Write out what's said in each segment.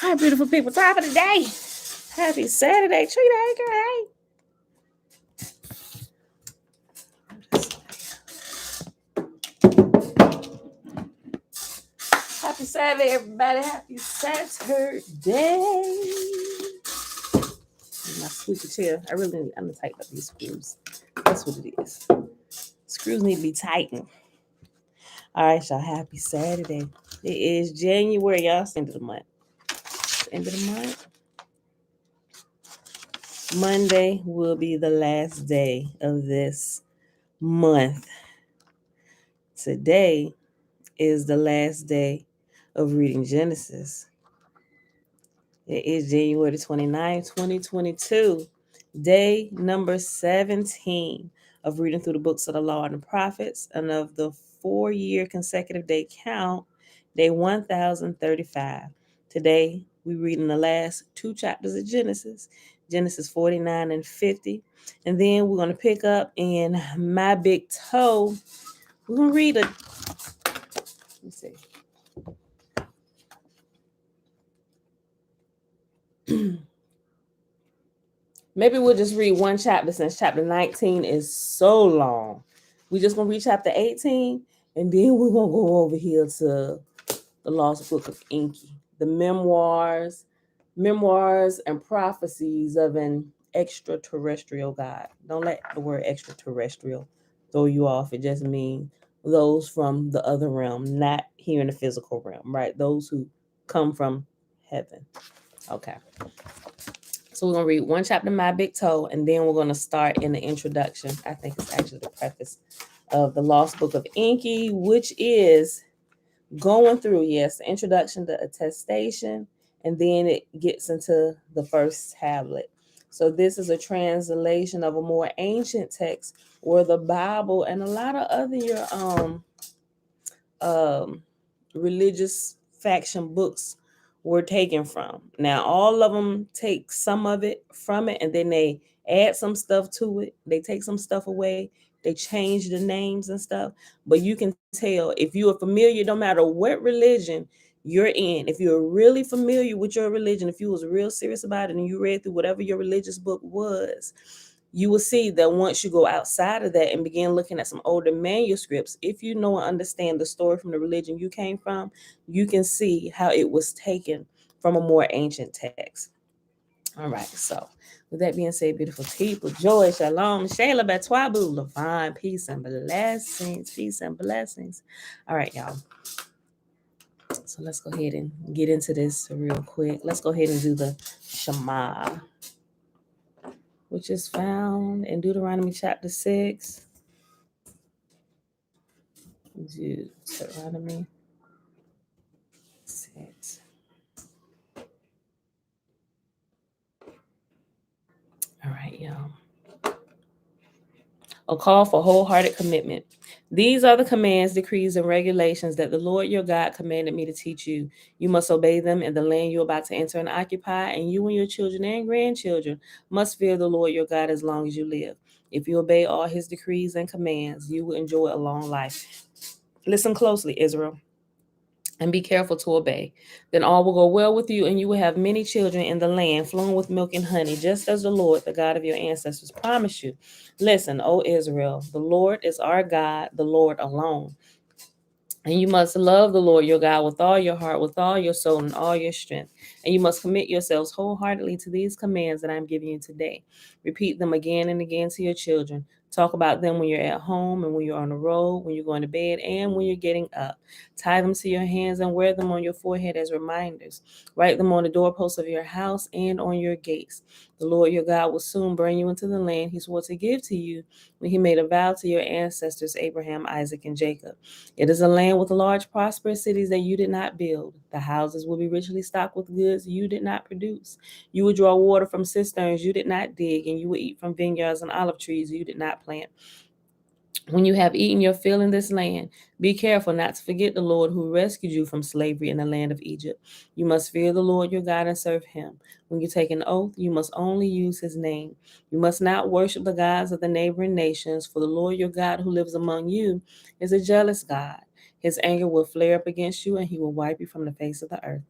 All right, beautiful people, top of the day. Happy Saturday. Treat Anchor, hey. Happy Saturday, everybody. Happy Saturday. My squeaky chair. I really need to tighten up these screws. That's what it is. Screws need to be tightened. All right, y'all. Happy Saturday. It is January, y'all. It's end of the month. End of the month. Monday will be the last day of this month. Today is the last day of reading Genesis. It is January 29th, 2022. Day number 17 of reading through the books of the law and the prophets, and of the 4-year consecutive day count, day 1035. Today, we're reading the last 2 chapters of Genesis, Genesis 49 and 50. And then we're going to pick up in My Big Toe. We're going to read let me see. Maybe we'll just read one chapter since chapter 19 is so long. We're just going to read chapter 18, and then we're going to go over here to the Lost Book of Enki, the memoirs and prophecies of an extraterrestrial God. Don't let the word extraterrestrial throw you off. It just means those from the other realm, not here in the physical realm, right? Those who come from heaven. Okay. So we're going to read one chapter, My Big Toe, and then we're going to start in the introduction. I think it's actually the preface of the Lost Book of Enki, which is going through, yes, the introduction to Attestation, and then it gets into the first tablet. So this is a translation of a more ancient text where the Bible and a lot of other religious faction books were taken from. Now, all of them take some of it from it, and then they add some stuff to it. They take some stuff away. They change the names and stuff. But you can tell if you are familiar, no matter what religion you're in, if you're really familiar with your religion, if you was real serious about it and you read through whatever your religious book was, you will see that once you go outside of that and begin looking at some older manuscripts, if you know and understand the story from the religion you came from, you can see how it was taken from a more ancient text. All right, so with that being said, beautiful people, joy, shalom, shayla, batwabu, levine, peace and blessings. All right, y'all. So let's go ahead and get into this real quick. Let's go ahead and do the Shema, which is found in Deuteronomy Chapter 6. Deuteronomy 6. All right, y'all. A call for wholehearted commitment. These are the commands, decrees, and regulations that the Lord your God commanded me to teach you. You must obey them in the land you're about to enter and occupy, and you and your children and grandchildren must fear the Lord your God as long as you live. If you obey all his decrees and commands, you will enjoy a long life. Listen closely, Israel, and be careful to obey. Then all will go well with you, and you will have many children in the land flowing with milk and honey, just as the Lord, the God of your ancestors, promised you. Listen, O Israel, the Lord is our God, the Lord alone. And you must love the Lord your God with all your heart, with all your soul, and all your strength. And you must commit yourselves wholeheartedly to these commands that I'm giving you today. Repeat them again and again to your children. Talk about them when you're at home and when you're on the road, when you're going to bed, and when you're getting up. Tie them to your hands and wear them on your forehead as reminders. Write them on the doorposts of your house and on your gates. The Lord your God will soon bring you into the land he swore to give to you when he made a vow to your ancestors, Abraham, Isaac, and Jacob. It is a land with large, prosperous cities that you did not build. The houses will be richly stocked with goods you did not produce. You will draw water from cisterns you did not dig, and you will eat from vineyards and olive trees you did not plant. When you have eaten your fill in this land, be careful not to forget the Lord who rescued you from slavery in the land of Egypt. You must fear the Lord your God and serve him. When you take an oath, you must only use his name. You must not worship the gods of the neighboring nations, for the Lord your God who lives among you is a jealous God. His anger will flare up against you, and he will wipe you from the face of the earth.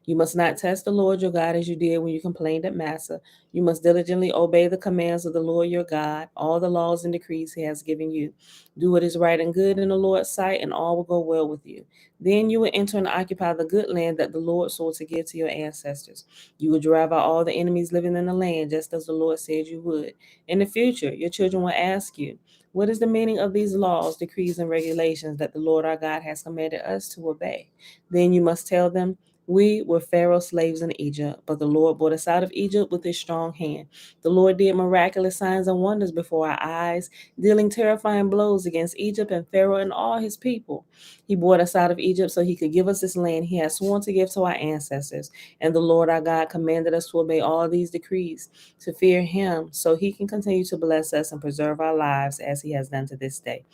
You must not test the Lord your God as you did when you complained at Massa. You must diligently obey the commands of the Lord your God, all the laws and decrees he has given you. Do what is right and good in the Lord's sight, and all will go well with you. Then you will enter and occupy the good land that the Lord swore to give to your ancestors. You will drive out all the enemies living in the land, just as the Lord said you would. In the future, your children will ask you, what is the meaning of these laws, decrees, and regulations that the Lord our God has commanded us to obey? Then you must tell them, we were Pharaoh's slaves in Egypt, but the Lord brought us out of Egypt with his strong hand. The Lord did miraculous signs and wonders before our eyes, dealing terrifying blows against Egypt and Pharaoh and all his people. He brought us out of Egypt so he could give us this land he had sworn to give to our ancestors. And the Lord our God commanded us to obey all these decrees, to fear him, so he can continue to bless us and preserve our lives as he has done to this day.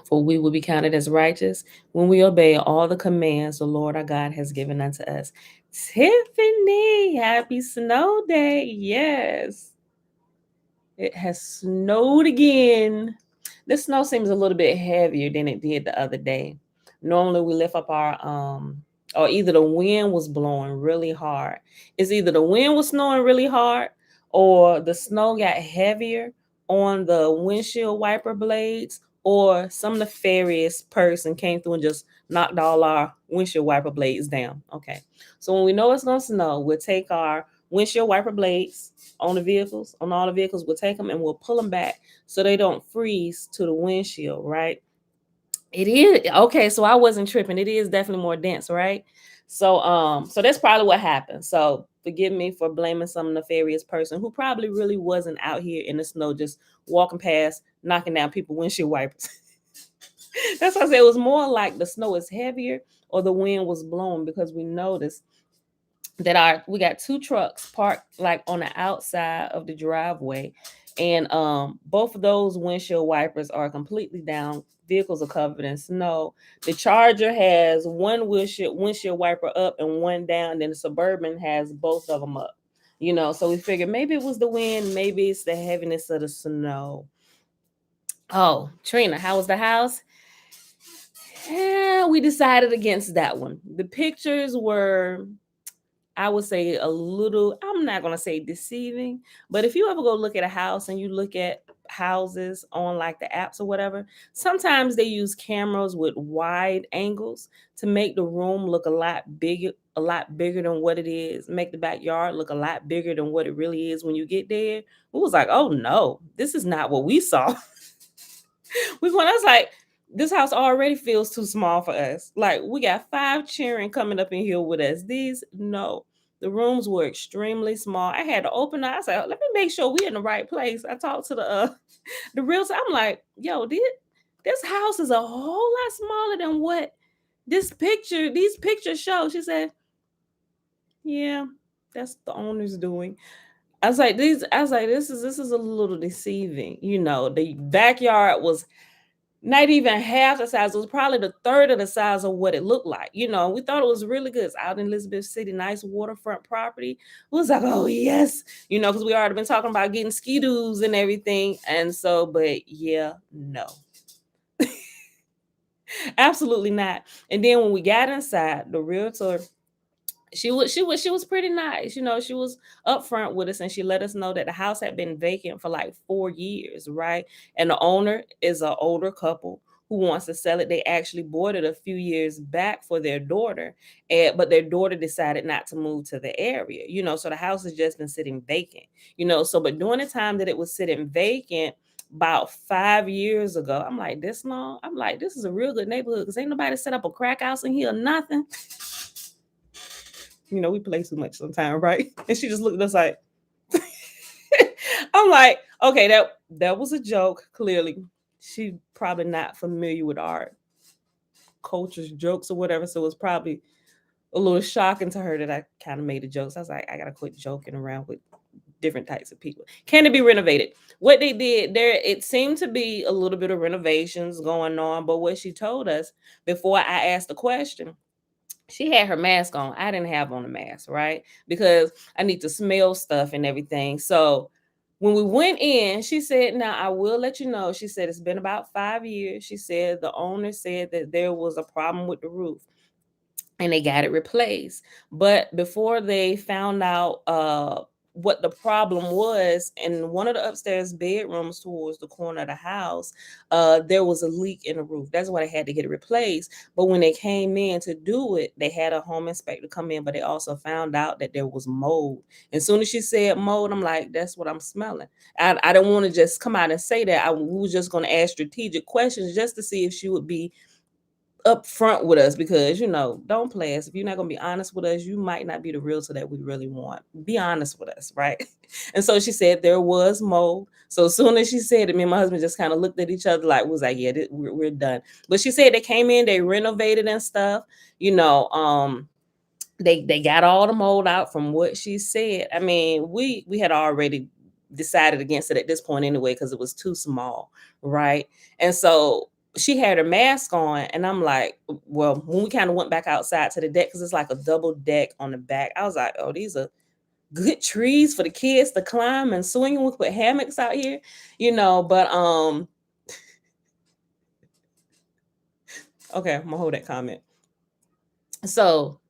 For we will be counted as righteous when we obey all the commands the Lord our God has given unto us. Tiffany, happy snow day. Yes, it has snowed again. This snow seems a little bit heavier than it did the other day. Normally we lift up our or either the wind was blowing really hard. It's either the wind was snowing really hard or the snow got heavier on the windshield wiper blades, or some nefarious person came through and just knocked all our windshield wiper blades down. Okay. So when we know it's gonna snow, we'll take our windshield wiper blades on the vehicles, on all the vehicles, we'll take them and we'll pull them back so they don't freeze to the windshield, right? It is okay, so I wasn't tripping. It is definitely more dense, right? So that's probably what happened. So forgive me for blaming some nefarious person who probably really wasn't out here in the snow just walking past, knocking down people windshield wipers. That's why I said it was more like the snow is heavier or the wind was blowing, because we noticed that we got two trucks parked like on the outside of the driveway, and both of those windshield wipers are completely down. Vehicles are covered in snow. The Charger has one windshield wiper up and one down, then the Suburban has both of them up, so we figured maybe it was the wind, maybe it's the heaviness of the snow. Oh, Trina, how was the house? Yeah, we decided against that one. The pictures were, I would say, a little, I'm not going to say deceiving, but if you ever go look at a house and you look at houses on like the apps or whatever, sometimes they use cameras with wide angles to make the room look a lot bigger than what it is, make the backyard look a lot bigger than what it really is when you get there. It was like, oh no, this is not what we saw. I was like, this house already feels too small for us. Like, we got 5 children coming up in here with us. No, the rooms were extremely small. I had to open up. I said, let me make sure we're in the right place. I talked to the realtor. I'm like, yo, this house is a whole lot smaller than what these pictures show. She said, yeah, that's the owner's doing. I was like, this is a little deceiving. The backyard was not even half the size. It was probably the third of the size of what it looked like. We thought it was really good. It's out in Elizabeth City, nice waterfront property. It was like, oh yes, because we already been talking about getting ski-doos and everything. And so, but yeah, no. Absolutely not. And then when we got inside, the realtor, she was pretty nice. She was upfront with us, and she let us know that the house had been vacant for like 4 years, right? And the owner is an older couple who wants to sell it. They actually bought it a few years back for their daughter, but their daughter decided not to move to the area, so the house has just been sitting vacant, so but during the time that it was sitting vacant, about 5 years ago, I'm like, this long? I'm like, this is a real good neighborhood, because ain't nobody set up a crack house in here or nothing. We play too much sometimes, right? And she just looked at us like, I'm like, okay, that was a joke. Clearly, she probably not familiar with our culture's jokes or whatever, so it was probably a little shocking to her that I kind of made a joke. So I was like, I gotta quit joking around with different types of people. Can it be renovated? What they did there, it seemed to be a little bit of renovations going on, but what she told us before I asked the question, she had her mask on. I didn't have on a mask, right? Because I need to smell stuff and everything. So when we went in, she said, now I will let you know. She said, it's been about 5 years. She said the owner said that there was a problem with the roof. and they got it replaced. But before they found out what the problem was, in one of the upstairs bedrooms towards the corner of the house, there was a leak in the roof. That's why they had to get it replaced. But when they came in to do it, they had a home inspector come in, but they also found out that there was mold. As soon as she said mold, I'm like, that's what I'm smelling. I don't want to just come out and say that. We was just going to ask strategic questions just to see if she would be upfront with us, because don't play us. If you're not going to be honest with us, you might not be the realtor that we really want. Be honest with us, right? And so she said there was mold. So as soon as she said it, me and my husband just kind of looked at each other, like, was like, yeah, we're done. But she said they came in, they renovated and stuff, you know um they got all the mold out from what she said. I mean, we had already decided against it at this point anyway, because it was too small, right? And so she had her mask on, and I'm like, well, when we kind of went back outside to the deck, because it's like a double deck on the back, I was like, oh, these are good trees for the kids to climb and swing. We put hammocks out here, but okay, I'm gonna hold that comment. So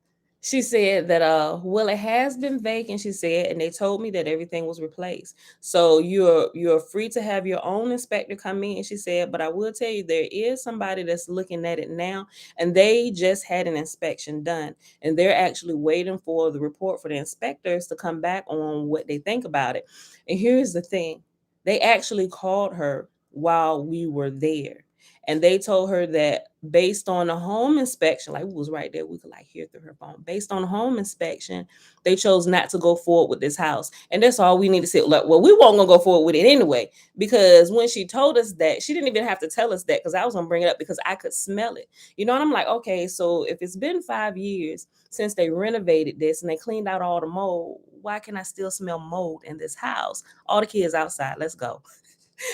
she said that well, it has been vacant, she said, and they told me that everything was replaced. So you're free to have your own inspector come in, she said, but I will tell you there is somebody that's looking at it now, and they just had an inspection done, and they're actually waiting for the report for the inspectors to come back on what they think about it. And here's the thing. They actually called her while we were there, and they told her that based on the home inspection, like we was right there, we could like hear through her phone. Based on the home inspection, they chose not to go forward with this house. And that's all we need to say. Like, well, we weren't gonna go forward with it anyway, because when she told us that, she didn't even have to tell us that, because I was gonna bring it up because I could smell it. And I'm like, okay, so if it's been 5 years since they renovated this and they cleaned out all the mold, why can I still smell mold in this house? All the kids outside, let's go.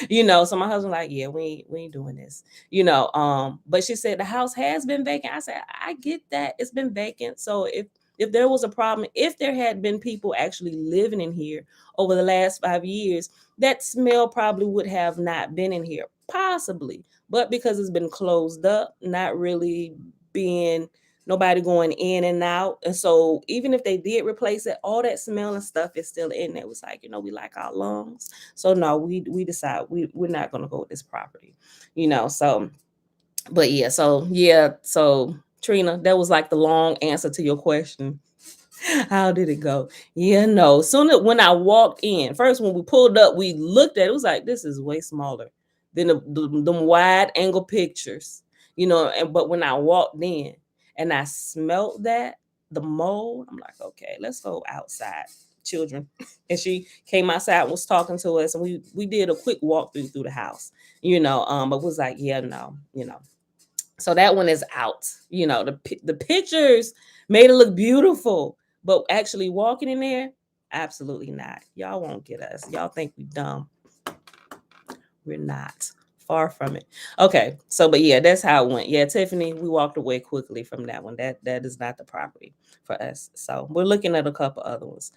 So my husband like, yeah, we ain't doing this. But she said the house has been vacant. I said, I get that it's been vacant. So if there was a problem, if there had been people actually living in here over the last 5 years, that smell probably would have not been in here, possibly. But because it's been closed up, not really being nobody going in and out, and so even if they did replace it, all that smell and stuff is still in there. It was like, we like our lungs. So no, we decide we're not going to go with this property, so. But so Trina, that was like the long answer to your question. How did it go? Yeah, no. Soon as when I walked in, first when we pulled up, we looked at it, it was like, this is way smaller than the wide angle pictures, and but when I walked in and I smelled the mold, I'm like, okay, let's go outside, children. And she came outside and was talking to us, and we did a quick walkthrough through the house, but was like, yeah, no, so that one is out. The pictures made it look beautiful, but actually walking in there, absolutely not. Y'all won't get us. Y'all think we dumb. We're not. Far from it. Okay, so but yeah, that's how it went. Yeah, Tiffany, we walked away quickly from that one. That is not the property for us. So we're looking at a couple other ones.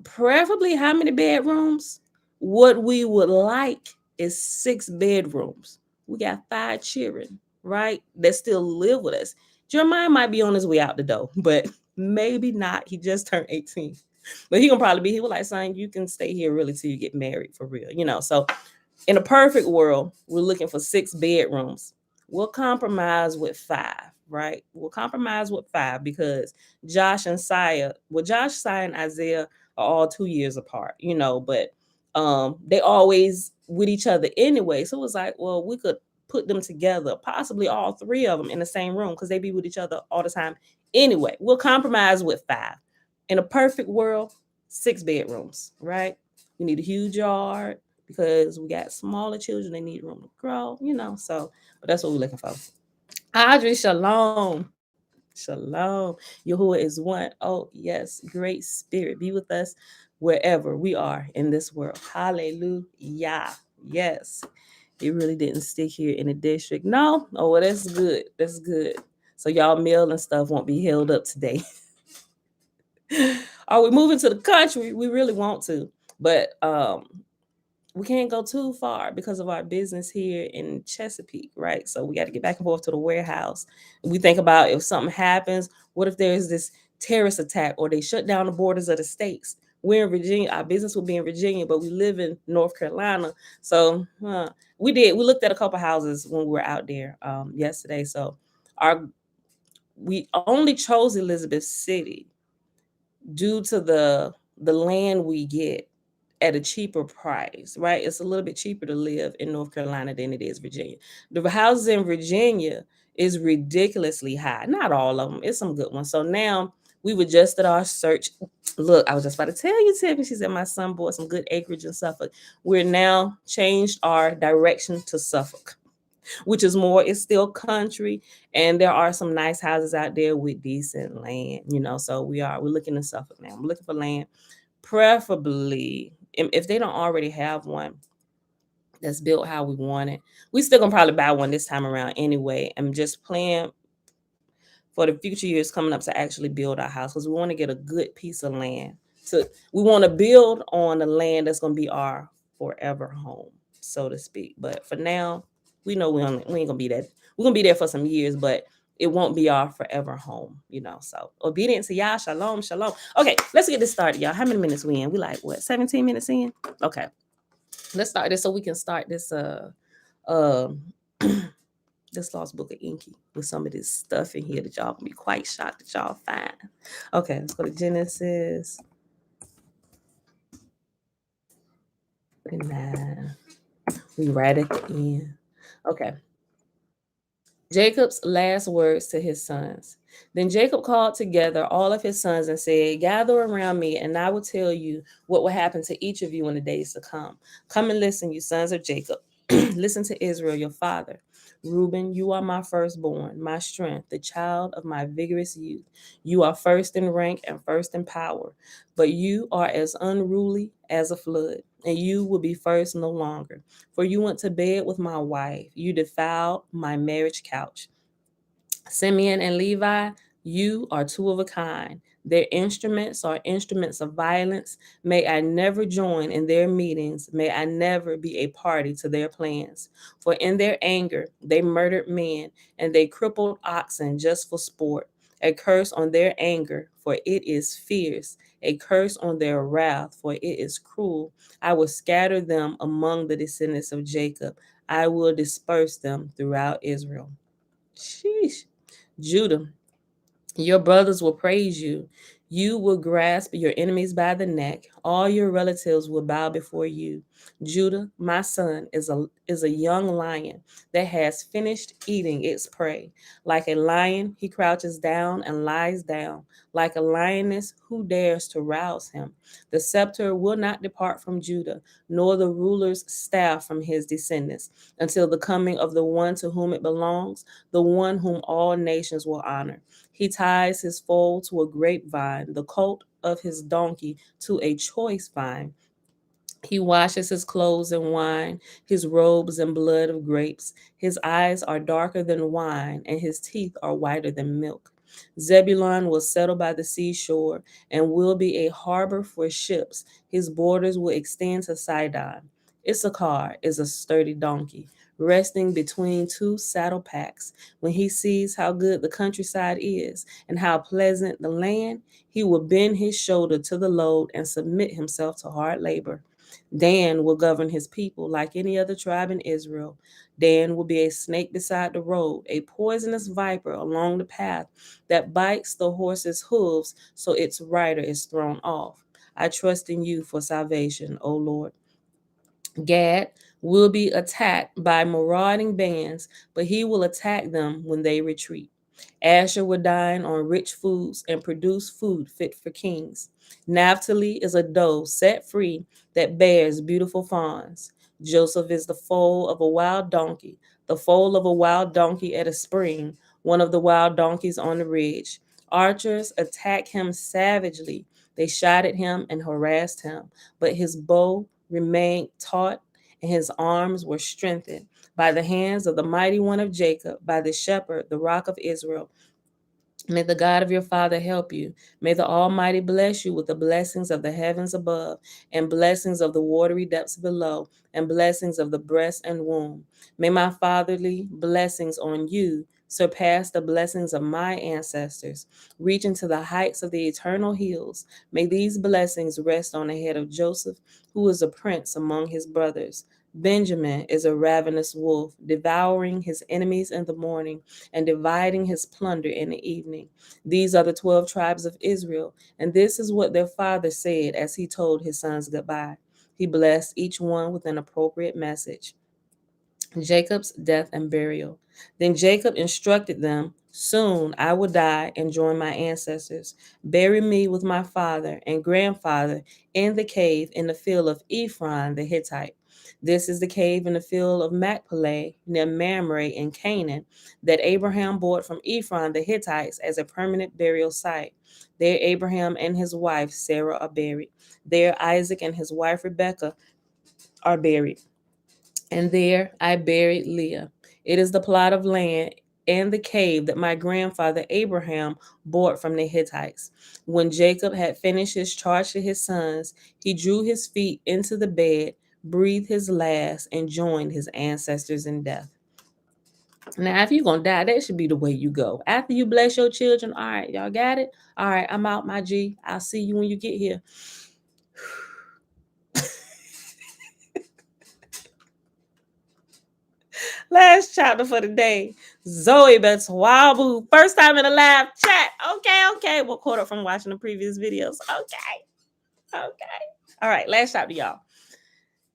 Preferably how many bedrooms? What we would like is 6 bedrooms. We got 5 children, right? That still live with us. Jeremiah might be on his way out the door, but maybe not. He just turned 18. But he gonna probably be, he was like, son, you can stay here really till you get married for real, So in a perfect world, we're looking for 6 bedrooms. We'll compromise with 5, right? We'll compromise with 5 because Josh, Saya, and Isaiah are all 2 years apart, but they always with each other anyway. So it was like, well, we could put them together, possibly all 3 of them in the same room, because they be with each other all the time anyway. We'll compromise with 5. In a perfect world, 6 bedrooms, right? We need a huge yard because we got smaller children. They need room to grow, so, but that's what we're looking for. Audrey, shalom. Shalom. Yahuwah is one. Oh, yes. Great spirit. Be with us wherever we are in this world. Hallelujah. Yes. It really didn't stick here in the district. No. Oh, well, that's good. That's good. So y'all mail and stuff won't be held up today. Are we moving to the country? We really want to. But we can't go too far because of our business here in Chesapeake, right? So we got to get back and forth to the warehouse. We think about if something happens, what if there's this terrorist attack or they shut down the borders of the states? We're in Virginia. Our business will be in Virginia, but we live in North Carolina. So we looked at a couple houses when we were out there yesterday. So we only chose Elizabeth City due to the land we get at a cheaper price, right? It's a little bit cheaper to live in North Carolina than it is Virginia. The houses in Virginia is ridiculously high. Not all of them. It's some good ones. So now we've adjusted our search. Look, I was just about to tell you, Tiffany. She said my son bought some good acreage in Suffolk. We're now changed our direction to Suffolk, which is more, it's still country, and there are some nice houses out there with decent land, so we're looking in Suffolk now. I'm looking for land, preferably if they don't already have one that's built how we want it. We still gonna probably buy one this time around anyway. I'm just planning for the future years coming up to actually build our house, because we want to get a good piece of land. So we want to build on the land that's going to be our forever home, so to speak. But for now, we know we ain't going to be that. We're going to be there for some years, but it won't be our forever home, So obedience to y'all. Shalom, shalom. Okay, let's get this started, y'all. How many minutes we in? We like, what, 17 minutes in? Okay. Let's start this so we can start this this lost book of Enki with some of this stuff in here that y'all gonna be quite shocked that y'all find. Okay, let's go to Genesis 9. We right at the end. Okay. Jacob's last words to his sons. Then Jacob called together all of his sons and said, "Gather around me, and I will tell you what will happen to each of you in the days to come. Come and listen, you sons of Jacob. Listen to Israel, your father. Reuben, you are my firstborn, my strength, the child of my vigorous youth. You are first in rank and first in power, but you are as unruly as a flood, and you will be first no longer. For you went to bed with my wife, you defiled my marriage couch. Simeon and Levi, you are two of a kind. Their instruments are instruments of violence. May I never join in their meetings. May I never be a party to their plans. For in their anger, they murdered men, and they crippled oxen just for sport. A curse on their anger, for it is fierce. A curse on their wrath, for it is cruel. I will scatter them among the descendants of Jacob. I will disperse them throughout Israel." Sheesh. Judah, your brothers will praise you. You will grasp your enemies by the neck. All your relatives will bow before you. Judah, my son, is a young lion that has finished eating its prey. Like a lion, he crouches down and lies down. Like a lioness, who dares to rouse him? The scepter will not depart from Judah, nor the ruler's staff from his descendants, until the coming of the one to whom it belongs, the one whom all nations will honor. He ties his foal to a grapevine, the colt of his donkey to a choice vine. He washes his clothes in wine, his robes in blood of grapes. His eyes are darker than wine, and his teeth are whiter than milk. Zebulun will settle by the seashore and will be a harbor for ships. His borders will extend to Sidon. Issachar is a sturdy donkey, resting between two saddle packs. When he sees how good the countryside is and how pleasant the land, he will bend his shoulder to the load and submit himself to hard labor. Dan will govern his people like any other tribe in Israel. Dan will be a snake beside the road, a poisonous viper along the path that bites the horse's hooves so its rider is thrown off. I trust in you for salvation, O Lord. Gad will be attacked by marauding bands, but he will attack them when they retreat. Asher will dine on rich foods and produce food fit for kings. Naphtali is a doe set free that bears beautiful fawns. Joseph is the foal of a wild donkey, the foal of a wild donkey at a spring, one of the wild donkeys on the ridge. Archers attacked him savagely. They shot at him and harassed him, but his bow remained taut and his arms were strengthened by the hands of the mighty one of Jacob, by the shepherd, the rock of Israel. May the God of your father help you. May the Almighty bless you with the blessings of the heavens above, and blessings of the watery depths below, and blessings of the breast and womb. May my fatherly blessings on you surpass the blessings of my ancestors, reaching to the heights of the eternal hills. May these blessings rest on the head of Joseph, who is a prince among his brothers. Benjamin is a ravenous wolf, devouring his enemies in the morning and dividing his plunder in the evening. These are the 12 tribes of Israel, and this is what their father said as he told his sons goodbye. He blessed each one with an appropriate message. Jacob's death and burial. Then Jacob instructed them, "Soon I will die and join my ancestors. Bury me with my father and grandfather in the cave in the field of Ephron the Hittite. This is the cave in the field of Machpelah near Mamre in Canaan that Abraham bought from Ephron the Hittites as a permanent burial site. There Abraham and his wife Sarah are buried. There Isaac and his wife Rebekah are buried. And there I buried Leah. It is the plot of land and the cave that my grandfather Abraham bought from the Hittites. When Jacob had finished his charge to his sons, he drew his feet into the bed, breathed his last, and joined his ancestors in death." Now, if you're going to die, that should be the way you go. After you bless your children, all right, y'all got it? All right, I'm out, my G. I'll see you when you get here. Last chapter for the day. Zoe Betswabu. First time in a live chat. Okay. We'll caught up from watching the previous videos. Okay. All right, last chapter, y'all.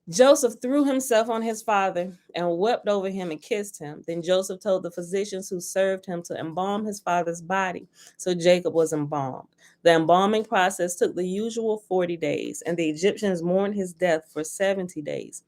Joseph threw himself on his father and wept over him and kissed him. Then Joseph told the physicians who served him to embalm his father's body. So Jacob was embalmed. The embalming process took the usual 40 days, and the Egyptians mourned his death for 70 days.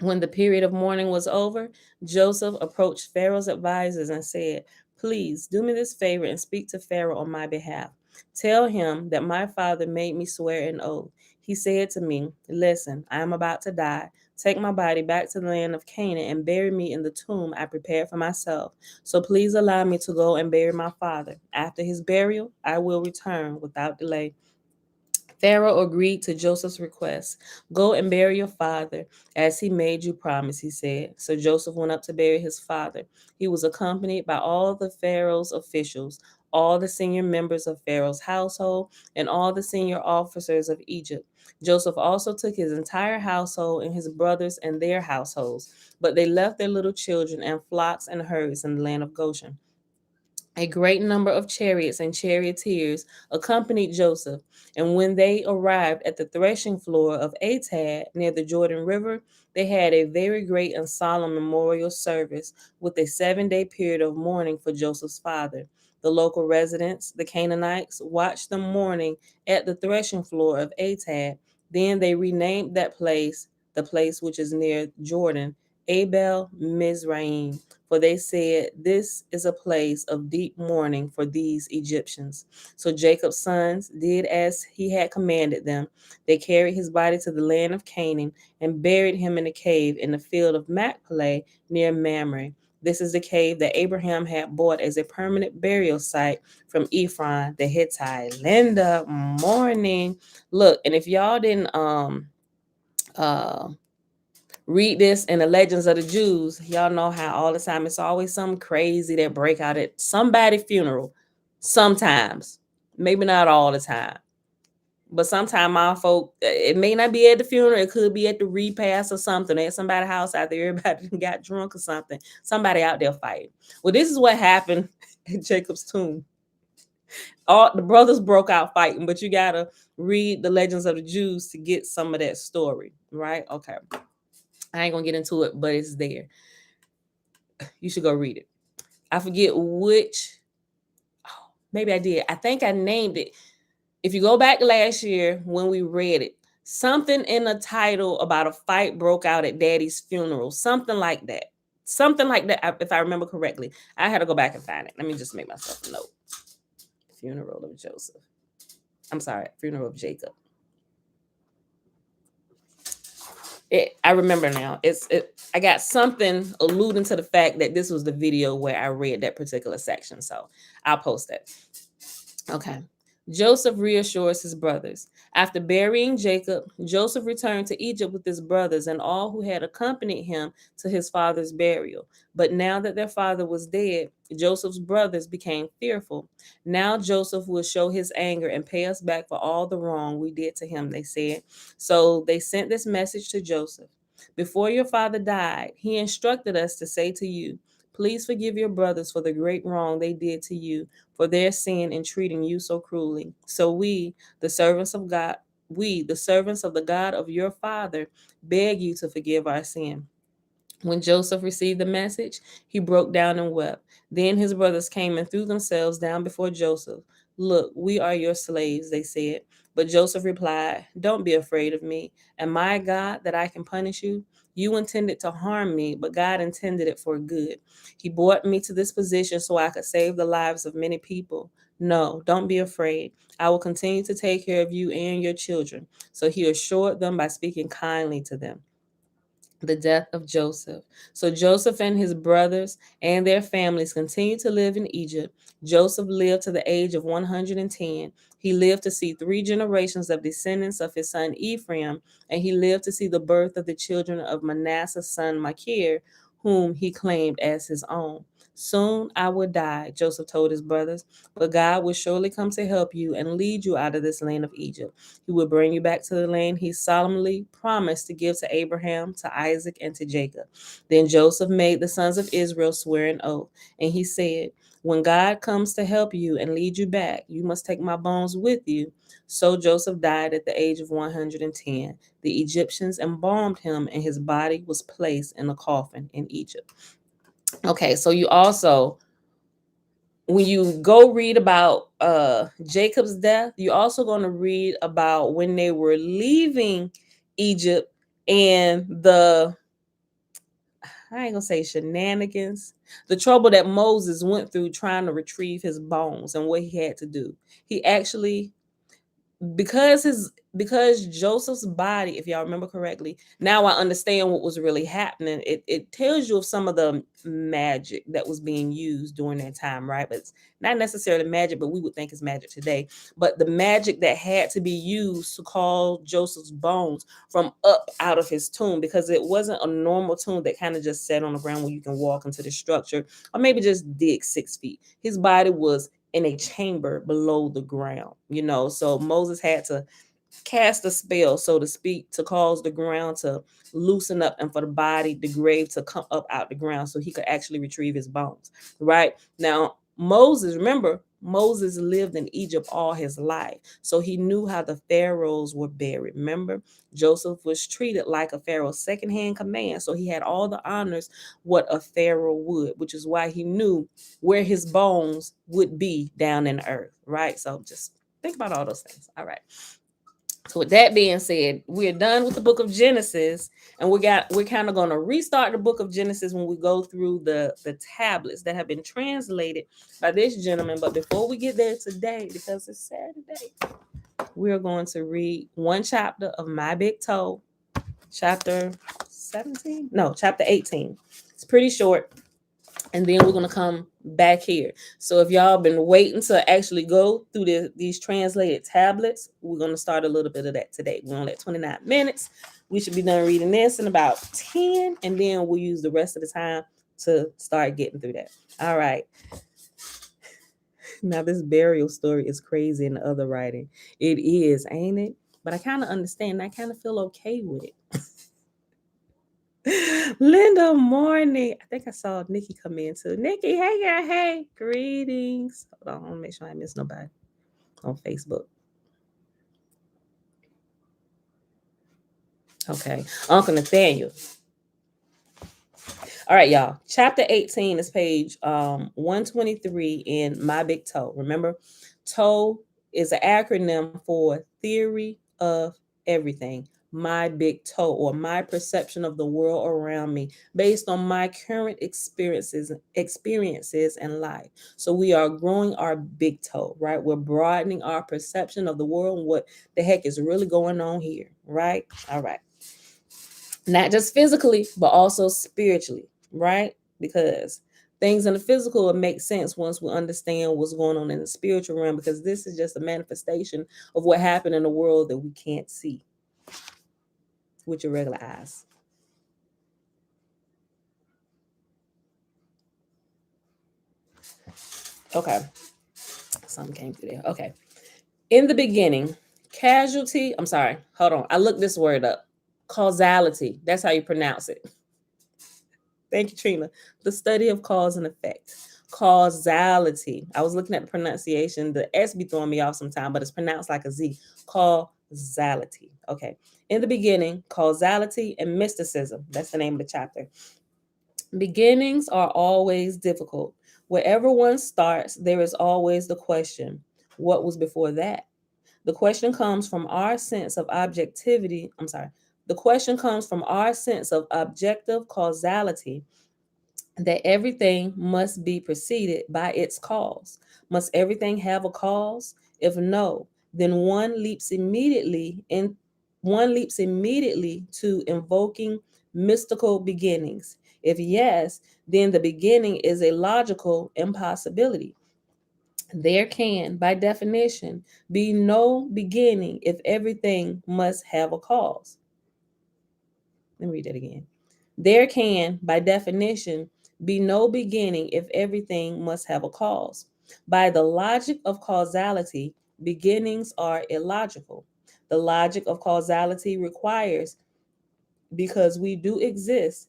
When the period of mourning was over, Joseph approached Pharaoh's advisors and said, "Please do me this favor and speak to Pharaoh on my behalf. Tell him that my father made me swear an oath. He said to me, 'Listen, I am about to die. Take my body back to the land of Canaan and bury me in the tomb I prepared for myself. So please allow me to go and bury my father. After his burial, I will return without delay.' Pharaoh agreed to Joseph's request. 'Go and bury your father, as he made you promise,' he said. So Joseph went up to bury his father. He was accompanied by all the Pharaoh's officials, all the senior members of Pharaoh's household, and all the senior officers of Egypt. Joseph also took his entire household and his brothers and their households, but they left their little children and flocks and herds in the land of Goshen. A great number of chariots and charioteers accompanied Joseph, and when they arrived at the threshing floor of Atad near the Jordan River, they had a very great and solemn memorial service with a 7-day period of mourning for Joseph's father. The local residents, the Canaanites, watched the mourning at the threshing floor of Atad. Then they renamed that place, the place which is near Jordan, Abel Mizraim, for they said, 'This is a place of deep mourning for these Egyptians.' So Jacob's sons did as he had commanded them. They carried his body to the land of Canaan and buried him in a cave in the field of Machpelah near Mamre. This is the cave that Abraham had bought as a permanent burial site from Ephron the Hittite. Linda, morning. Look, and if y'all didn't uh read this in the Legends of the Jews, y'all know how all the time it's always something crazy that break out at somebody's funeral. Sometimes, maybe not all the time, but sometimes our folk, it may not be at the funeral, it could be at the repast or something at somebody's house after everybody got drunk or something. Somebody out there fighting. Well, this is what happened at Jacob's tomb. All the brothers broke out fighting, but you gotta read the Legends of the Jews to get some of that story, right? Okay. I ain't gonna get into it, but it's there. You should go read it. I forget which. Oh, maybe I did. I think I named it. If you go back last year when we read it, something in the title about a fight broke out at Daddy's funeral. Something like that. Something like that, if I remember correctly. I had to go back and find it. Let me just make myself a note. Funeral of Joseph. I'm sorry, funeral of Jacob. I remember now. I got something alluding to the fact that this was the video where I read that particular section. So I'll post that. Okay. Joseph reassures his brothers. After burying Jacob, Joseph returned to Egypt with his brothers and all who had accompanied him to his father's burial. But now that their father was dead, Joseph's brothers became fearful. Now Joseph will show his anger and pay us back for all the wrong we did to him, they said. So they sent this message to Joseph. Before your father died, he instructed us to say to you, please forgive your brothers for the great wrong they did to you, for their sin in treating you so cruelly. So we, the servants of God, the servants of the God of your father, beg you to forgive our sin. When Joseph received the message, he broke down and wept. Then his brothers came and threw themselves down before Joseph. Look, we are your slaves, they said. But Joseph replied, don't be afraid of me. Am I God that I can punish you? You intended to harm me, but God intended it for good. He brought me to this position so I could save the lives of many people. No, don't be afraid. I will continue to take care of you and your children. So he assured them by speaking kindly to them. The death of Joseph. So Joseph and his brothers and their families continued to live in Egypt. Joseph lived to the age of 110. He lived to see 3 generations of descendants of his son Ephraim, and he lived to see the birth of the children of Manasseh's son Machir, whom he claimed as his own. Soon I will die, Joseph told his brothers, but God will surely come to help you and lead you out of this land of Egypt. He will bring you back to the land he solemnly promised to give to Abraham, to Isaac, and to Jacob. Then Joseph made the sons of Israel swear an oath, and he said, when God comes to help you and lead you back, you must take my bones with you. So Joseph died at the age of 110. The Egyptians embalmed him, and his body was placed in a coffin in Egypt. Okay, so you also, when you go read about Jacob's death, you're also going to read about when they were leaving Egypt and I ain't gonna say shenanigans, the trouble that Moses went through trying to retrieve his bones and what he had to do. He actually, because Joseph's body, if y'all remember correctly, now I understand what was really happening. It tells you of some of the magic that was being used during that time, right? But it's not necessarily magic, but we would think it's magic today. But the magic that had to be used to call Joseph's bones from up out of his tomb, because it wasn't a normal tomb that kind of just sat on the ground where you can walk into the structure or maybe just dig 6 feet. His body was in a chamber below the ground, so Moses had to cast a spell, so to speak, to cause the ground to loosen up and for the body, the grave, to come up out the ground so he could actually retrieve his bones. Right now, remember, Moses lived in Egypt all his life, so he knew how the pharaohs were buried. Remember, Joseph was treated like a pharaoh's second-hand command, so he had all the honors what a pharaoh would, which is why he knew where his bones would be down in the earth. Right, so just think about all those things. All right. So with that being said, we're done with the book of Genesis, and we're kind of going to restart the book of Genesis when we go through the tablets that have been translated by this gentleman. But before we get there today, because it's Saturday, we're going to read one chapter of My Big Toe, chapter 17. No, chapter 18. It's pretty short. And then we're going to come back here. So if y'all been waiting to actually go through these translated tablets, we're going to start a little bit of that today. We're only at 29 minutes. We should be done reading this in about 10, and then we'll use the rest of the time to start getting through that. All right. Now, this burial story is crazy in the other writing. It is, ain't it? But I kind of understand. I kind of feel okay with it. Linda, morning. I think I saw Nikki come in too. Nikki, hey girl, hey, greetings. Hold on, I want to make sure I miss nobody on Facebook. Okay, Uncle Nathaniel. All right, y'all. Chapter 18 is page 123 in My Big Toe. Remember, TOE is an acronym for Theory of Everything. My big toe, or my perception of the world around me based on my current experiences in life. So we are growing our big toe, right? We're broadening our perception of the world and what the heck is really going on here, right? All right. not just physically, but also spiritually, right? Because things in the physical will make sense once we understand what's going on in the spiritual realm, because this is just a manifestation of what happened in the world that we can't see with your regular eyes. Okay. Something came through there. Okay. In the beginning, casualty, I'm sorry, hold on. I looked this word up. Causality. That's how you pronounce it. Thank you, Trina. The study of cause and effect. Causality. I was looking at the pronunciation. The S be throwing me off sometime, but it's pronounced like a Z. Causality. Okay. In the beginning, causality and mysticism. That's the name of the chapter. Beginnings are always difficult. Wherever one starts, there is always the question, what was before that? The question comes from our sense of objectivity. I'm sorry. The question comes from our sense of objective causality, that everything must be preceded by its cause. Must everything have a cause? If no, then one leaps immediately to invoking mystical beginnings. If yes, then the beginning is a logical impossibility. There can, by definition, be no beginning if everything must have a cause. Let me read that again. There can, by definition, be no beginning if everything must have a cause. By the logic of causality, beginnings are illogical. The logic of causality requires, because we do exist,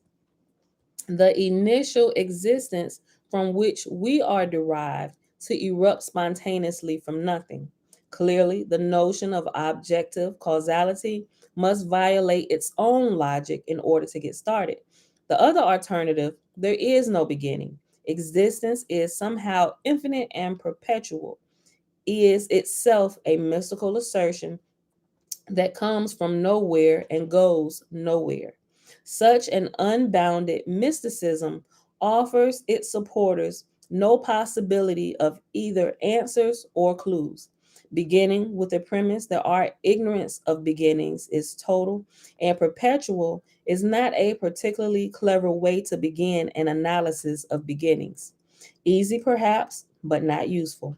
the initial existence from which we are derived to erupt spontaneously from nothing. Clearly, the notion of objective causality must violate its own logic in order to get started. The other alternative, there is no beginning. Existence is somehow infinite and perpetual, is itself a mystical assertion that comes from nowhere and goes nowhere. Such an unbounded mysticism offers its supporters no possibility of either answers or clues. Beginning with the premise that our ignorance of beginnings is total and perpetual is not a particularly clever way to begin an analysis of beginnings. Easy perhaps, but not useful.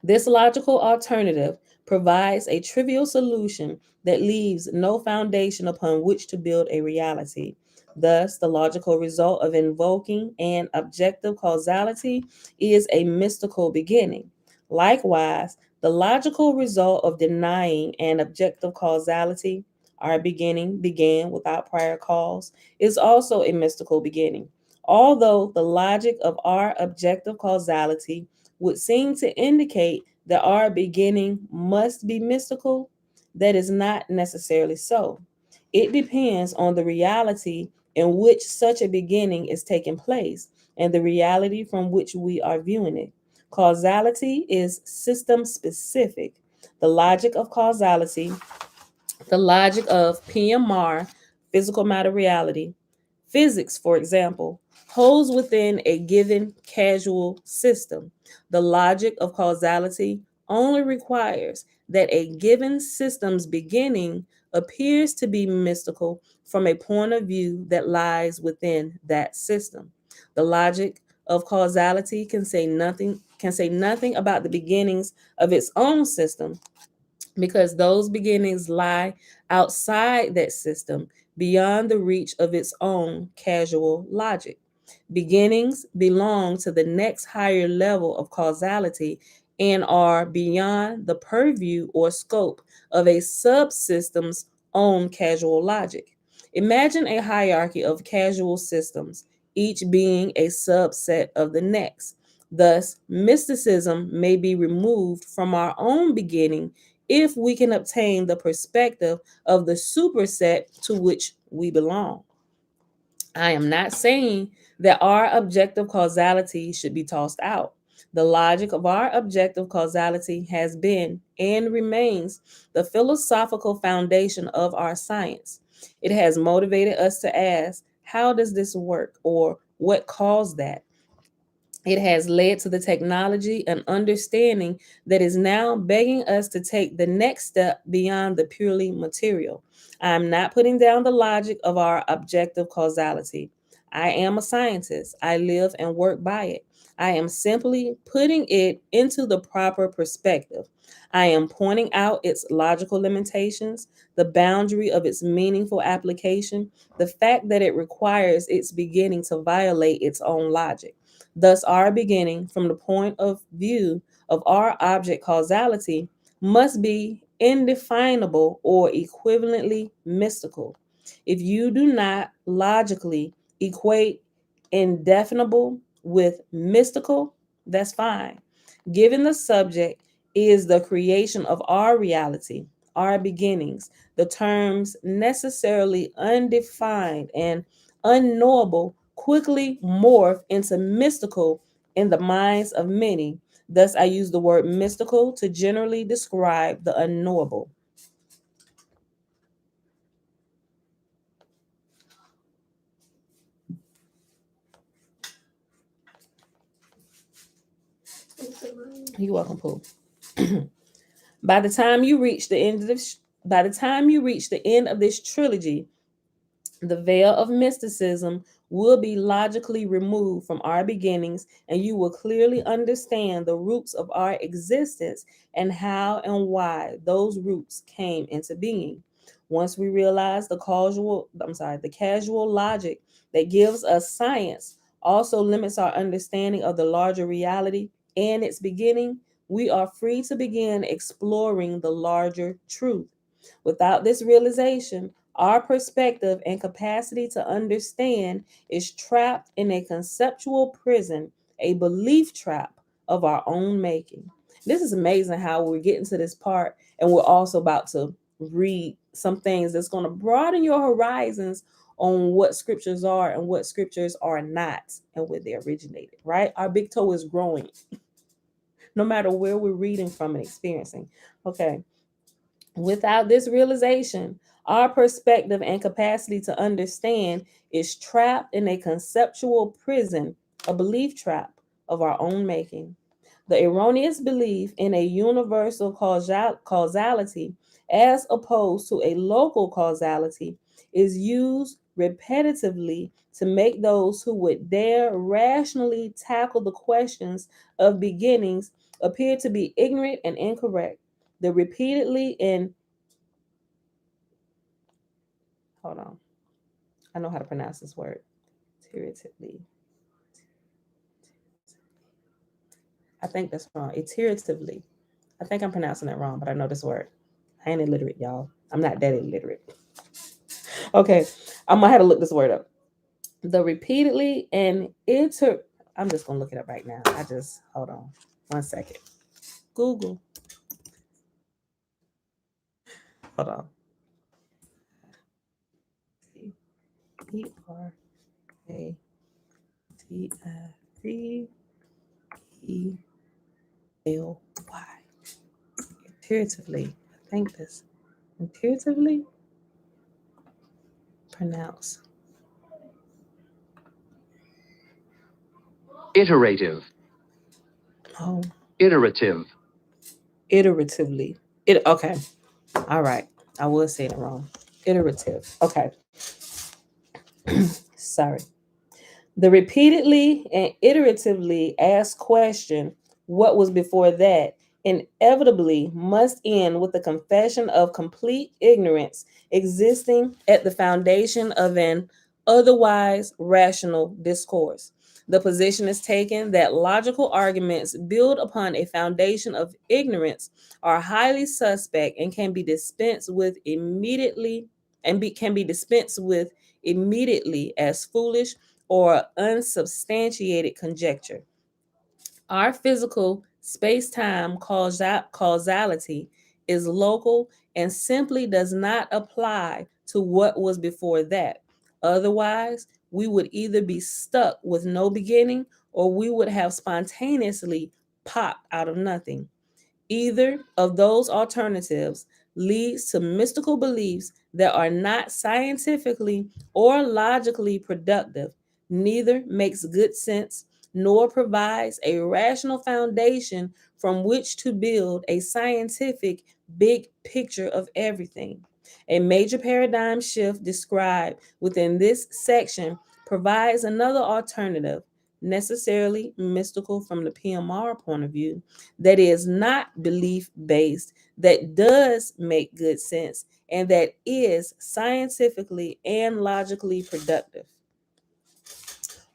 This logical alternative provides a trivial solution that leaves no foundation upon which to build a reality. Thus, the logical result of invoking an objective causality is a mystical beginning. Likewise, the logical result of denying an objective causality, our beginning began without prior cause, is also a mystical beginning. Although the logic of our objective causality would seem to indicate that our beginning must be mystical, that is not necessarily so. It depends on the reality in which such a beginning is taking place and the reality from which we are viewing it. Causality is system specific. The logic of causality, the logic of PMR, physical matter reality, physics, for example, holds within a given causal system. The logic of causality only requires that a given system's beginning appears to be mystical from a point of view that lies within that system. The logic of causality can say nothing about the beginnings of its own system, because those beginnings lie outside that system, beyond the reach of its own causal logic. Beginnings belong to the next higher level of causality and are beyond the purview or scope of a subsystem's own causal logic. Imagine a hierarchy of causal systems, each being a subset of the next. Thus, mysticism may be removed from our own beginning if we can obtain the perspective of the superset to which we belong. I am not saying that our objective causality should be tossed out. The logic of our objective causality has been and remains the philosophical foundation of our science. It has motivated us to ask, how does this work, or what caused that? It has led to the technology and understanding that is now begging us to take the next step beyond the purely material. I am not putting down the logic of our objective causality. I am a scientist. I live and work by it. I am simply putting it into the proper perspective. I am pointing out its logical limitations, the boundary of its meaningful application, the fact that it requires its beginning to violate its own logic. Thus, our beginning, from the point of view of our object causality, must be indefinable or equivalently mystical. If you do not logically equate indefinable with mystical, that's fine. Given the subject is the creation of our reality, our beginnings, the terms necessarily undefined and unknowable quickly morph into mystical in the minds of many. Thus, I use the word mystical to generally describe the unknowable. You're welcome, Pooh. By the time you reach the end of this trilogy, the veil of mysticism will be logically removed from our beginnings, and you will clearly understand the roots of our existence and how and why those roots came into being. Once we realize the casual logic that gives us science also limits our understanding of the larger reality and its beginning, we are free to begin exploring the larger truth. Without this realization, our perspective and capacity to understand is trapped in a conceptual prison, a belief trap of our own making. This is amazing how we're getting to this part, and we're also about to read some things that's going to broaden your horizons on what scriptures are and what scriptures are not and where they originated, right? Our big toe is growing no matter where we're reading from and experiencing. Okay. Without this realization, our perspective and capacity to understand is trapped in a conceptual prison, a belief trap of our own making. The erroneous belief in a universal causality as opposed to a local causality is used repetitively to make those who would dare rationally tackle the questions of beginnings appear to be ignorant and incorrect. The repeatedly and hold on, I know how to pronounce this word. Iteratively. I think that's wrong. Iteratively. I think I'm pronouncing it wrong, but I know this word. I ain't illiterate, y'all. I'm not that illiterate. Okay, I'm gonna have to look this word up. The repeatedly and I'm just gonna look it up right now. Hold on 1 second. Google. Hold on. Eratively. Intuitively. I think this. Intuitively pronounce. Iterative. Oh. Iterative. Iteratively. Okay. All right. I was saying it wrong. Iterative. Okay. Sorry. The repeatedly and iteratively asked question, what was before that, inevitably must end with the confession of complete ignorance existing at the foundation of an otherwise rational discourse. The position is taken that logical arguments built upon a foundation of ignorance are highly suspect and can be dispensed with immediately can be dispensed with immediately as foolish or unsubstantiated conjecture. Our physical space time causality is local and simply does not apply to what was before that. Otherwise, we would either be stuck with no beginning or we would have spontaneously popped out of nothing. Either of those alternatives leads to mystical beliefs that are not scientifically or logically productive. Neither makes good sense. nor provides a rational foundation from which to build a scientific big picture of everything. A major paradigm shift described within this section provides another alternative, necessarily mystical from the PMR point of view, that is not belief based, that does make good sense, and that is scientifically and logically productive.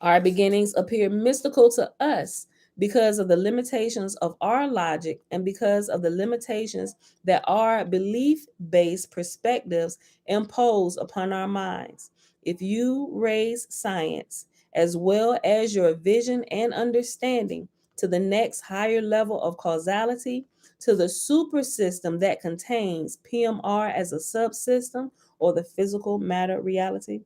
Our beginnings appear mystical to us because of the limitations of our logic and because of the limitations that our belief based perspectives impose upon our minds. If you raise science as well as your vision and understanding to the next higher level of causality, to the super system that contains PMR as a subsystem or the physical matter reality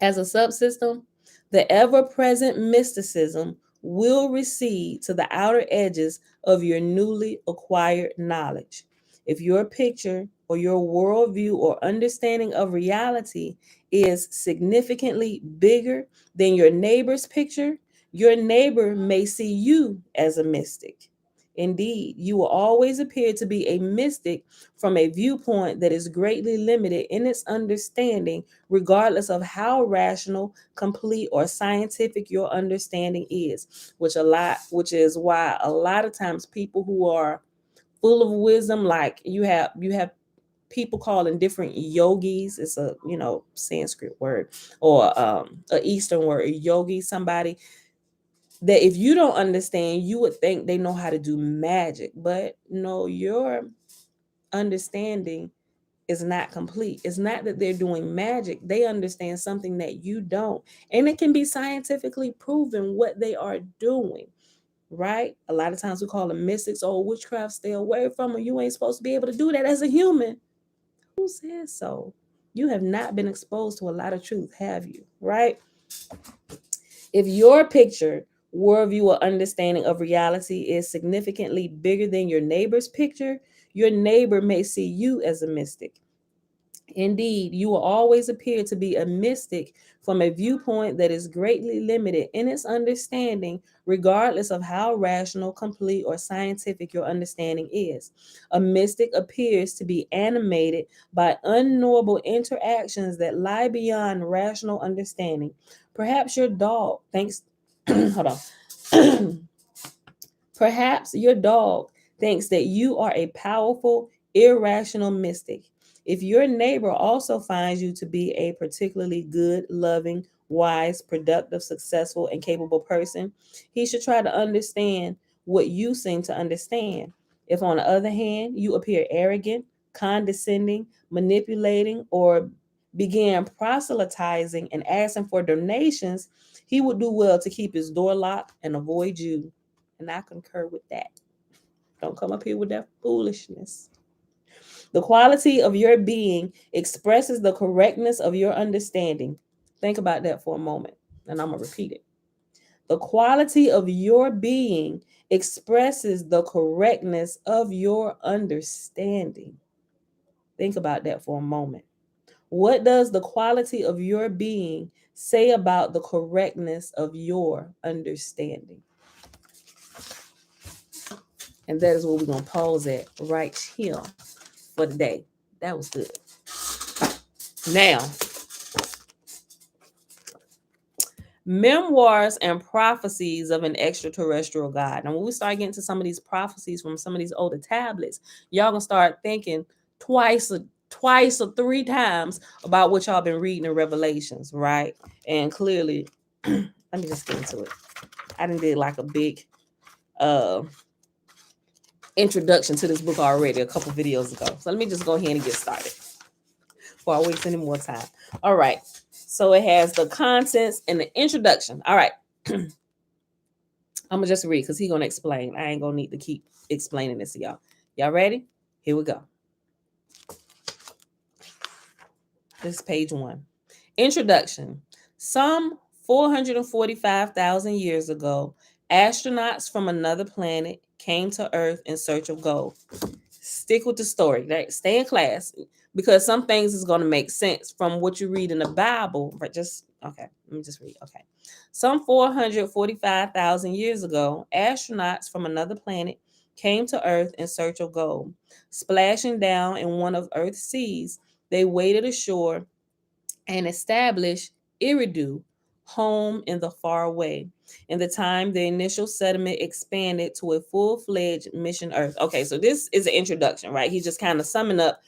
as a subsystem, the ever present mysticism will recede to the outer edges of your newly acquired knowledge. If your picture or your worldview or understanding of reality is significantly bigger than your neighbor's picture, your neighbor may see you as a mystic. Indeed, you will always appear to be a mystic from a viewpoint that is greatly limited in its understanding, regardless of how rational, complete, or scientific your understanding is. Which is why a lot of times people who are full of wisdom, like you have people calling different yogis, it's a Sanskrit word or a Eastern word, a yogi, somebody that if you don't understand, you would think they know how to do magic, but no, your understanding is not complete. It's not that they're doing magic. They understand something that you don't. And it can be scientifically proven what they are doing, right? A lot of times we call them mystics. Oh, witchcraft, stay away from them. You ain't supposed to be able to do that as a human. Who says so? You have not been exposed to a lot of truth, have you? Right? If your picture, worldview, or understanding of reality is significantly bigger than your neighbor's picture, your neighbor may see you as a mystic. Indeed, you will always appear to be a mystic from a viewpoint that is greatly limited in its understanding, regardless of how rational, complete, or scientific your understanding is. A mystic appears to be animated by unknowable interactions that lie beyond rational understanding. Perhaps your dog thinks, hold on. Perhaps your dog thinks that you are a powerful, irrational mystic. If your neighbor also finds you to be a particularly good, loving, wise, productive, successful, and capable person, he should try to understand what you seem to understand. If, on the other hand, you appear arrogant, condescending, manipulating, or begin proselytizing and asking for donations, he would do well to keep his door locked and avoid you. And I concur with that. Don't come up here with that foolishness. The quality of your being expresses the correctness of your understanding. Think about that for a moment, and I'm going to repeat it. The quality of your being expresses the correctness of your understanding. Think about that for a moment. What does the quality of your being say about the correctness of your understanding? And that is what we're going to pause at right here for the day. That was good. Now, memoirs and prophecies of an extraterrestrial God. And when we start getting to some of these prophecies from some of these older tablets, y'all gonna start thinking twice or three times about what y'all been reading in Revelations, right? And clearly, let me just get into it. I done did like a big introduction to this book already a couple videos ago. So let me just go ahead and get started before I waste any more time. All right. So it has the contents and the introduction. All right. I'm going to just read because he's going to explain. I ain't going to need to keep explaining this to y'all. Y'all ready? Here we go. This is page 1. Introduction. Some 445,000 years ago, astronauts from another planet came to Earth in search of gold. Stick with the story, right? Stay in class, because some things is going to make sense from what you read in the Bible. But just, okay, let me just read. Okay. Some 445,000 years ago, astronauts from another planet came to Earth in search of gold. Splashing down in one of Earth's seas, they waded ashore and established Iridu, home in the far away. In the time, the initial settlement expanded to a full-fledged mission Earth. Okay, so this is an introduction, right? He's just kind of summing up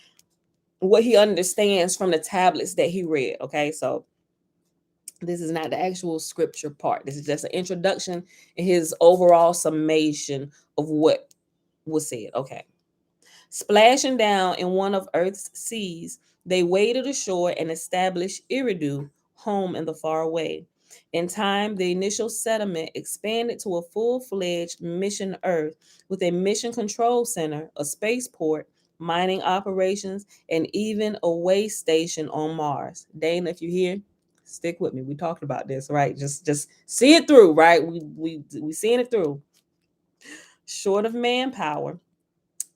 what he understands from the tablets that he read. Okay, so this is not the actual scripture part. This is just an introduction and his overall summation of what was said. Okay. Splashing down in one of Earth's seas, they waded ashore and established Iridu, home in the far away. In time, the initial settlement expanded to a full-fledged mission Earth with a mission control center, a spaceport, mining operations, and even a way station on Mars. Dana, if you're here, stick with me. We talked about this, right? Just see it through, right? We seeing it through. Short of manpower,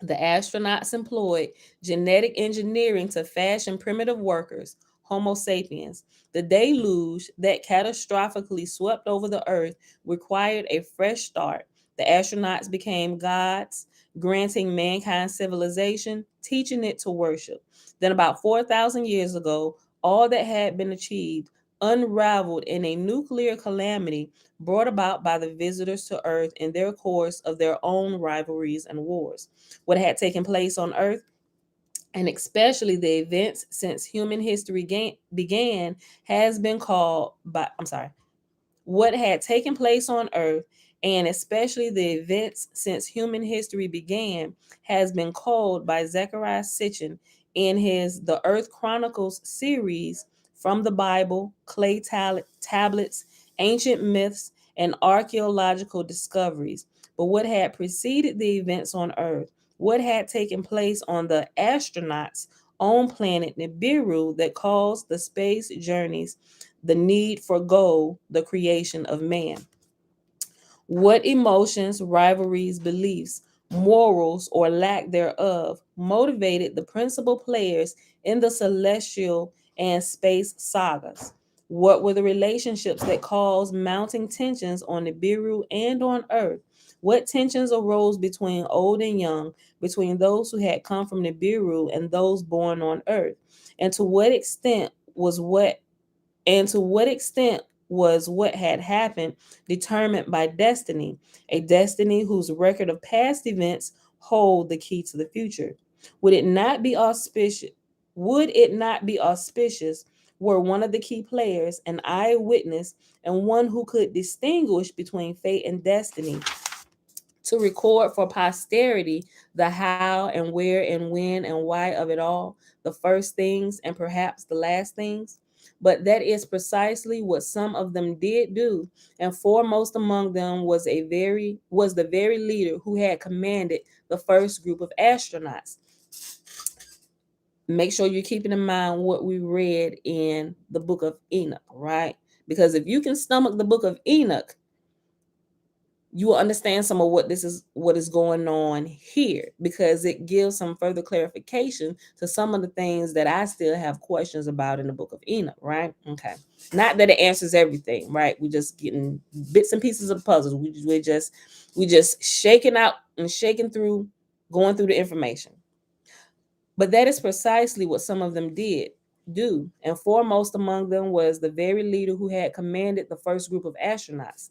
the astronauts employed genetic engineering to fashion primitive workers, Homo sapiens. The deluge that catastrophically swept over the Earth required a fresh start. The astronauts became gods, granting mankind civilization, teaching it to worship. Then, about 4,000 years ago, all that had been achieved unraveled in a nuclear calamity brought about by the visitors to Earth in their course of their own rivalries and wars. What had taken place on Earth, and especially the events since human history began, has been called by, what had taken place on Earth, and especially the events since human history began, has been called by Zechariah Sitchin in his The Earth Chronicles series from the Bible, clay tablets, ancient myths, and archaeological discoveries. But what had preceded the events on Earth, what had taken place on the astronauts' own planet Nibiru that caused the space journeys, the need for gold, the creation of man. What emotions, rivalries, beliefs, morals, or lack thereof motivated the principal players in the celestial and space sagas? What were the relationships that caused mounting tensions on Nibiru and on Earth? What tensions arose between old and young, between those who had come from Nibiru and those born on Earth? And to what extent was what had happened determined by destiny, a destiny whose record of past events hold the key to the future? Would it not be auspicious? Would it not be auspicious were one of the key players an eyewitness and one who could distinguish between fate and destiny, to record for posterity the how and where and when and why of it all, the first things and perhaps the last things? But that is precisely what some of them did do, and foremost among them was the very leader who had commanded the first group of astronauts. Make sure you're keeping in mind what we read in the book of Enoch, right? Because if you can stomach the book of Enoch, you will understand some of what is going on here, because it gives some further clarification to some of the things that I still have questions about in the book of Enoch, right? Okay. Not that it answers everything, right? We're just getting bits and pieces of puzzles. We just shaking out and shaking through, going through the information. But that is precisely what some of them did do. And foremost among them was the very leader who had commanded the first group of astronauts.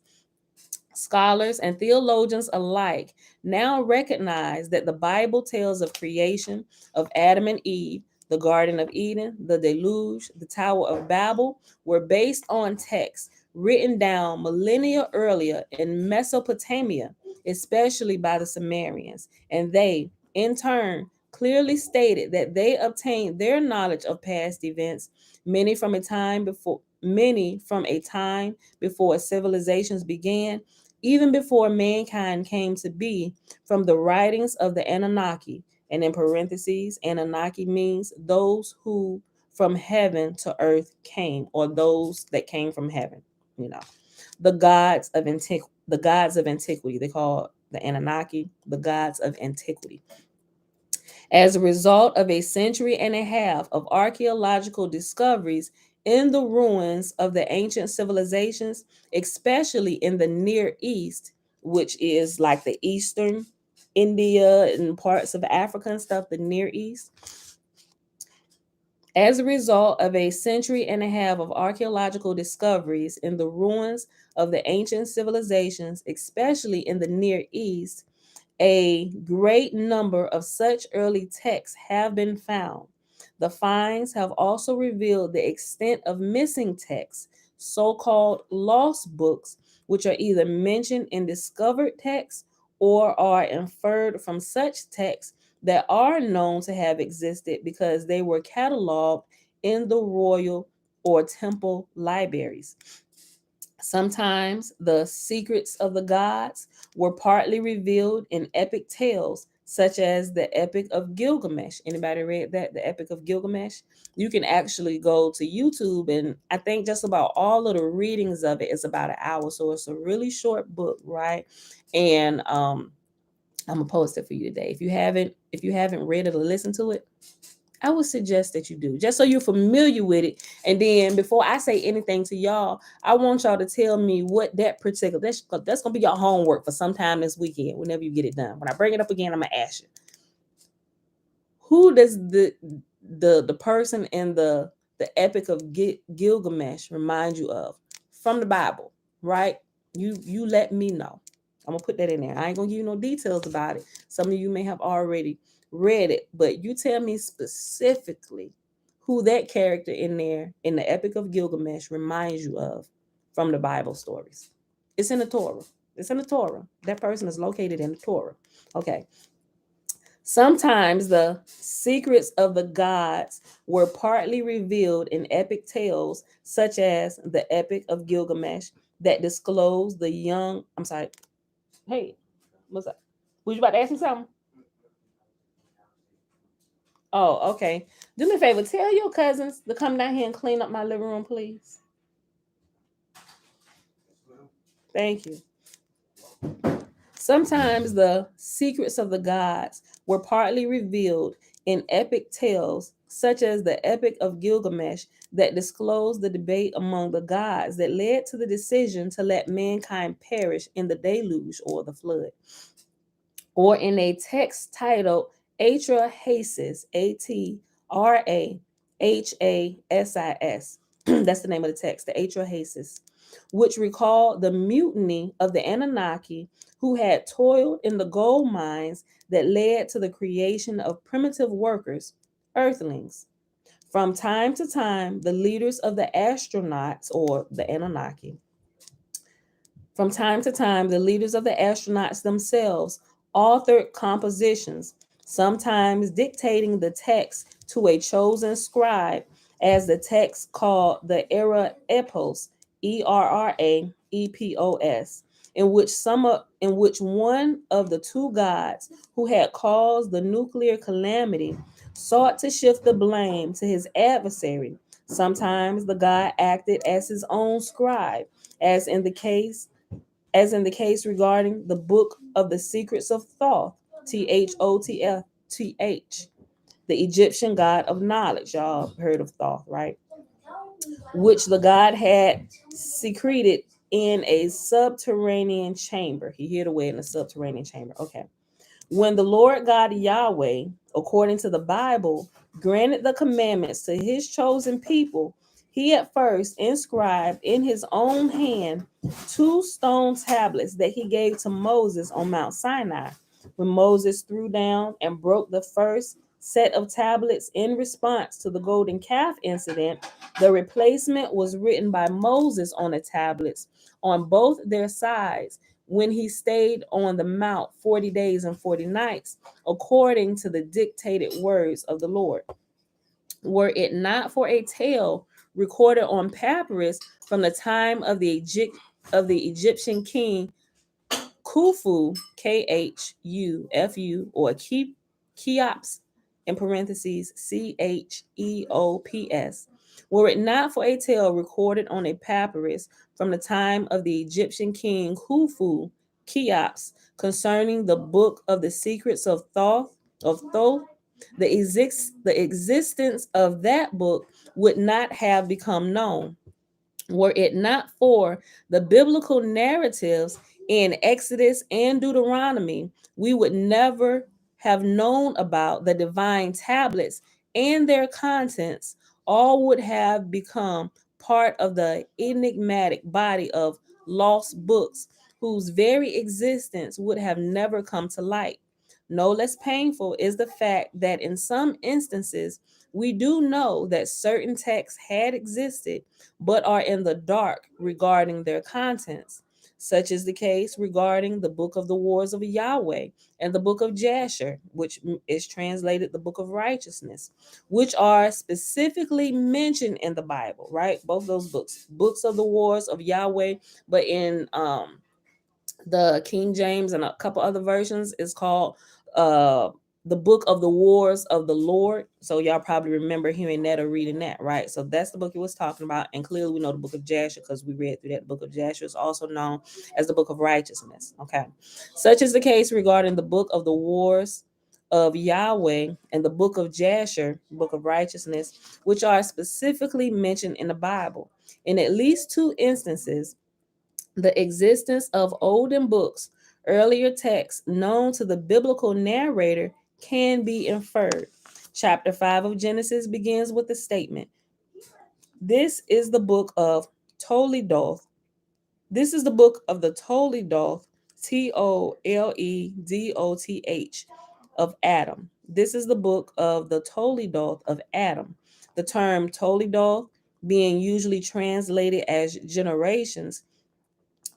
Scholars and theologians alike now recognize that the Bible tells of creation, of Adam and Eve, the Garden of Eden, the deluge, the Tower of Babel, were based on texts written down millennia earlier in Mesopotamia, especially by the Sumerians. And they, in turn, clearly stated that they obtained their knowledge of past events, many from a time before civilizations began, even before mankind came to be, from the writings of the Anunnaki. And in parentheses, Anunnaki means those who from heaven to earth came, or those that came from heaven. You know, the gods of antiquity. They call the Anunnaki the gods of antiquity. As a result of a century and a half of archaeological discoveries in the ruins of the ancient civilizations, especially in the Near East, which is like the Eastern India and parts of Africa and stuff, the Near East. As a result of a century and a half of archaeological discoveries in the ruins of the ancient civilizations, especially in the Near East, a great number of such early texts have been found. The finds have also revealed the extent of missing texts, so-called lost books, which are either mentioned in discovered texts or are inferred from such texts that are known to have existed because they were cataloged in the royal or temple libraries. Sometimes the secrets of the gods were partly revealed in epic tales, such as the Epic of Gilgamesh. Anybody read that? The Epic of Gilgamesh? You can actually go to YouTube, and I think just about all of the readings of it is about an hour. So it's a really short book, right? And I'm gonna post it for you today. If you haven't read it or listened to it, I would suggest that you do, just so you're familiar with it. And then before I say anything to y'all, I want y'all to tell me what that particular, that's gonna be your homework for sometime this weekend, whenever you get it done. When I bring it up again, I'm gonna ask you, who does the person in the Epic of Gilgamesh remind you of from the Bible, right? You let me know. I'm gonna put that in there. I ain't gonna give you no details about it. Some of you may have already read it, but you tell me specifically who that character in there in the Epic of Gilgamesh reminds you of from the Bible stories. It's in the Torah. It's in the Torah. That person is located in the Torah. Okay. Sometimes the secrets of the gods were partly revealed in epic tales, such as the Epic of Gilgamesh, that disclosed the young. I'm sorry. Hey, what's up? Was you about to ask me something? Oh, okay. Do me a favor. Tell your cousins to come down here and clean up my living room, please. Thank you. Sometimes the secrets of the gods were partly revealed in epic tales, such as the Epic of Gilgamesh, that disclosed the debate among the gods that led to the decision to let mankind perish in the deluge or the flood. Or in a text titled Atrahasis, Atrahhasis. That's the name of the text, the Atrahasis, which recalled the mutiny of the Anunnaki who had toiled in the gold mines that led to the creation of primitive workers, earthlings. From time to time, the leaders of the astronauts or the Anunnaki from time to time, the leaders of the astronauts themselves authored compositions, sometimes dictating the text to a chosen scribe, as the text called the Era Epos, Erraepos, in which one of the two gods who had caused the nuclear calamity sought to shift the blame to his adversary. Sometimes the god acted as his own scribe, as in the case regarding the book of the secrets of Thoth, Thoth, the Egyptian god of knowledge. Y'all heard of Thoth, right? Which the god had secreted in a subterranean chamber. He hid away in a subterranean chamber. Okay. When the Lord God Yahweh, according to the Bible, granted the commandments to his chosen people, he at first inscribed in his own hand 2 stone tablets that he gave to Moses on Mount Sinai. When Moses threw down and broke the first set of tablets in response to the golden calf incident, the replacement was written by Moses on the tablets on both their sides when he stayed on the mount 40 days and 40 nights, according to the dictated words of the Lord. Were it not for a tale recorded on papyrus from the time of the Egyptian king Khufu, Khufu, or Cheops, in parentheses, Cheops. Were it not for a tale recorded on a papyrus from the time of the Egyptian king Khufu, Cheops, concerning the book of the secrets of Thoth, The existence of that book would not have become known were it not for the biblical narratives in Exodus and Deuteronomy. We would never have known about the divine tablets and their contents. All would have become part of the enigmatic body of lost books whose very existence would have never come to light. No less painful is the fact that in some instances, we do know that certain texts had existed but are in the dark regarding their contents. Such is the case regarding the book of the wars of Yahweh and the book of Jasher, which is translated the book of righteousness, which are specifically mentioned in the Bible, right? Both those books of the wars of Yahweh, but in the King James and a couple other versions is called uh the book of the wars of the Lord. So y'all probably remember hearing that or reading that, right? So that's the book it was talking about. And clearly we know the book of Jasher because we read through that. Book of Jasher is also known as the book of righteousness. Okay. Such is the case regarding the book of the wars of Yahweh and the book of Jasher, book of righteousness, which are specifically mentioned in the Bible. In at least two instances, the existence of olden books, earlier texts known to the biblical narrator, can be inferred. Chapter 5 of Genesis begins with the statement, This is the book of Toledoth. This is the book of the Toledoth, Toledoth, of Adam. This is the book of the Toledoth of Adam. The term Toledoth being usually translated as generations,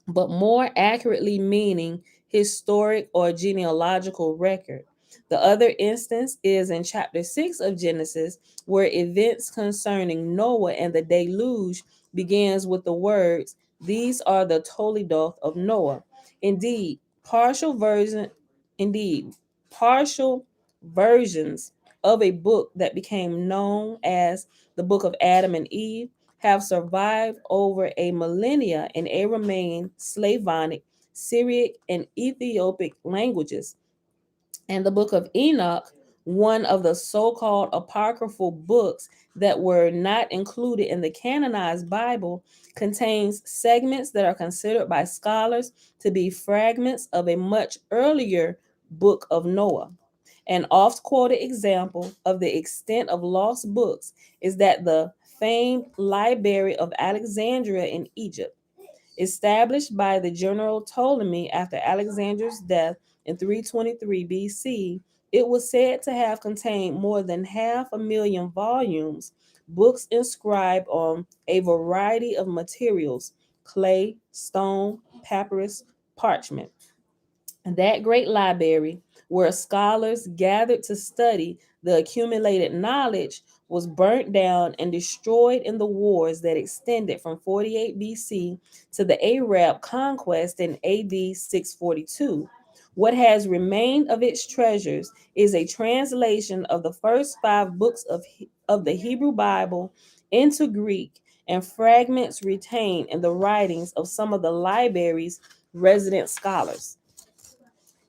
but more accurately meaning historic or genealogical record. The other instance is in chapter 6 of Genesis, where events concerning Noah and the deluge begins with the words, These are the Toledoth of Noah. Indeed, indeed, partial versions of a book that became known as the Book of Adam and Eve have survived over a millennia in Aramaic, Slavonic, Syriac, and Ethiopic languages. And the book of Enoch, one of the so-called apocryphal books that were not included in the canonized Bible, contains segments that are considered by scholars to be fragments of a much earlier book of Noah. An oft-quoted example of the extent of lost books is that the famed Library of Alexandria in Egypt, established by the general Ptolemy after Alexander's death in 323 BC, it was said to have contained more than 500,000 volumes, books inscribed on a variety of materials, clay, stone, papyrus, parchment. That great library, where scholars gathered to study the accumulated knowledge, was burnt down and destroyed in the wars that extended from 48 BC to the Arab conquest in AD 642. What has remained of its treasures is a translation of the first 5 books of the Hebrew Bible into Greek and fragments retained in the writings of some of the library's resident scholars.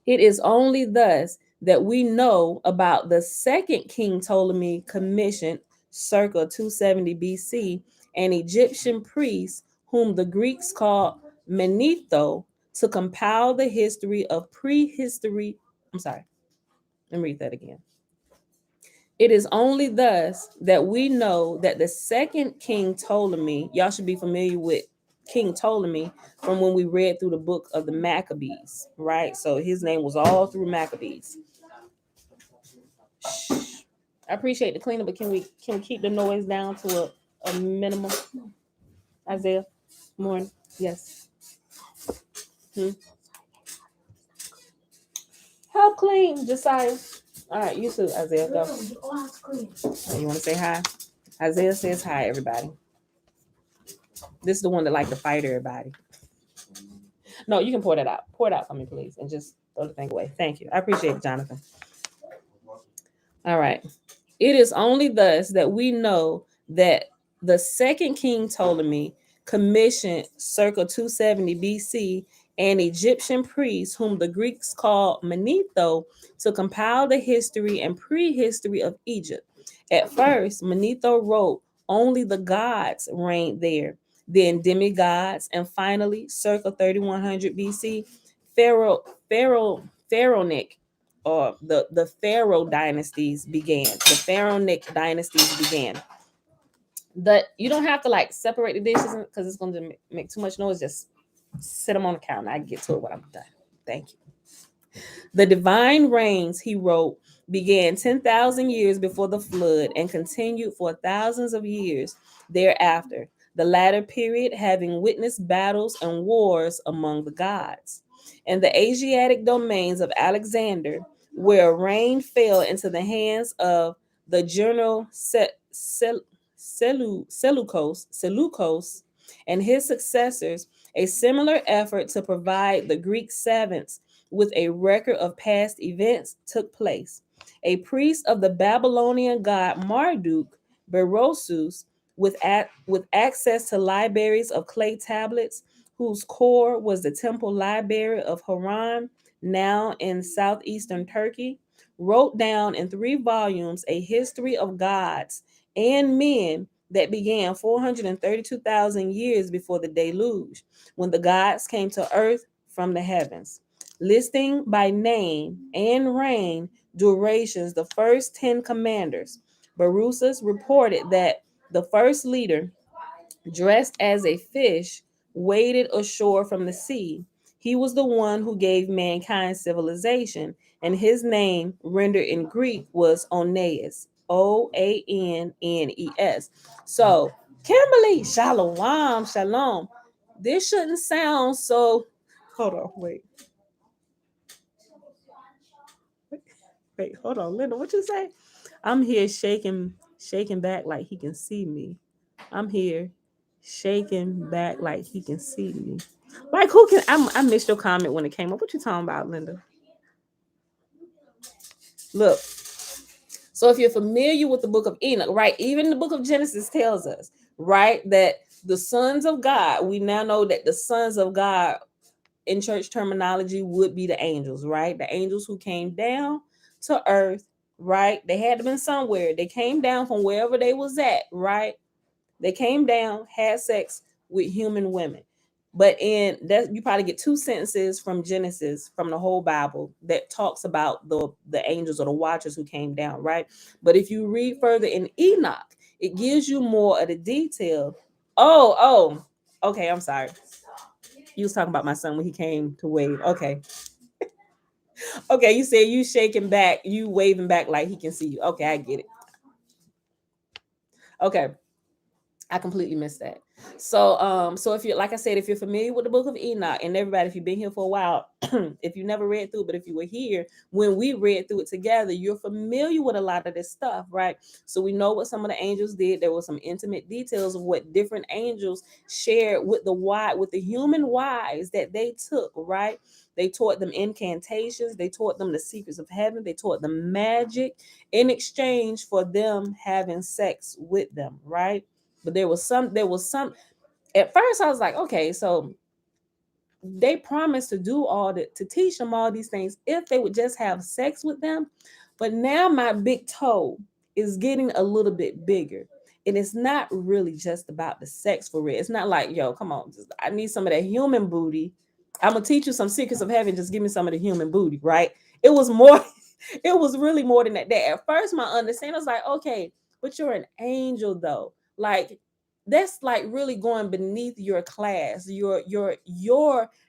It is only thus that we know about the second King Ptolemy commissioned circa 270 BC an Egyptian priest whom the Greeks called Manetho to compile the history of prehistory. I'm sorry, let me read that again. It is only thus that we know that the second King Ptolemy, y'all should be familiar with King Ptolemy from when we read through the book of the Maccabees, right? So his name was all through Maccabees. Shh. I appreciate the cleanup, but can we keep the noise down to a minimum? Isaiah, morning. Yes. Help clean, Josiah. All right, you too, Isaiah. Go. You want to say hi? Isaiah says hi, everybody. This is the one that like to fight everybody. No, you can pour that out. Pour it out for me, please, and just throw the thing away. Thank you. I appreciate it, Jonathan. All right. It is only thus that we know that the second King Ptolemy commissioned circa 270 BC an Egyptian priest whom the Greeks called Manetho, to compile the history and prehistory of Egypt. At first, Manetho wrote only the gods reigned there, then demigods, and finally, circa 3100 BC, Pharaonic, or the Pharaoh dynasties began. The Pharaonic dynasties began. You don't have to like separate the dishes because it's going to make too much noise. Just sit them on the counter. I get to it when I'm done. Thank you. The divine reigns, he wrote, began 10,000 years before the flood and continued for thousands of years thereafter, the latter period having witnessed battles and wars among the gods. In the Asiatic domains of Alexander, where reign fell into the hands of the general Seleucus and his successors, a similar effort to provide the Greek savants with a record of past events took place. A priest of the Babylonian god Marduk, Berosus, with access to libraries of clay tablets, whose core was the temple library of Haran, now in southeastern Turkey, wrote down in 3 volumes a history of gods and men that began 432,000 years before the deluge, when the gods came to earth from the heavens, listing by name and reign durations the first 10 commanders. Berosus reported that the first leader, dressed as a fish, waded ashore from the sea. He was the one who gave mankind civilization, and his name, rendered in Greek, was Oneus. Oannes. So, Kimberly, shalom, shalom. This shouldn't sound so. Hold on, wait. Wait, hold on, Linda. What you say? I'm here shaking back like he can see me. I'm here shaking back like he can see me. Like who can? I missed your comment when it came up. What you talking about, Linda? Look. So if you're familiar with the book of Enoch, right? Even the book of Genesis tells us, right, that the sons of God. We now know that the sons of God in church terminology would be the angels, right? The angels who came down to earth, right? They had to been somewhere. They came down from wherever they was at, right? They came down, had sex with human women. But in that, you probably get 2 sentences from Genesis, from the whole Bible, that talks about the angels or the watchers who came down, right? But if you read further in Enoch, it gives you more of the detail. Oh, okay, I'm sorry. You was talking about my son when he came to wave. Okay. Okay, you said you shaking back, you waving back like he can see you. Okay, I get it. Okay. I completely missed that. So if you're, like I said, if you're familiar with the book of Enoch, and everybody, if you've been here for a while, if you never read through it, but if you were here when we read through it together, you're familiar with a lot of this stuff, right? So we know what some of the angels did. There were some intimate details of what different angels shared with the human wives that they took, right? They taught them incantations, they taught them the secrets of heaven, they taught them magic in exchange for them having sex with them, right? But there was some at first I was like, okay, so they promised to do all that, to teach them all these things if they would just have sex with them. But now my big toe is getting a little bit bigger. And it's not really just about the sex for real. It's not like, yo, come on, I need some of that human booty. I'm gonna teach you some secrets of heaven. Just give me some of the human booty, right? It was more, it was really more than that. At first, my understanding was like, okay, but you're an angel though. Like that's like really going beneath your class, your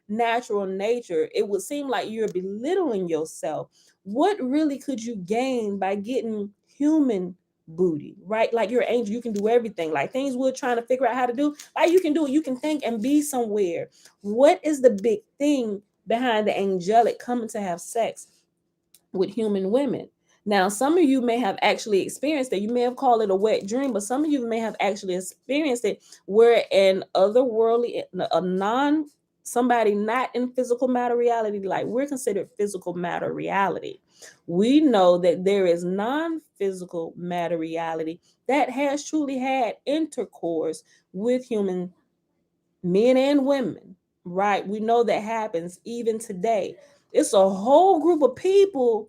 natural nature. It would seem like you're belittling yourself. What really could you gain by getting human booty, right? Like you're an angel, you can do everything. Like things we're trying to figure out how to do, like you can do it. You can think and be somewhere. What is the big thing behind the angelic coming to have sex with human women? Now, some of you may have actually experienced it. You may have called it a wet dream, but some of you may have actually experienced it where an otherworldly, a non, somebody not in physical matter reality, like we're considered physical matter reality. We know that there is non-physical matter reality that has truly had intercourse with human men and women, right? We know that happens even today. It's a whole group of people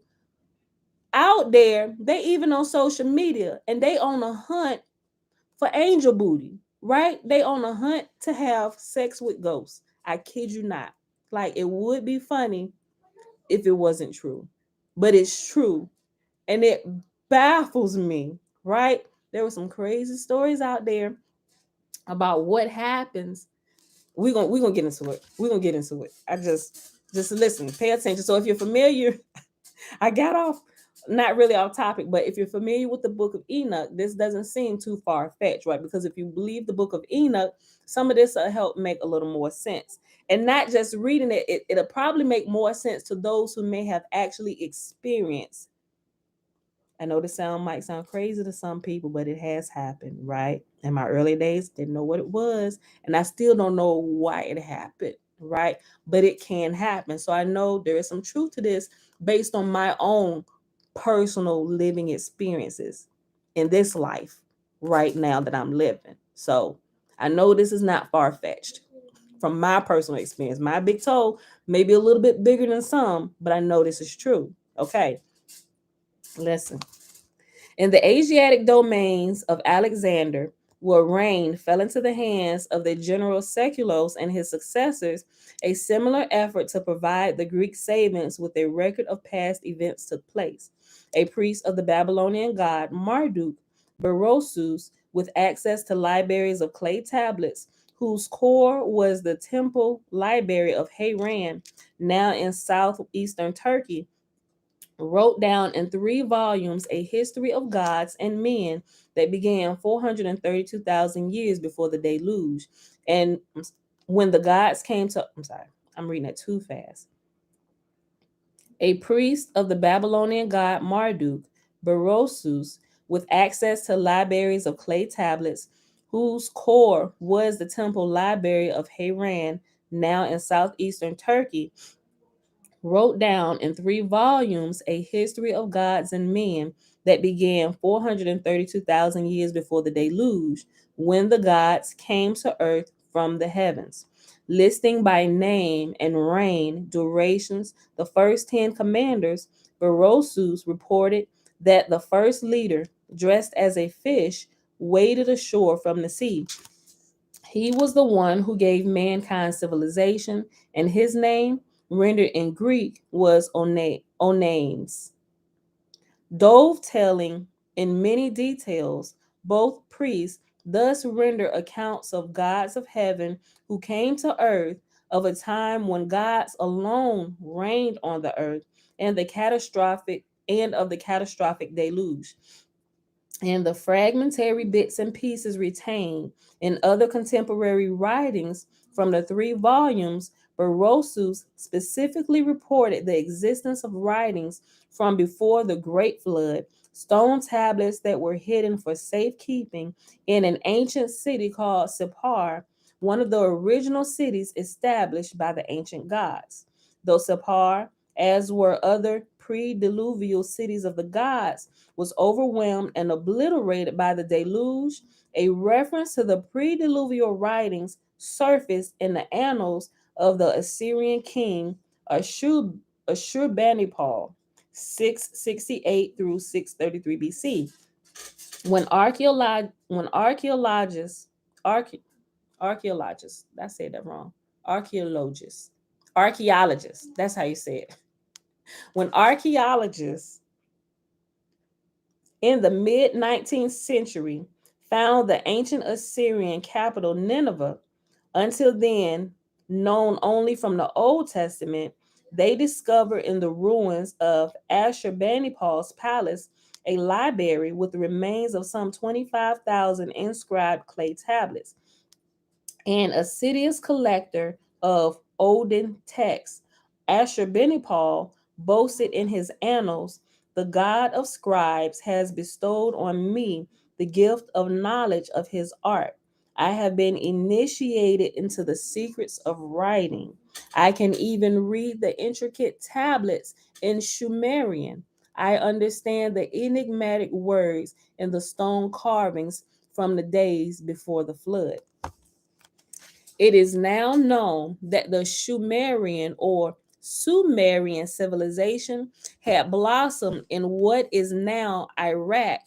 out there, they even on social media, and they on a hunt for angel booty, right? They on a hunt to have sex with ghosts. I kid you not. Like, it would be funny if it wasn't true, but it's true. And it baffles me, right? There were some crazy stories out there about what happens. We're gonna get into it. We're gonna get into it. I just listen, pay attention. So if you're familiar, I got off not really off topic, but if you're familiar with the book of Enoch, this doesn't seem too far-fetched, right? Because if you believe the book of Enoch, some of this will help make a little more sense. And not just reading it, it'll probably make more sense to those who may have actually experienced. I know the sound might sound crazy to some people, but it has happened, right? In my early days, didn't know what it was, and I still don't know why it happened, right? But it can happen. So I know there is some truth to this based on my own personal living experiences in this life right now that I'm living. So I know this is not far-fetched from my personal experience. My big toe may be a little bit bigger than some, but I know this is true. Okay, listen. In the Asiatic domains of Alexander, where reign fell into the hands of the general Seculos and his successors, a similar effort to provide the Greek savants with a record of past events took place. A priest of the Babylonian god Marduk, Berosus, with access to libraries of clay tablets, whose core was the temple library of Haran, now in southeastern Turkey, wrote down in 3 volumes a history of gods and men that began 432,000 years before the deluge. And when the gods came to, I'm sorry, I'm reading it too fast. A priest of the Babylonian god Marduk, Berosus, with access to libraries of clay tablets, whose core was the temple library of Haran, now in southeastern Turkey, wrote down in 3 volumes a history of gods and men that began 432,000 years before the deluge, when the gods came to earth from the heavens, listing by name and reign durations the first 10 commanders. Berosus reported that the first leader, dressed as a fish, waded ashore from the sea. He was the one who gave mankind civilization, and his name, rendered in Greek, was Onanes. Dove telling in many details, both priests thus render accounts of gods of heaven who came to earth, of a time when gods alone reigned on the earth, and of the catastrophic deluge. And the fragmentary bits and pieces retained in other contemporary writings from the 3 volumes, Berosus specifically reported the existence of writings from before the Great Flood, stone tablets that were hidden for safekeeping in an ancient city called Sippar, one of the original cities established by the ancient gods. Though Sippar, as were other pre-diluvial cities of the gods, was overwhelmed and obliterated by the deluge, a reference to the pre-diluvial writings surfaced in the annals of the Assyrian king Ashurbanipal, 668 through 633 BC. When archaeologists, I said that wrong. Archaeologists, that's how you say it. When archaeologists in the mid 19th century found the ancient Assyrian capital Nineveh, until then known only from the Old Testament, they discovered in the ruins of Ashurbanipal's palace a library with the remains of some 25,000 inscribed clay tablets. An assiduous collector of olden texts, Ashurbanipal boasted in his annals, "The God of scribes has bestowed on me the gift of knowledge of his art. I have been initiated into the secrets of writing. I can even read the intricate tablets in Sumerian. I understand the enigmatic words in the stone carvings from the days before the flood." It is now known that the Sumerian civilization had blossomed in what is now Iraq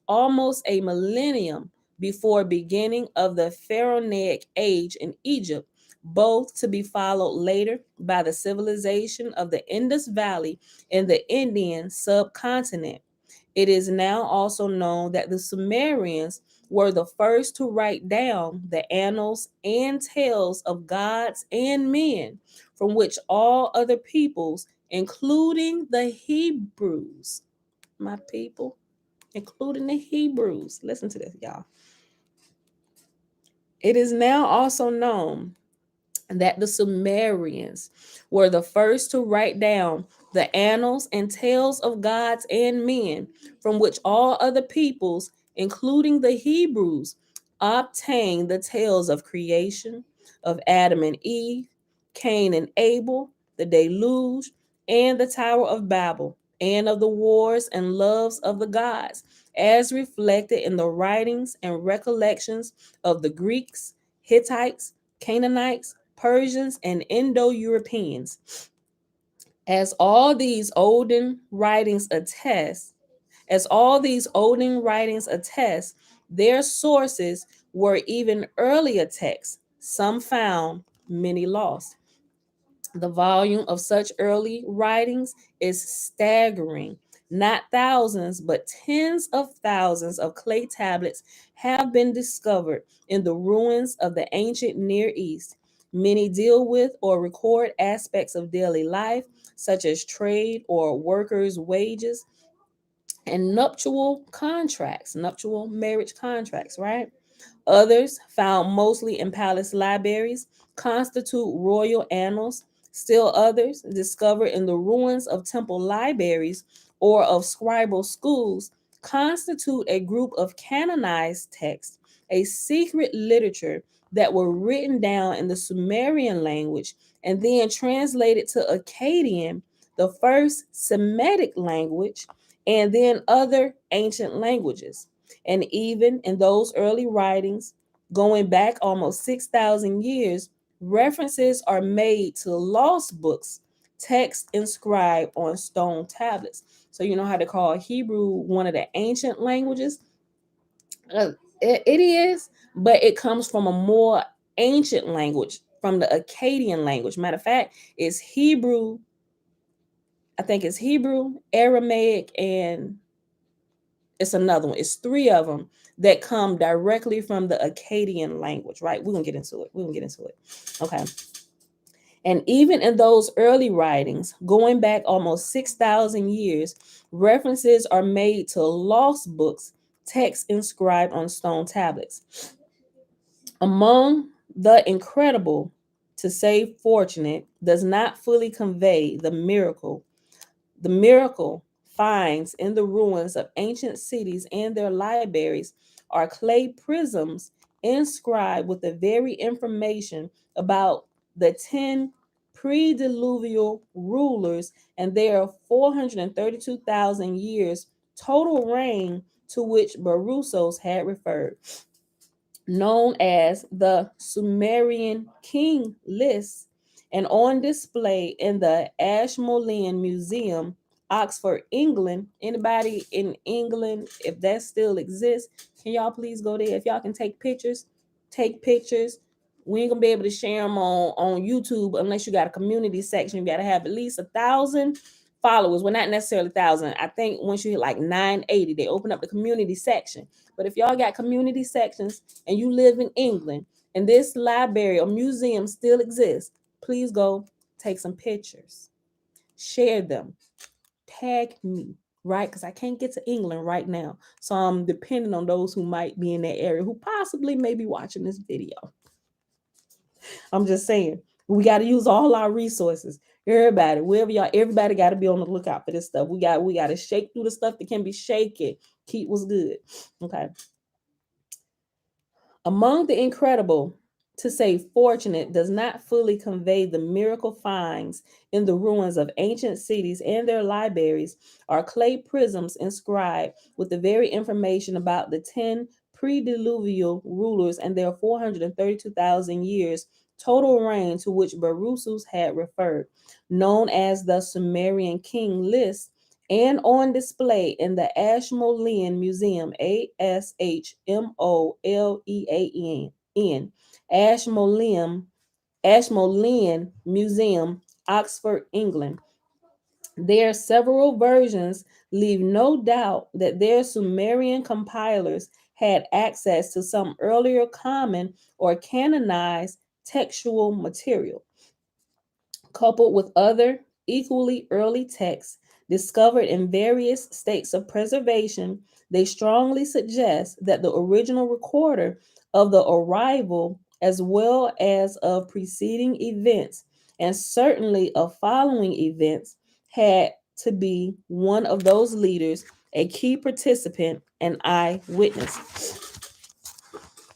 almost a millennium before beginning of the Pharaonic age in Egypt, both to be followed later by the civilization of the Indus Valley in the Indian subcontinent. It is now also known that the Sumerians were the first to write down the annals and tales of gods and men, from which all other peoples, including the Hebrews, my people, including the Hebrews, listen to this, y'all. It is now also known that the Sumerians were the first to write down the annals and tales of gods and men, from which all other peoples, including the Hebrews, obtained the tales of creation, of Adam and Eve, Cain and Abel, the deluge, and the Tower of Babel, and of the wars and loves of the gods, as reflected in the writings and recollections of the Greeks, Hittites, Canaanites, Persians, and Indo-Europeans. As all these olden writings attest, their sources were even earlier texts, some found, many lost. The volume of such early writings is staggering. Not thousands, but tens of thousands of clay tablets have been discovered in the ruins of the ancient Near East. Many deal with or record aspects of daily life, such as trade or workers' wages and nuptial marriage contracts, right? Others, found mostly in palace libraries, constitute royal annals. Still others, discovered in the ruins of temple libraries or of scribal schools, constitute a group of canonized texts, a secret literature that were written down in the Sumerian language and then translated to Akkadian, the first Semitic language, and then other ancient languages. And even in those early writings, going back almost 6,000 years, references are made to lost books, text inscribed on stone tablets. So you know how they call Hebrew one of the ancient languages? It is, but it comes from a more ancient language, from the Akkadian language. Matter of fact, it's Hebrew. I think it's Hebrew, Aramaic, and it's another one. It's three of them that come directly from the Akkadian language, right? We're going to get into it. Okay. And even in those early writings, going back almost 6,000 years, references are made to lost books, texts inscribed on stone tablets. Among the incredible, to say fortunate, does not fully convey the miracle finds in the ruins of ancient cities and their libraries are clay prisms inscribed with the very information about the 10 pre-diluvial rulers and their 432,000 years total reign to which Barusos had referred, known as the Sumerian King List, and on display in the Ashmolean Museum, Oxford, England. Anybody in England, if that still exists, can y'all please go there? If y'all can take pictures, take pictures. We ain't gonna be able to share them on YouTube unless you got a community section. You gotta have at least 1,000 followers. Well, not necessarily 1,000. I think once you hit like 980, they open up the community section. But if y'all got community sections and you live in England and this library or museum still exists, please go take some pictures, share them, tag me, right? Because I can't get to England right now. So I'm depending on those who might be in that area who possibly may be watching this video. I'm just saying, we got to use all our resources. Everybody, wherever y'all, everybody got to be on the lookout for this stuff. We got to shake through the stuff that can be shaken. Keep what's good. Okay. Among the incredible, to say fortunate does not fully convey the miracle finds in the ruins of ancient cities and their libraries are clay prisms inscribed with the very information about the 10 pre-diluvial rulers and their 432,000 years total reign to which Berusus had referred, known as the Sumerian king list, and on display in the Ashmolean Museum, Ashmolean, Ashmolean Museum, Oxford, England. Their several versions leave no doubt that their Sumerian compilers had access to some earlier common or canonized textual material, coupled with other equally early texts discovered in various states of preservation. They strongly suggest that the original recorder of the arrival, as well as of preceding events, and certainly of following events, had to be one of those leaders, a key participant, an eyewitness.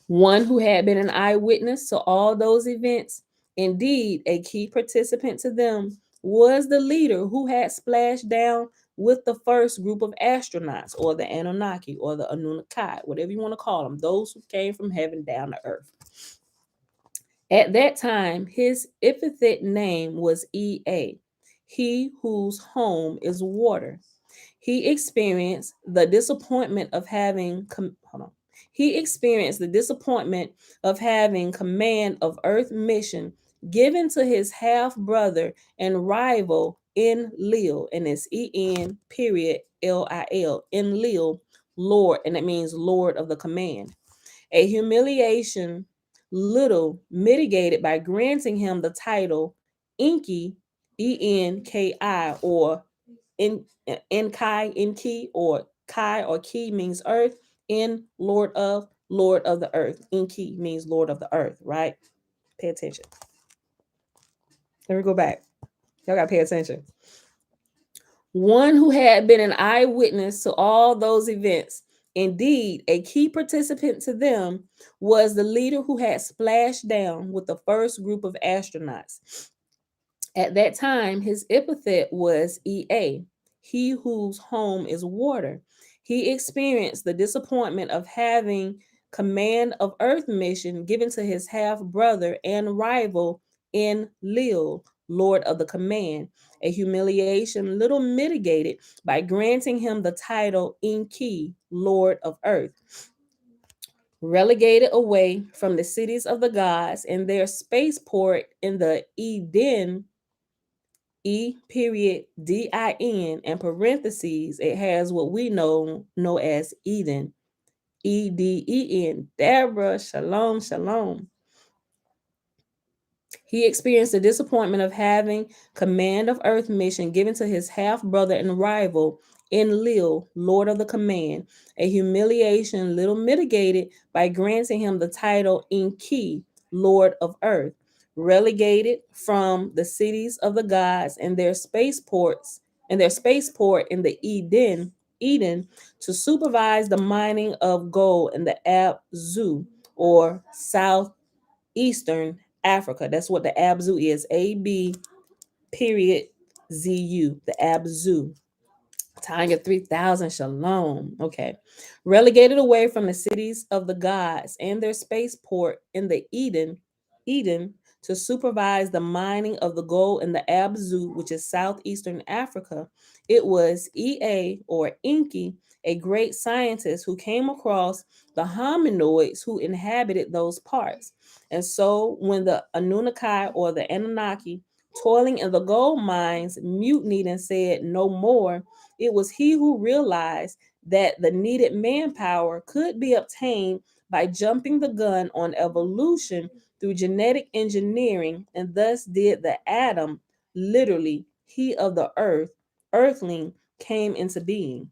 One who had been an eyewitness to all those events, indeed a key participant to them, was the leader who had splashed down with the first group of astronauts, or the Anunnaki, or the Anunnaki, whatever you want to call them, those who came from heaven down to earth. At that time, his epithet name was Ea, he whose home is water. He experienced the disappointment of having He experienced the disappointment of having command of Earth mission given to his half brother and rival Enlil, and it's En period Lil, Enlil, Lord, and it means Lord of the command. A humiliation little mitigated by granting him the title Enki, Enki, or Enki, or Kai or Ki means earth, in Lord of the earth. Enki means Lord of the earth, right? Pay attention. Let me go back. Y'all gotta pay attention. One who had been an eyewitness to all those events, indeed a key participant to them, was the leader who had splashed down with the first group of astronauts. At that time, his epithet was Ea, he whose home is water. He experienced the disappointment of having command of Earth mission given to his half brother and rival Enlil, Lord of the command, a humiliation little mitigated by granting him the title Enki, Lord of Earth. Relegated away from the cities of the gods and their spaceport in the Eden, E period DIN, and parentheses, it has what we know as Eden, EDEN. Deborah, shalom, shalom. He experienced the disappointment of having command of Earth mission given to his half brother and rival Enlil, Lord of the command, a humiliation little mitigated by granting him the title Enki, Lord of Earth. Relegated from the cities of the gods and their spaceport in the Eden, to supervise the mining of gold in the Abzu, or southeastern Africa. That's what the Abzu is. AB period ZU, the Abzu. Tanya 3000, shalom. Okay. Relegated away from the cities of the gods and their spaceport in the Eden, to supervise the mining of the gold in the Abzu, which is southeastern Africa. It was Ea, or Enki, a great scientist who came across the hominoids who inhabited those parts. And so when the Anunnaki, or the Anunnaki, toiling in the gold mines, mutinied and said no more, it was he who realized that the needed manpower could be obtained by jumping the gun on evolution through genetic engineering, and thus did the Adam, literally, he of the earth, earthling, came into being.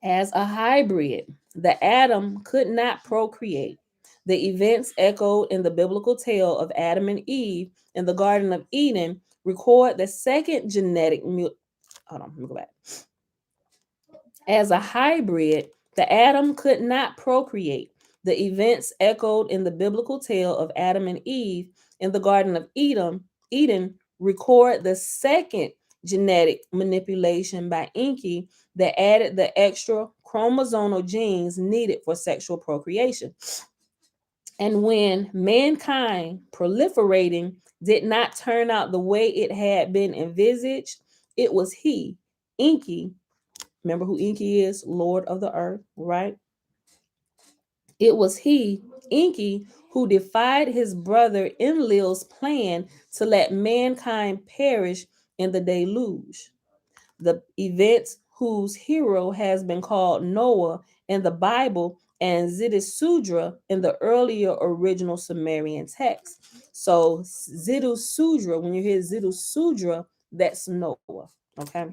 As a hybrid, the Adam could not procreate. The events echoed in the biblical tale of Adam and Eve in the Garden of Eden record the second genetic hold on, let me go back. As a hybrid, the Adam could not procreate. The events echoed in the biblical tale of Adam and Eve in the Garden of Eden record the second genetic manipulation by Enki that added the extra chromosomal genes needed for sexual procreation. And when mankind proliferating did not turn out the way it had been envisaged, it was he, Enki. Remember who Enki is? Lord of the earth, right? It was he, Enki, who defied his brother Enlil's plan to let mankind perish in the deluge. The events whose hero has been called Noah in the Bible and Zitusudra in the earlier original Sumerian text. So Zitusudra, when you hear Zitusudra, that's Noah. Okay.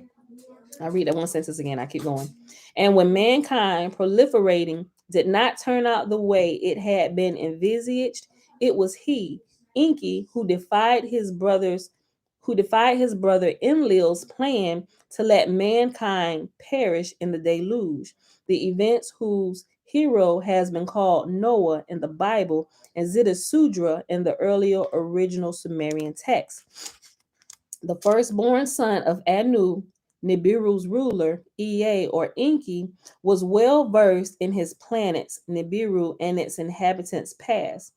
I read that one sentence again. I keep going. And when mankind proliferating did not turn out the way it had been envisaged, it was he, Enki, who defied his brother Enlil's plan to let mankind perish in the deluge. The events whose hero has been called Noah in the Bible and Zitusudra in the earlier original Sumerian text. The firstborn son of Anu, Nibiru's ruler, Ea or Enki, was well versed in his planets, Nibiru and its inhabitants past.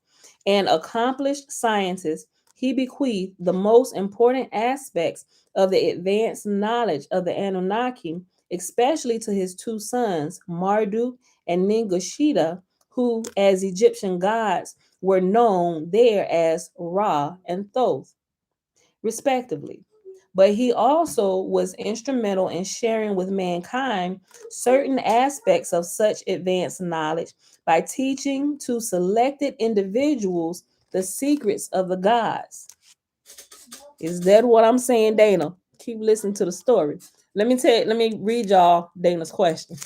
An accomplished scientist, he bequeathed the most important aspects of the advanced knowledge of the Anunnaki, especially to his two sons, Marduk and Ningishita, who, as Egyptian gods, were known there as Ra and Thoth respectively. But he also was instrumental in sharing with mankind certain aspects of such advanced knowledge by teaching to selected individuals the secrets of the gods. Is that what I'm saying, Dana? Keep listening to the story. Let me read y'all Dana's question.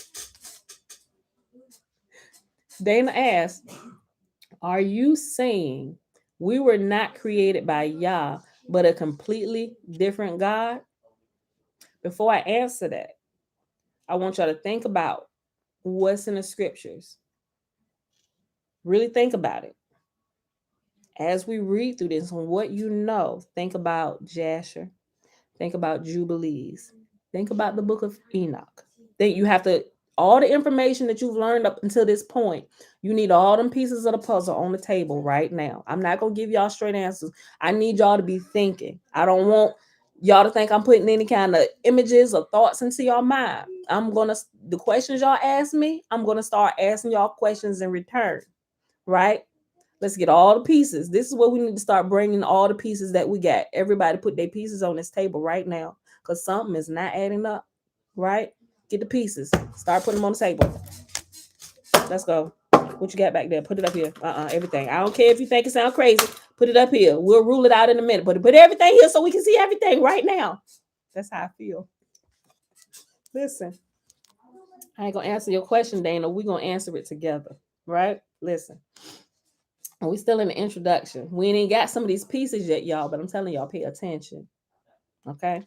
Dana asked, are you saying we were not created by Yah, but a completely different God? Before I answer that, I want y'all to think about what's in the scriptures. Really think about it. As we read through this, on what you know, think about Jasher. Think about Jubilees. Think about the book of Enoch. Then you have to, all the information that you've learned up until this point, you need all them pieces of the puzzle on the table right now. I'm not going to give y'all straight answers. I need y'all to be thinking. I don't want y'all to think I'm putting any kind of images or thoughts into your mind. The questions y'all ask me, I'm going to start asking y'all questions in return, right? Let's get all the pieces. This is what we need to start bringing all the pieces that we got. Everybody put their pieces on this table right now because something is not adding up, right? Get the pieces. Start putting them on the table. Let's go. What you got back there? Put it up here. Everything. I don't care if you think it sounds crazy. Put it up here. We'll rule it out in a minute. But put everything here so we can see everything right now. That's how I feel. Listen, I ain't going to answer your question, Dana. We're going to answer it together, right? Listen. And we still in the introduction. We ain't got some of these pieces yet, y'all, but I'm telling y'all, pay attention. Okay?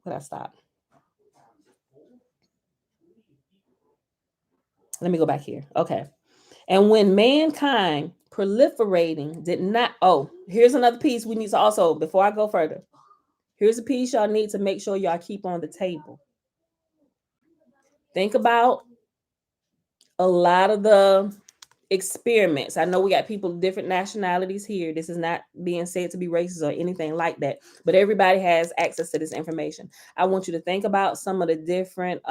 Where'd I stop? Let me go back here. Okay. And when mankind proliferating did not, here's another piece we need to also, before I go further, here's a piece y'all need to make sure y'all keep on the table. Think about a lot of the experiments. I know we got people of different nationalities here. This is not being said to be racist or anything like that, but everybody has access to this information. I want you to think about some of the different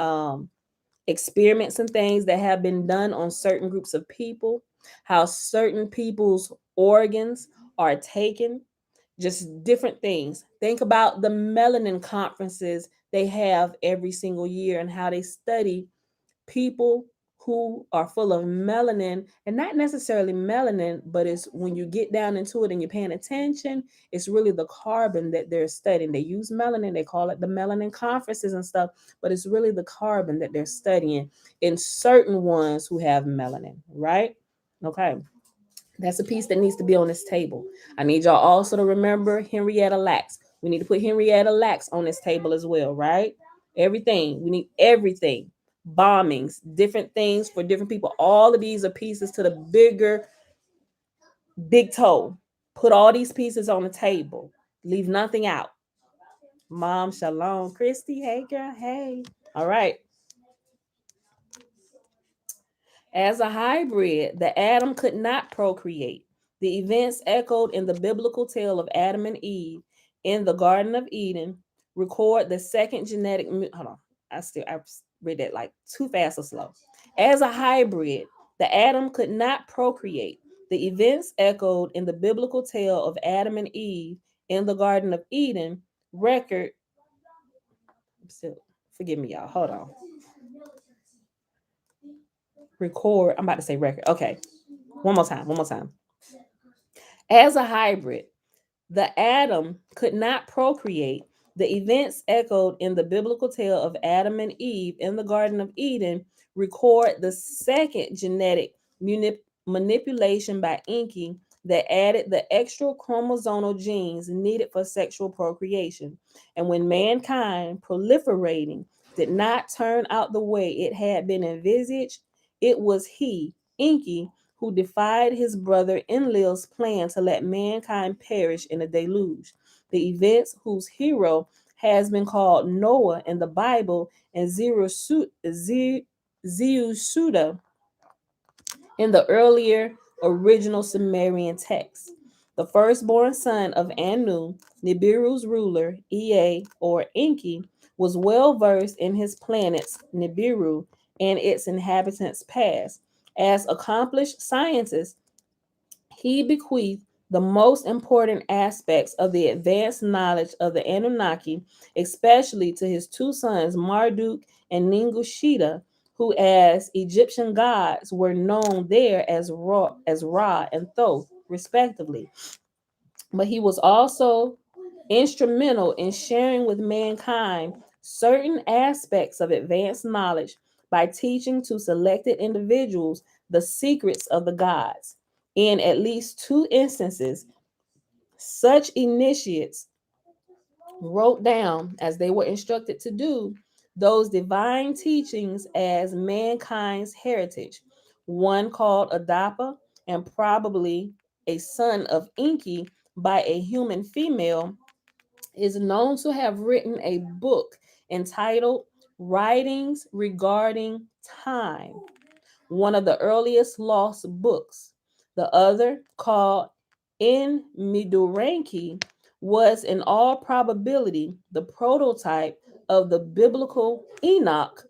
experiments and things that have been done on certain groups of people, how certain people's organs are taken, just different things. Think about the melanin conferences they have every single year and how they study people who are full of melanin, and not necessarily melanin, but it's when you get down into it and you're paying attention, it's really the carbon that they're studying. They use melanin, they call it the melanin conferences and stuff, but it's really the carbon that they're studying in certain ones who have melanin, right? Okay. That's a piece that needs to be on this table. I need y'all also to remember Henrietta Lacks. We need to put Henrietta Lacks on this table as well, right? Everything. We need everything. Bombings, different things for different people. All of these are pieces to the big toe. Put all these pieces on the table. Leave nothing out. Mom, shalom. Christy, hey girl, hey. All right. As a hybrid, the Adam could not procreate. The events echoed in the biblical tale of Adam and Eve in the Garden of Eden record the second genetic. Hold on, I read that like too fast or slow. As a hybrid, the Adam could not procreate. The events echoed in the biblical tale of Adam and Eve in the Garden of Eden record. Still, forgive me, y'all. Hold on. Record. I'm about to say record. Okay. One more time. As a hybrid, the Adam could not procreate. The events echoed in the biblical tale of Adam and Eve in the Garden of Eden record the second genetic manipulation by Enki that added the extra chromosomal genes needed for sexual procreation. And when mankind proliferating did not turn out the way it had been envisaged, it was he, Enki, who defied his brother Enlil's plan to let mankind perish in a deluge. The events whose hero has been called Noah in the Bible and Zeusuda in the earlier original Sumerian text. The firstborn son of Anu, Nibiru's ruler, Ea or Enki, was well versed in his planet's Nibiru and its inhabitants' past. As accomplished scientist, he bequeathed the most important aspects of the advanced knowledge of the Anunnaki, especially to his two sons, Marduk and Ningushita, who, as Egyptian gods, were known there as Ra and Thoth, respectively. But he was also instrumental in sharing with mankind certain aspects of advanced knowledge by teaching to selected individuals the secrets of the gods. In at least two instances, such initiates wrote down, as they were instructed to do, those divine teachings as mankind's heritage. One called Adapa, and probably a son of Enki by a human female, is known to have written a book entitled Writings Regarding Time, one of the earliest lost books. The other, called In Miduranki, was in all probability the prototype of the biblical Enoch,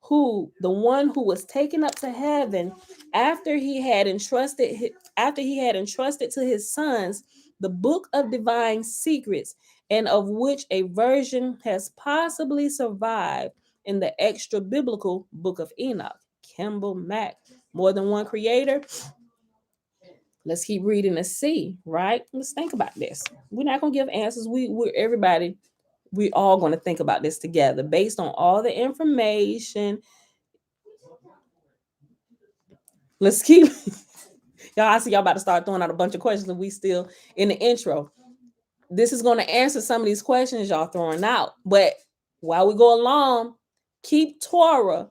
the one who was taken up to heaven after he had entrusted to his sons the book of divine secrets, and of which a version has possibly survived in the extra biblical book of Enoch. Campbell Mack, more than one creator. Let's keep reading and see, right? Let's think about this. We're not gonna give answers. We all gonna think about this together based on all the information. Let's keep y'all. I see y'all about to start throwing out a bunch of questions, and we still in the intro. This is gonna answer some of these questions y'all throwing out. But while we go along, keep Torah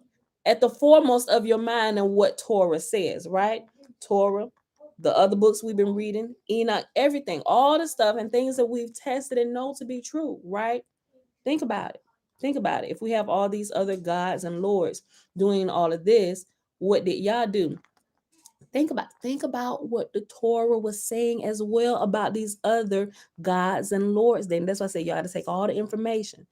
at the foremost of your mind and what Torah says, right? Torah, the other books we've been reading, Enoch, everything, all the stuff and things that we've tested and know to be true, right? Think about it. Think about it. If we have all these other gods and lords doing all of this, what did y'all do? Think about what the Torah was saying as well about these other gods and lords. Then that's why I say you got to take all the information.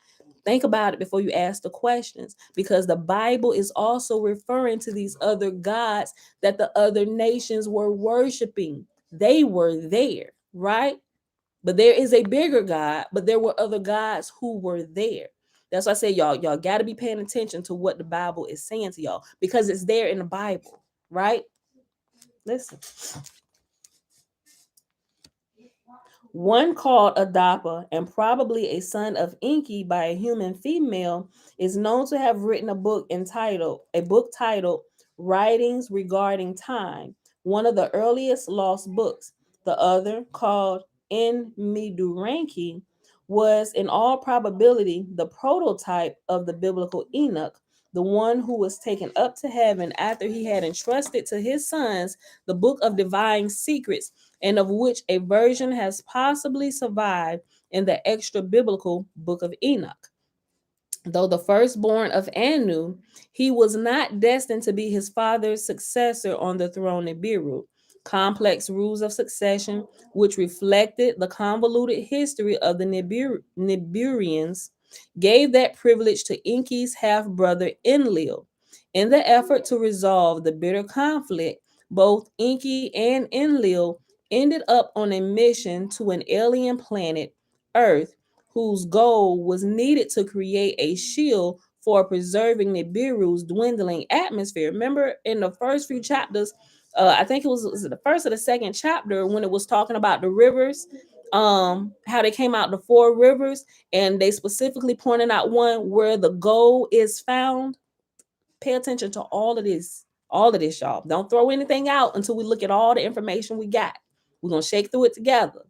Think about it before you ask the questions, because the Bible is also referring to these other gods that the other nations were worshiping. They were there, right? But there is a bigger God, but there were other gods who were there. That's why I say y'all got to be paying attention to what the Bible is saying to y'all, because it's there in the Bible, right? Listen. One called Adapa, and probably a son of Enki by a human female, is known to have written a book titled Writings Regarding Time, one of the earliest lost books. The other, called In Miduranki, was in all probability the prototype of the biblical Enoch, the one who was taken up to heaven after he had entrusted to his sons the book of divine secrets, and of which a version has possibly survived in the extra biblical book of Enoch. Though the firstborn of Anu, he was not destined to be his father's successor on the throne of Nibiru. Complex rules of succession, which reflected the convoluted history of the Nibirians, gave that privilege to Enki's half brother Enlil. In the effort to resolve the bitter conflict, both Enki and Enlil ended up on a mission to an alien planet, Earth, whose goal was needed to create a shield for preserving Nibiru's dwindling atmosphere. Remember in the first few chapters, I think was it the first or the second chapter when it was talking about the rivers, how they came out the four rivers, and they specifically pointed out one where the gold is found. Pay attention to all of this, y'all. Don't throw anything out until we look at all the information we got. We're gonna shake through it together.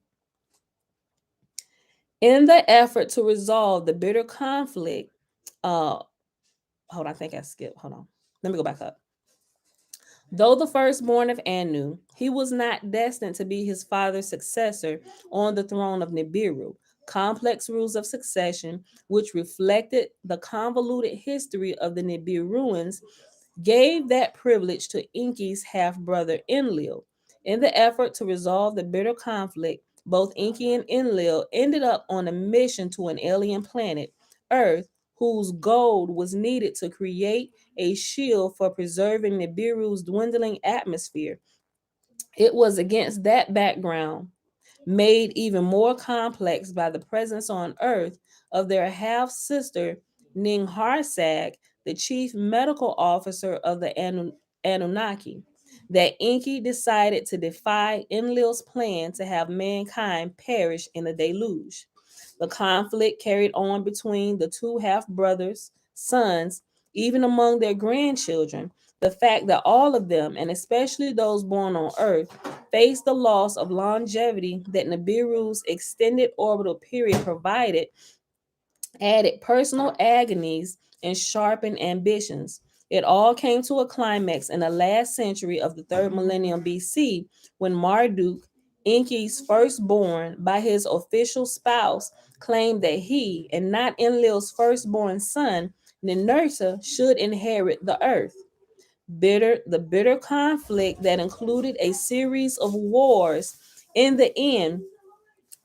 In the effort to resolve the bitter conflict, hold on, I think I skipped. Hold on. Let me go back up. Though the firstborn of Anu, he was not destined to be his father's successor on the throne of Nibiru. Complex rules of succession, which reflected the convoluted history of the Nibiruans, gave that privilege to Enki's half brother Enlil. In the effort to resolve the bitter conflict, both Enki and Enlil ended up on a mission to an alien planet, Earth, whose gold was needed to create a shield for preserving Nibiru's dwindling atmosphere. It was against that background, made even more complex by the presence on Earth of their half sister, Ningharsag, the chief medical officer of the Anunnaki, that Enki decided to defy Enlil's plan to have mankind perish in the deluge. The conflict carried on between the two half brothers, sons, even among their grandchildren. The fact that all of them, and especially those born on Earth, faced the loss of longevity that Nibiru's extended orbital period provided, added personal agonies and sharpened ambitions. It all came to a climax in the last century of the third millennium BC when Marduk, Enki's firstborn by his official spouse, claimed that he, and not Enlil's firstborn son, Ninurta, should inherit the earth. The bitter conflict that included a series of wars in the end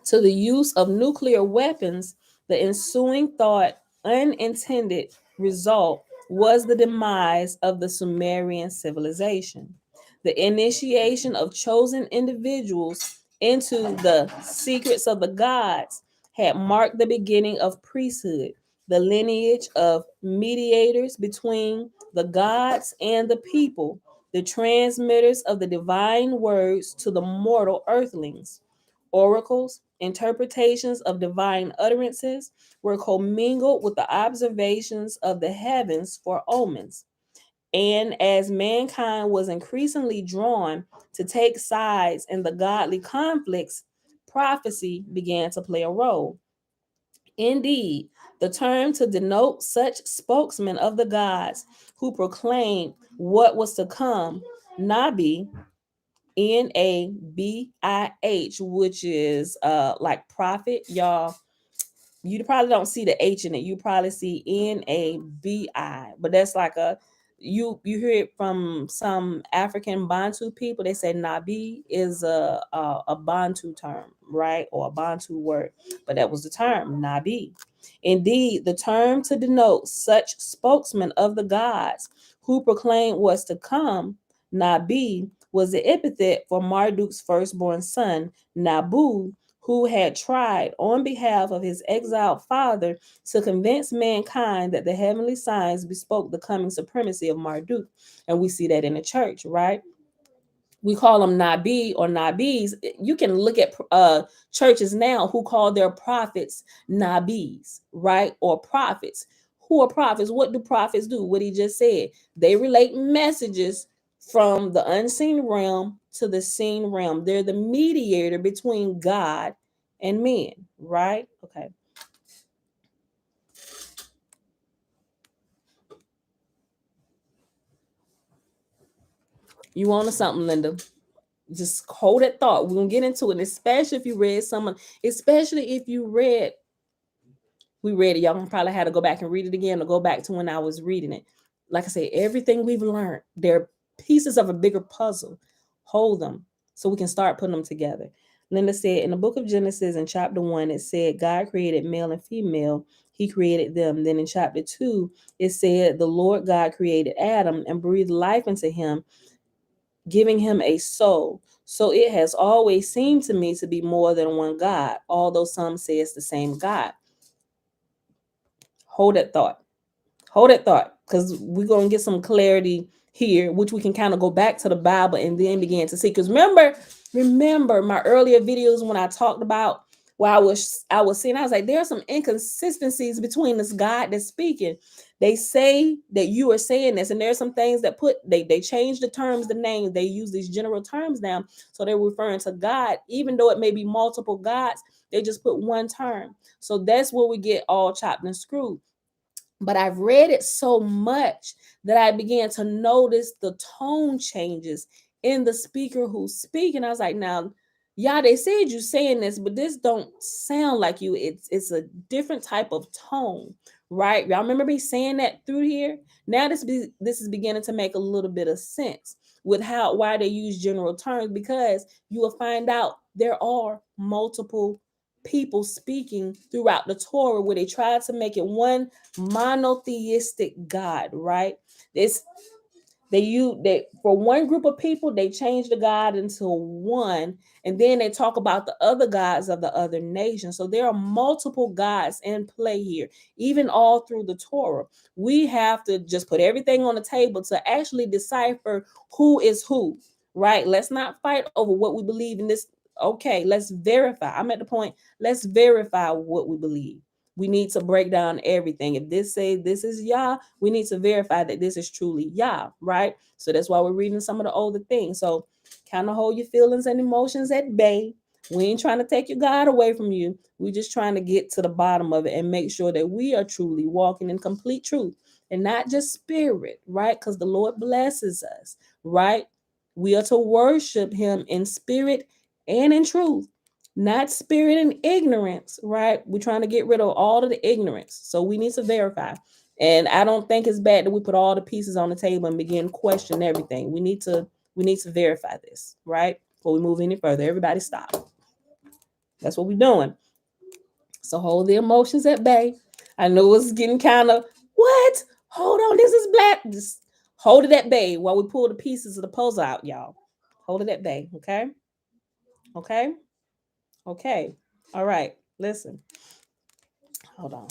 to the use of nuclear weapons, the ensuing thought unintended result was the demise of the Sumerian civilization. The initiation of chosen individuals into the secrets of the gods had marked the beginning of priesthood, the lineage of mediators between the gods and the people, the transmitters of the divine words to the mortal earthlings. Oracles, interpretations of divine utterances were commingled with the observations of the heavens for omens. And as mankind was increasingly drawn to take sides in the godly conflicts, prophecy began to play a role. Indeed, the term to denote such spokesmen of the gods who proclaimed what was to come, Nabi, Nabih, which is like prophet, y'all. You probably don't see the H in it. You probably see Nabi, but that's like a you hear it from some African Bantu people. They say Nabi is a Bantu term, right, or a Bantu word, but that was the term Nabi. Indeed, the term to denote such spokesmen of the gods who proclaim what's to come, Nabi, was the epithet for Marduk's firstborn son, Nabu, who had tried on behalf of his exiled father to convince mankind that the heavenly signs bespoke the coming supremacy of Marduk. And we see that in the church, right? We call them Nabi or Nabis. You can look at churches now who call their prophets Nabis, right? Or prophets. Who are prophets? What do prophets do? What he just said. They relate messages from the unseen realm to the seen realm. They're the mediator between God and men, right? Okay. You want something, Linda? Just hold that thought. We're gonna get into it, especially if you read We read it. Y'all probably had to go back and read it again or go back to when I was reading it. Like I said, everything we've learned, they're pieces of a bigger puzzle. Hold them so we can start putting them together. Linda said in the book of Genesis in chapter 1, it said God created male and female. He created them. Then in chapter 2, it said the Lord God created Adam and breathed life into him, giving him a soul. So it has always seemed to me to be more than one God, although some say it's the same God. Hold that thought. Hold that thought, because we're going to get some clarity here, which we can kind of go back to the Bible and then begin to see. Because remember my earlier videos when I talked about where I was seeing, I was like, there are some inconsistencies between this God that's speaking. They say that you are saying this, and there's some things that they change the terms, the names. They use these general terms now, so they're referring to God, even though it may be multiple gods. They just put one term. So that's where we get all chopped and screwed. But I've read it so much that I began to notice the tone changes in the speaker who's speaking. I was like, now, yeah, they said you saying this, but this don't sound like you. It's a different type of tone, right? Y'all remember me saying that through here? Now this is beginning to make a little bit of sense with why they use general terms, because you will find out there are multiple people speaking throughout the Torah where they try to make it one monotheistic God, right? This they for one group of people they change the God into one, and then they talk about the other gods of the other nations. So there are multiple gods in play here, even all through the Torah. We have to just put everything on the table to actually decipher who is who, right? Let's not fight over what we believe in this. Okay, let's verify. I'm at the point, let's verify what we believe. We need to break down everything. If this say this is Yah, we need to verify that this is truly Yah, right? So that's why we're reading some of the older things. So kind of hold your feelings and emotions at bay. We ain't trying to take your God away from you. We're just trying to get to the bottom of it and make sure that we are truly walking in complete truth and not just spirit, right? Because the Lord blesses us, right? We are to worship him in spirit and in truth, not spirit and ignorance, right? We're trying to get rid of all of the ignorance. So we need to verify. And I don't think it's bad that we put all the pieces on the table and begin questioning everything. We need to verify this, right? Before we move any further. Everybody stop. That's what we're doing. So hold the emotions at bay. I know it's getting kind of, what? Hold on, this is black. Just hold it at bay while we pull the pieces of the puzzle out, y'all. Hold it at bay, okay? Okay? Okay. All right. Listen. Hold on.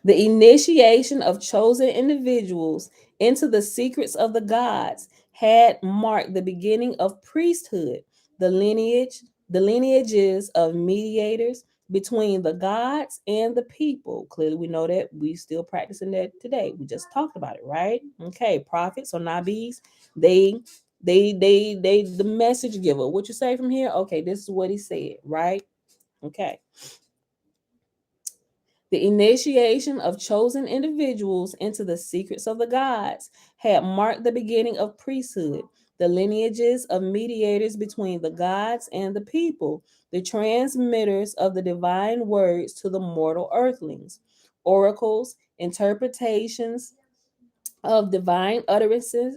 The initiation of chosen individuals into the secrets of the gods had marked the beginning of priesthood, the lineages of mediators between the gods and the people. Clearly, we know that we still practicing that today. We just talked about it, right? Okay, prophets or nabis, they the message giver. What you say from here? Okay, this is what he said, right? Okay. The initiation of chosen individuals into the secrets of the gods had marked the beginning of priesthood, the lineages of mediators between the gods and the people, the transmitters of the divine words to the mortal earthlings, oracles, interpretations of divine utterances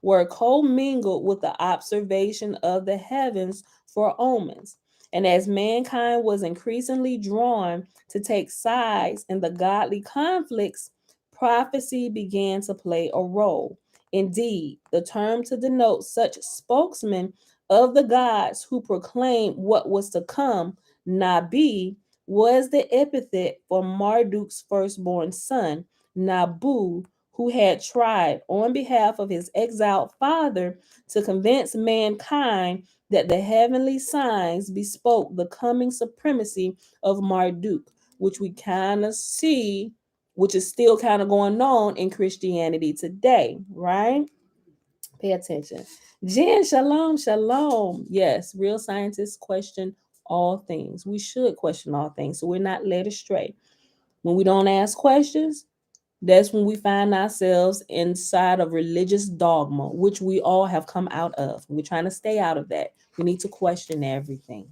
were commingled with the observation of the heavens for omens. And as mankind was increasingly drawn to take sides in the godly conflicts, prophecy began to play a role. Indeed, the term to denote such spokesmen of the gods who proclaimed what was to come, Nabi, was the epithet for Marduk's firstborn son, Nabu, who had tried on behalf of his exiled father to convince mankind that the heavenly signs bespoke the coming supremacy of Marduk, which we kind of see, which is still kind of going on in Christianity today, right? Pay attention. Jen, shalom, shalom. Yes, real scientists question all things. We should question all things so we're not led astray. When we don't ask questions, that's when we find ourselves inside of religious dogma, which we all have come out of. We're trying to stay out of that. We need to question everything.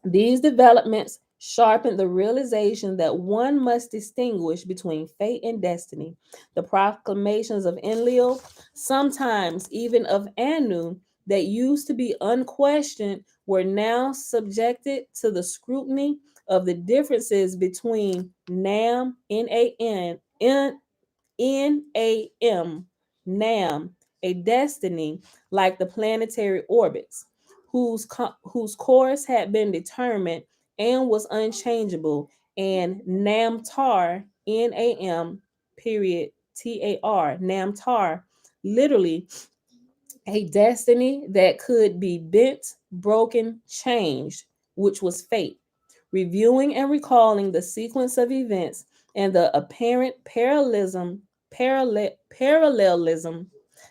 These developments sharpened the realization that one must distinguish between fate and destiny. The proclamations of Enlil, sometimes even of Anu, that used to be unquestioned, were now subjected to the scrutiny of the differences between Nam, Nam, Nam, a destiny like the planetary orbits, whose course had been determined and was unchangeable, and Namtar, Nam, period, Tar, Namtar, literally a destiny that could be bent, broken, changed, which was fate. Reviewing and recalling the sequence of events and the apparent parallelism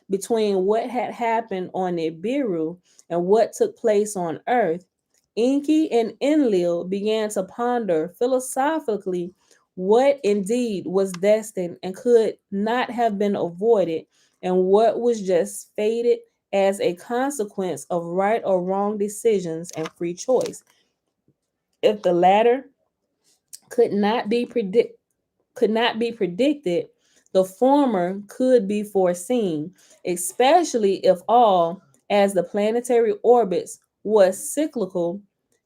between what had happened on Nibiru and what took place on Earth, Enki and Enlil began to ponder philosophically what indeed was destined and could not have been avoided, and what was just fated as a consequence of right or wrong decisions and free choice. If the latter could not be predicted, the former could be foreseen, especially if all, as the planetary orbits, was cyclical,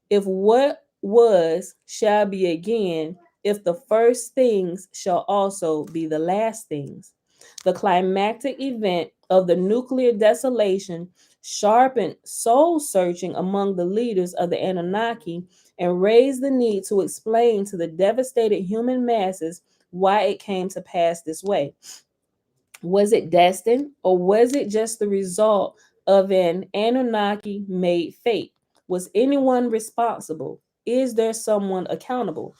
if what was shall be again, if the first things shall also be the last things. The climactic event of the nuclear desolation sharpened soul searching among the leaders of the Anunnaki and raised the need to explain to the devastated human masses why it came to pass this way. Was it destined, or was it just the result of an Anunnaki made fate? Was anyone responsible? Is there someone accountable?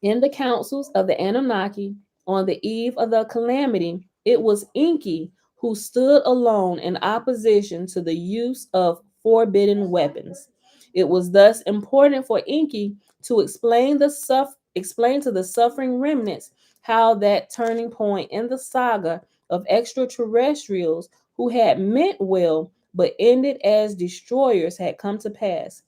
In the councils of the Anunnaki on the eve of the calamity, it was Enki who stood alone in opposition to the use of forbidden weapons. It was thus important for Enki to explain to the suffering remnants how that turning point in the saga of extraterrestrials who had meant well but ended as destroyers had come to pass.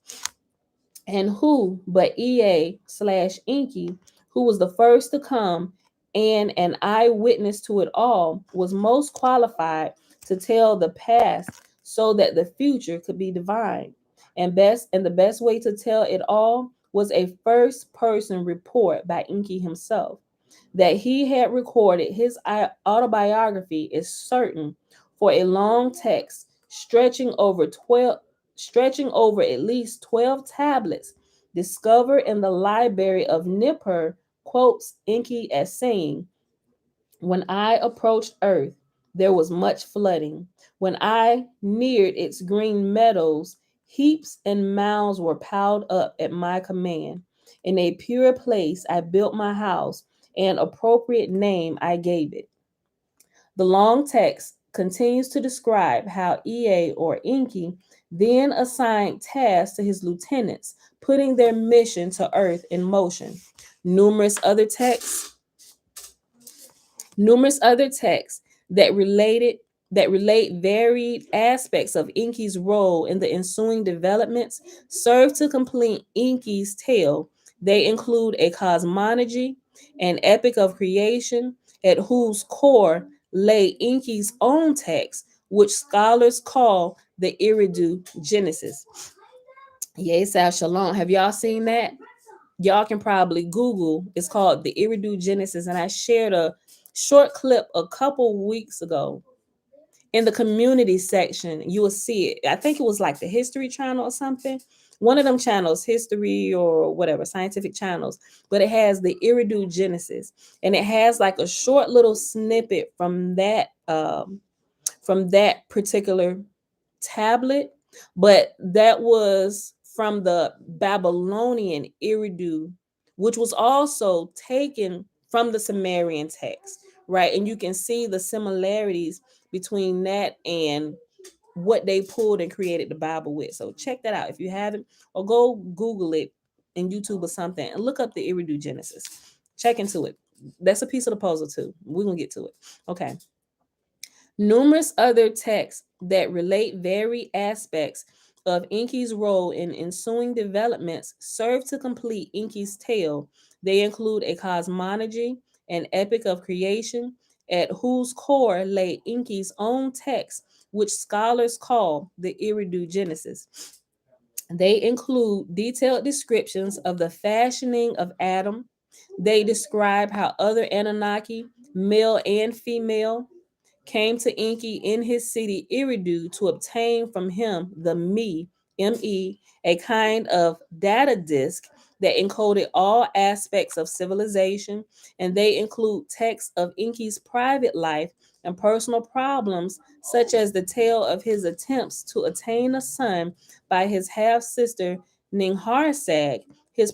And who but Ea/Enki, who was the first to come and an eyewitness to it all, was most qualified to tell the past so that the future could be divine. And the best way to tell it all was a first person report by Enki himself. That he had recorded his autobiography is certain, for a long text stretching over at least 12 tablets discovered in the library of Nippur quotes Enki as saying, "When I approached Earth, there was much flooding. When I neared its green meadows, heaps and mounds were piled up at my command. In a pure place I built my house, an appropriate name I gave it." The long text continues to describe how Ea Enki then assigned tasks to his lieutenants, putting their mission to Earth in motion. Numerous other texts numerous other texts that related that relate varied aspects of Enki's role in the ensuing developments serve to complete Enki's tale. They include a cosmology, an epic of creation, at whose core lay Enki's own text, which scholars call the Iridu Genesis. Yesal Shalom. Have y'all seen that? Y'all can probably Google. It's called the Iridu Genesis, and I shared a short clip a couple weeks ago in the community section. You will see it. I think it was like the History Channel or something. One of them channels, history or whatever, scientific channels, but it has the Iridu Genesis, and it has like a short little snippet from that particular tablet, but that was from the Babylonian Iridu, which was also taken from the Sumerian text, right? And you can see the similarities between that and what they pulled and created the Bible with. So check that out if you haven't, or go Google it in YouTube or something and look up the Iridu Genesis. Check into it. That's a piece of the puzzle too. We're gonna get to it. Okay. Numerous other texts that relate varied aspects of Enki's role in ensuing developments serve to complete Enki's tale. They include a cosmology, an epic of creation, at whose core lay Enki's own text, which scholars call the Iridu Genesis. They include detailed descriptions of the fashioning of Adam. They describe how other Anunnaki, male and female, came to Enki in his city Iridu to obtain from him the Me, a kind of data disk that encoded all aspects of civilization, and they include texts of Enki's private life and personal problems, such as the tale of his attempts to attain a son by his half sister Ningharsag, his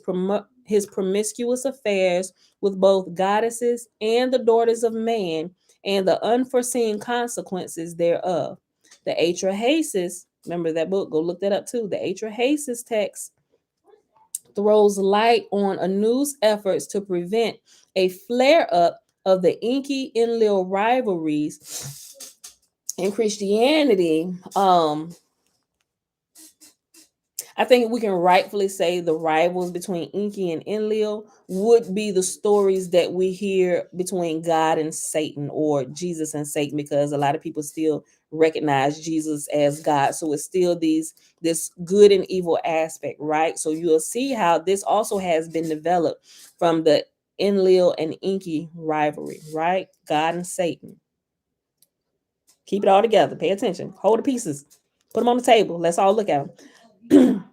promiscuous affairs with both goddesses and the daughters of man, and the unforeseen consequences thereof. The Atrahasis, remember that book, go look that up too. The Atrahasis text throws light on Anu's efforts to prevent a flare up of the Enki Enlil rivalries in Christianity. I think we can rightfully say the rivals between Enki and Enlil would be the stories that we hear between God and Satan, or Jesus and Satan, because a lot of people still recognize Jesus as God. So it's still this good and evil aspect, right? So you'll see how this also has been developed from the Enlil and Enki rivalry, right? God and Satan. Keep it all together. Pay attention. Hold the pieces. Put them on the table. Let's all look at them.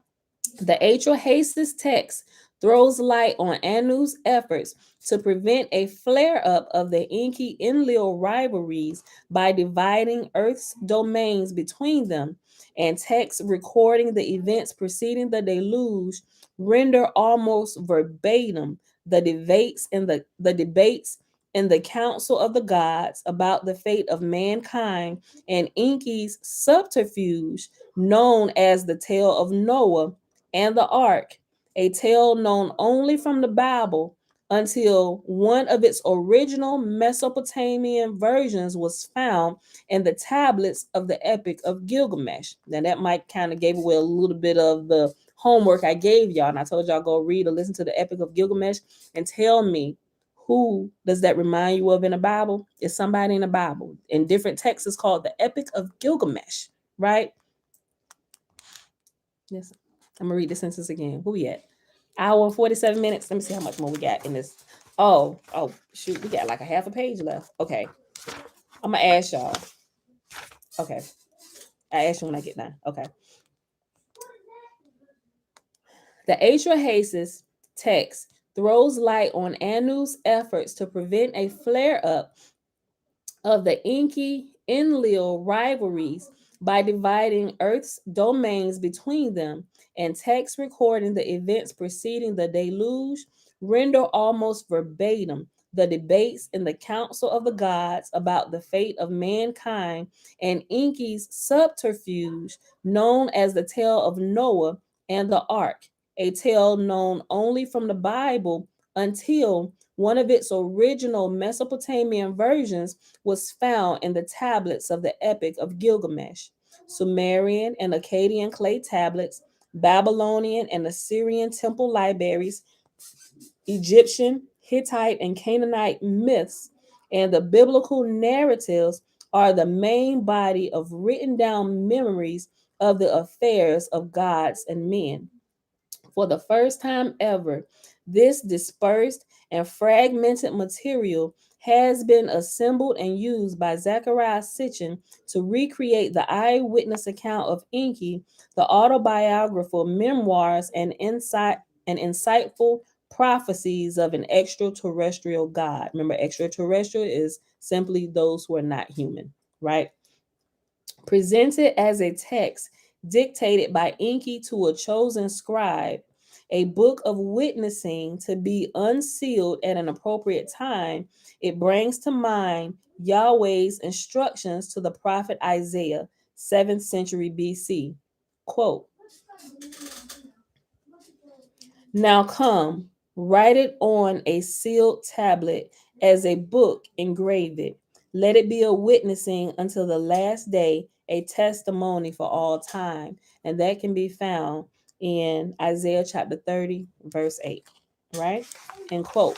The Atrahasis text throws light on Anu's efforts to prevent a flare up of the Enki Enlil rivalries by dividing Earth's domains between them, and texts recording the events preceding the deluge render almost verbatim the debates in the council of the gods about the fate of mankind and Enki's subterfuge known as the tale of Noah and the ark, a tale known only from the Bible until one of its original Mesopotamian versions was found in the tablets of the Epic of Gilgamesh. Now that might kind of give away a little bit of the homework I gave y'all, and I told y'all go read or listen to the Epic of Gilgamesh and tell me, who does that remind you of in the Bible? It's somebody in the Bible. In different texts, it's called the Epic of Gilgamesh, right? Yes. I'm gonna read the sentence again. Where we at? Hour and 47 minutes. Let me see how much more we got in this. Oh, shoot, we got like a half a page left. Okay. I'm gonna ask y'all. Okay. I ask you when I get done. Okay. The Atrahasis text throws light on Anu's efforts to prevent a flare up of the Enki Enlil rivalries by dividing Earth's domains between them, and texts recording the events preceding the deluge render almost verbatim the debates in the council of the gods about the fate of mankind and Enki's subterfuge known as the tale of Noah and the ark, a tale known only from the Bible until one of its original Mesopotamian versions was found in the tablets of the Epic of Gilgamesh. Sumerian and Akkadian clay tablets, Babylonian and Assyrian temple libraries, Egyptian, Hittite, and Canaanite myths, and the biblical narratives are the main body of written down memories of the affairs of gods and men. For the first time ever, this dispersed and fragmented material has been assembled and used by Zechariah Sitchin to recreate the eyewitness account of Enki, the autobiographical memoirs and insightful prophecies of an extraterrestrial god. Remember, extraterrestrial is simply those who are not human, right? Presented as a text dictated by Enki to a chosen scribe, a book of witnessing to be unsealed at an appropriate time, it brings to mind Yahweh's instructions to the prophet Isaiah, 7th century BC. Quote, "Now come, write it on a sealed tablet as a book, engrave it. Let it be a witnessing until the last day a testimony for all time. And that can be found in Isaiah chapter 30, verse 8, right? And quote,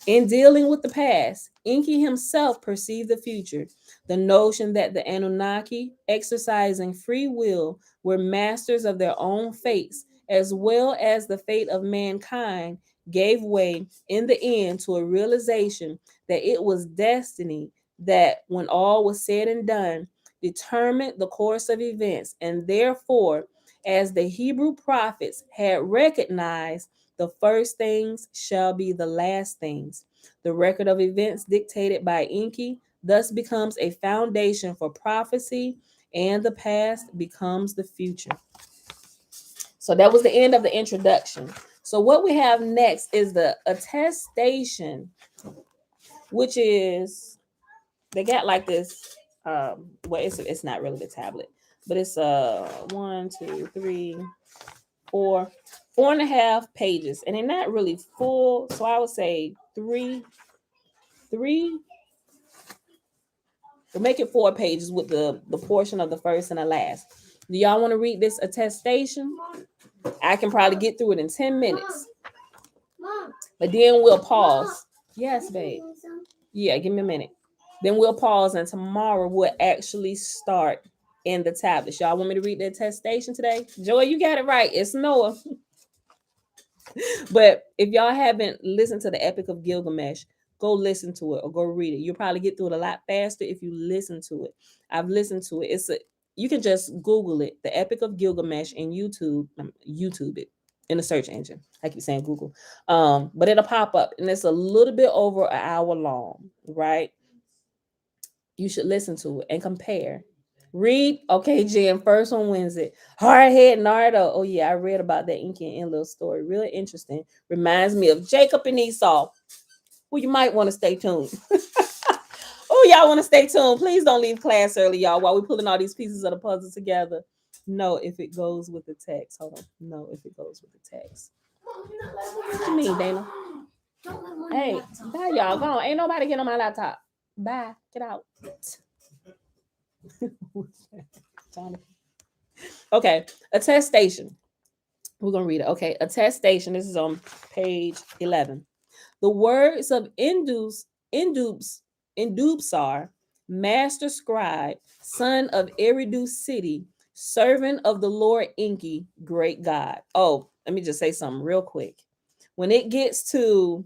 in dealing with the past, Enki himself perceived the future. The notion that the Anunnaki, exercising free will, were masters of their own fates, as well as the fate of mankind, gave way in the end to a realization that it was destiny that, when all was said and done, determined the course of events, and therefore, as the Hebrew prophets had recognized, the first things shall be the last things. The record of events dictated by Enki thus becomes a foundation for prophecy, and the past becomes the future. So that was the end of the introduction. So what we have next is the attestation, which is, they got like this, well, it's not really the tablet, but it's 1, 2, 3, 4 and a half pages, and they're not really full, so I would say three, we'll make it 4 pages with the portion of the first and the last. Do y'all want to read this attestation? I can probably get through it in 10 minutes. Mom, but then we'll pause. Yes, babe. Yeah, give me a minute. Then we'll pause, and tomorrow we'll actually start in the tablets. Y'all want me to read the attestation today? Joy, you got it right. It's Noah. But if y'all haven't listened to the Epic of Gilgamesh, go listen to it or go read it. You'll probably get through it a lot faster if you listen to it. I've listened to it. You can just Google it, the Epic of Gilgamesh, and YouTube it in the search engine. I keep saying Google. But it'll pop up, and it's a little bit over an hour long, right? You should listen to it and compare. Read, okay, Jen, first on Wednesday. Hardhead Nardo. Oh, yeah, I read about that Enki and Enlil story. Really interesting. Reminds me of Jacob and Esau. Well, you might want to stay tuned. Oh, y'all want to stay tuned. Please don't leave class early, y'all, while we're pulling all these pieces of the puzzle together. No, if it goes with the text. Hold on. No, if it goes with the text. What you mean, Dana? Hey, bye, y'all. Go on. Ain't nobody getting on my laptop. Bye. Get out. Okay, attestation. We're gonna read it. Okay, attestation. This is on page 11. The words of Indubsar, master scribe, son of Iridu city, servant of the Lord Enki, great God. Oh, let me just say something real quick. When it gets to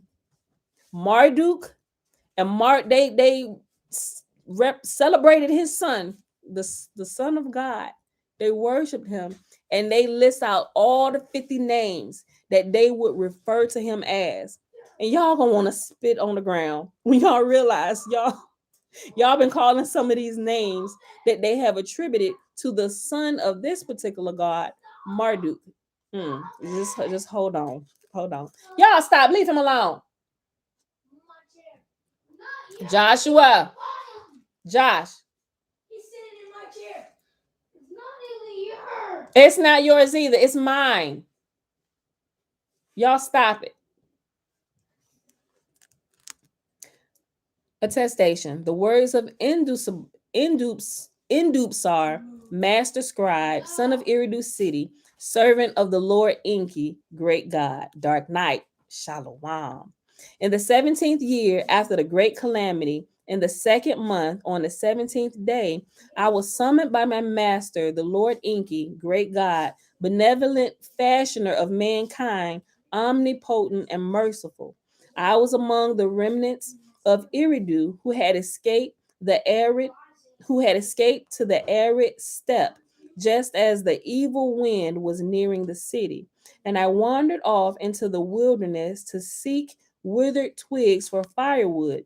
Marduk and they celebrated his son, the son of God. They worshiped him, and they list out all the 50 names that they would refer to him as. And y'all gonna want to spit on the ground when y'all realize y'all been calling some of these names that they have attributed to the son of this particular god, Marduk. Just hold on. Y'all stop, leave him alone. Joshua. Josh. He's sitting in my chair. It's not even yours. It's not yours either. It's mine. Y'all stop it. Attestation. The words of Indubsar, master scribe, son of Iridu city, servant of the Lord Enki, great God, dark night, Shalom. In the 17th year after the great calamity, in the 2nd month, on the 17th day, I was summoned by my master, the Lord Enki, great God, benevolent fashioner of mankind, omnipotent and merciful. I was among the remnants of Iridu who had escaped to the arid steppe, just as the evil wind was nearing the city. And I wandered off into the wilderness to seek withered twigs for firewood.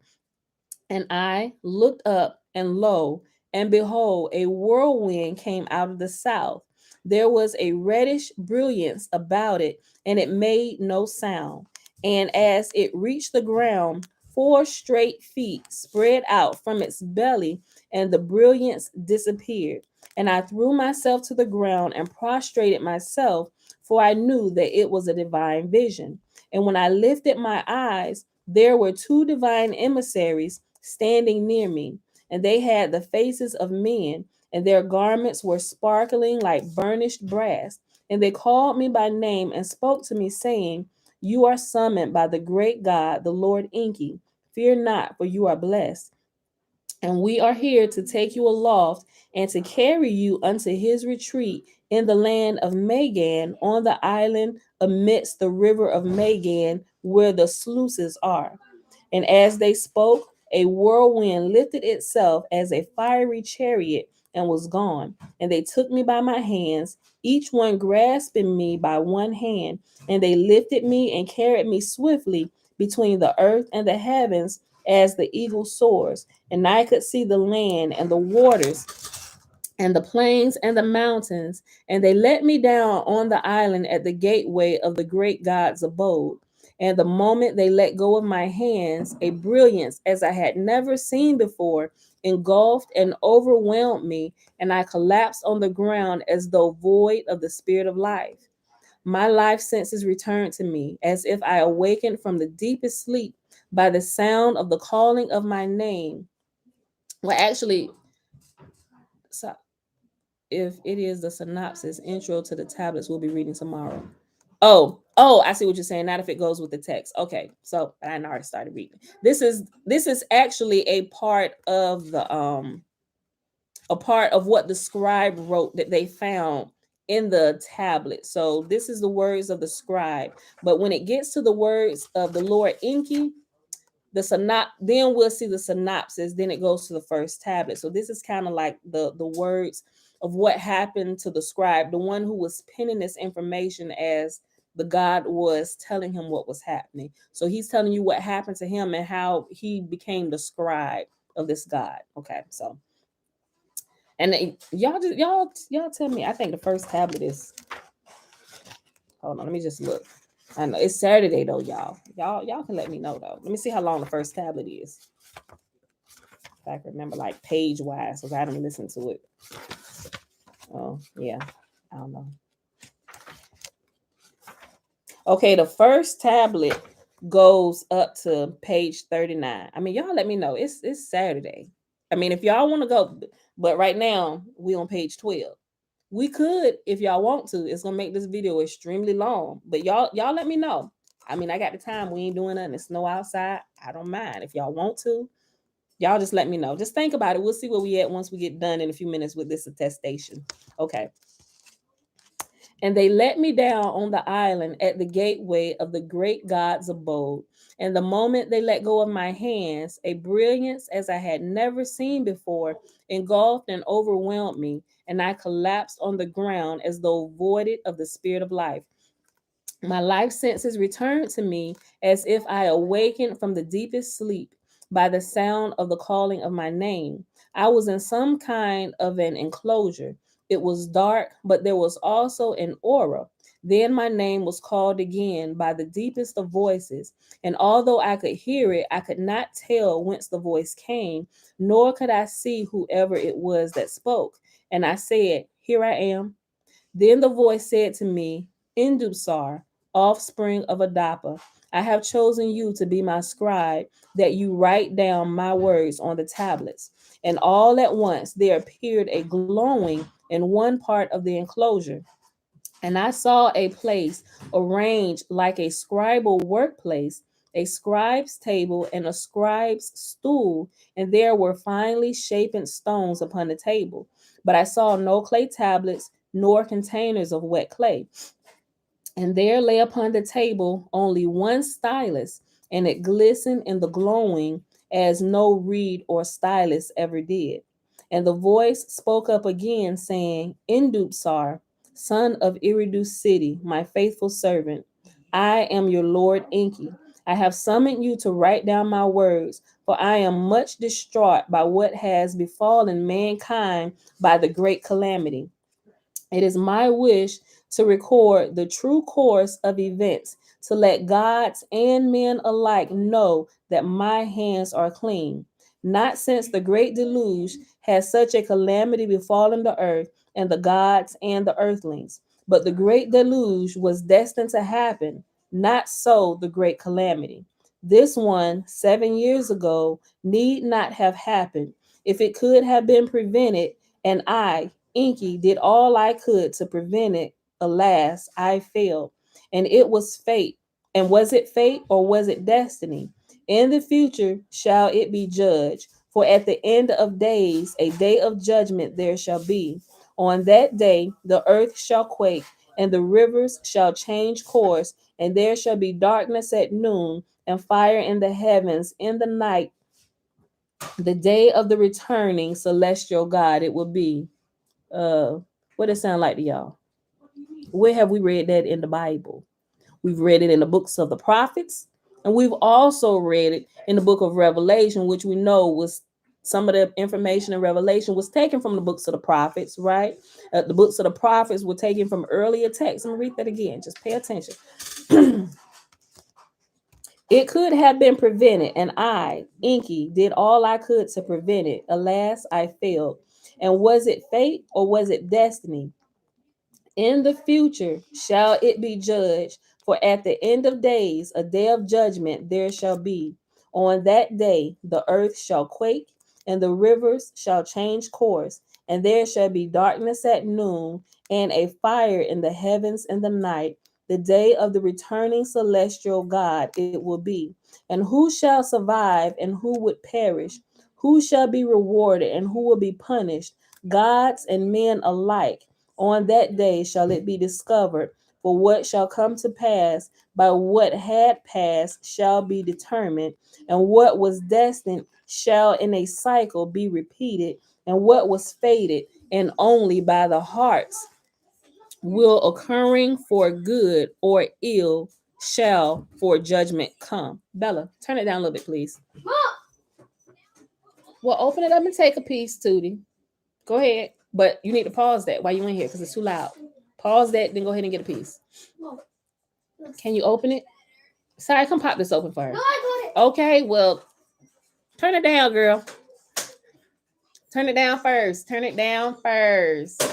And I looked up, and lo, and behold, a whirlwind came out of the south. There was a reddish brilliance about it, and it made no sound. And as it reached the ground, 4 straight feet spread out from its belly, and the brilliance disappeared. And I threw myself to the ground and prostrated myself, for I knew that it was a divine vision. And when I lifted my eyes, there were 2 divine emissaries standing near me, and they had the faces of men, and their garments were sparkling like burnished brass. And they called me by name and spoke to me, saying, You are summoned by the great God, the Lord Enki. Fear not, for you are blessed. And we are here to take you aloft and to carry you unto his retreat in the land of Magan, on the island amidst the river of Magan, where the sluices are. And as they spoke, a whirlwind lifted itself as a fiery chariot and was gone. And they took me by my hands, each one grasping me by one hand, and they lifted me and carried me swiftly between the earth and the heavens as the eagle soars. And I could see the land and the waters and the plains and the mountains, and they let me down on the island at the gateway of the great God's abode. And the moment they let go of my hands, a brilliance as I had never seen before engulfed and overwhelmed me, and I collapsed on the ground as though void of the spirit of life. My life senses returned to me as if I awakened from the deepest sleep by the sound of the calling of my name. Well, actually, so if it is the synopsis intro to the tablets we'll be reading tomorrow. Oh, I see what you're saying. Not if it goes with the text. Okay, so I already started reading. This is actually a part of what the scribe wrote that they found in the tablet. So this is the words of the scribe. But when it gets to the words of the Lord Enki, then we'll see the synopsis. Then it goes to the first tablet. So this is kind of like the words of what happened to the scribe, the one who was penning this information as the God was telling him what was happening. So he's telling you what happened to him and how he became the scribe of this God. Okay, so and y'all tell me. I think the first tablet is. Hold on, let me just look. I know it's Saturday though, y'all. Y'all can let me know though. Let me see how long the first tablet is. If I can remember, like page wise, because I haven't listened to it. Oh yeah, I don't know. Okay, the first tablet goes up to page 39. I mean, y'all let me know. It's Saturday. I mean, if y'all want to go, but right now we on page 12. We could, if y'all want to. It's gonna make this video extremely long, but y'all let me know. I mean, I got the time. We ain't doing nothing. It's snow outside. I don't mind. If y'all want to, y'all just let me know. Just think about it. We'll see where we at once we get done in a few minutes with this attestation. Okay. And they let me down on the island at the gateway of the great God's abode. And the moment they let go of my hands, a brilliance as I had never seen before engulfed and overwhelmed me, and I collapsed on the ground as though voided of the spirit of life. My life senses returned to me as if I awakened from the deepest sleep by the sound of the calling of my name. I was in some kind of an enclosure. It was dark, but there was also an aura. Then my name was called again by the deepest of voices, and although I could hear it, I could not tell whence the voice came, nor could I see whoever it was that spoke. And I said, Here I am. Then the voice said to me, Indubsar, offspring of Adapa, I have chosen you to be my scribe, that you write down my words on the tablets. And all at once there appeared a glowing in one part of the enclosure. And I saw a place arranged like a scribal workplace, a scribe's table, and a scribe's stool, and there were finely shapen stones upon the table. But I saw no clay tablets, nor containers of wet clay. And there lay upon the table only one stylus, and it glistened in the glowing as no reed or stylus ever did. And the voice spoke up again, saying, Indubsar, son of Iridu city, my faithful servant, I am your Lord Enki. I have summoned you to write down my words, for I am much distraught by what has befallen mankind by the great calamity. It is my wish to record the true course of events, to let gods and men alike know that my hands are clean. Not since the great deluge has such a calamity befallen the earth and the gods and the earthlings. But the great deluge was destined to happen, not so the great calamity. This one, 7 years ago, need not have happened. If it could have been prevented, and I, Enki, did all I could to prevent it. Alas, I failed. And it was fate. And was it fate or was it destiny? In the future shall it be judged. For at the end of days, a day of judgment there shall be. On that day, the earth shall quake, and the rivers shall change course, and there shall be darkness at noon, and fire in the heavens in the night. The day of the returning celestial God it will be. What does it sound like to y'all? Where have we read that in the Bible? We've read it in the books of the prophets, and we've also read it in the book of Revelation, which we know was some of the information in Revelation was taken from the books of the prophets, right? The books of the prophets were taken from earlier texts. I'm gonna read that again. Just pay attention. It could have been prevented, and I, Enki, did all I could to prevent it. Alas, I failed. And was it fate or was it destiny? In the future shall it be judged, for at the end of days, a day of judgment there shall be. On that day, the earth shall quake, and the rivers shall change course, and there shall be darkness at noon, and a fire in the heavens in the night. The day of the returning celestial God it will be. And who shall survive, and who would perish? Who shall be rewarded, and who will be punished? Gods and men alike. On that day shall it be discovered, for what shall come to pass by what had passed shall be determined, and what was destined shall in a cycle be repeated, and what was fated and only by the hearts will occurring for good or ill shall for judgment come. Bella, turn it down a little bit, please. Well, open it up and take a piece, Tootie. Go ahead. But you need to pause that while you're in here because it's too loud. Pause that, then go ahead and get a piece. Can you open it? Sorry, come pop this open for her. No, I got it. Okay, well, turn it down, girl. Turn it down first. Turn it down first.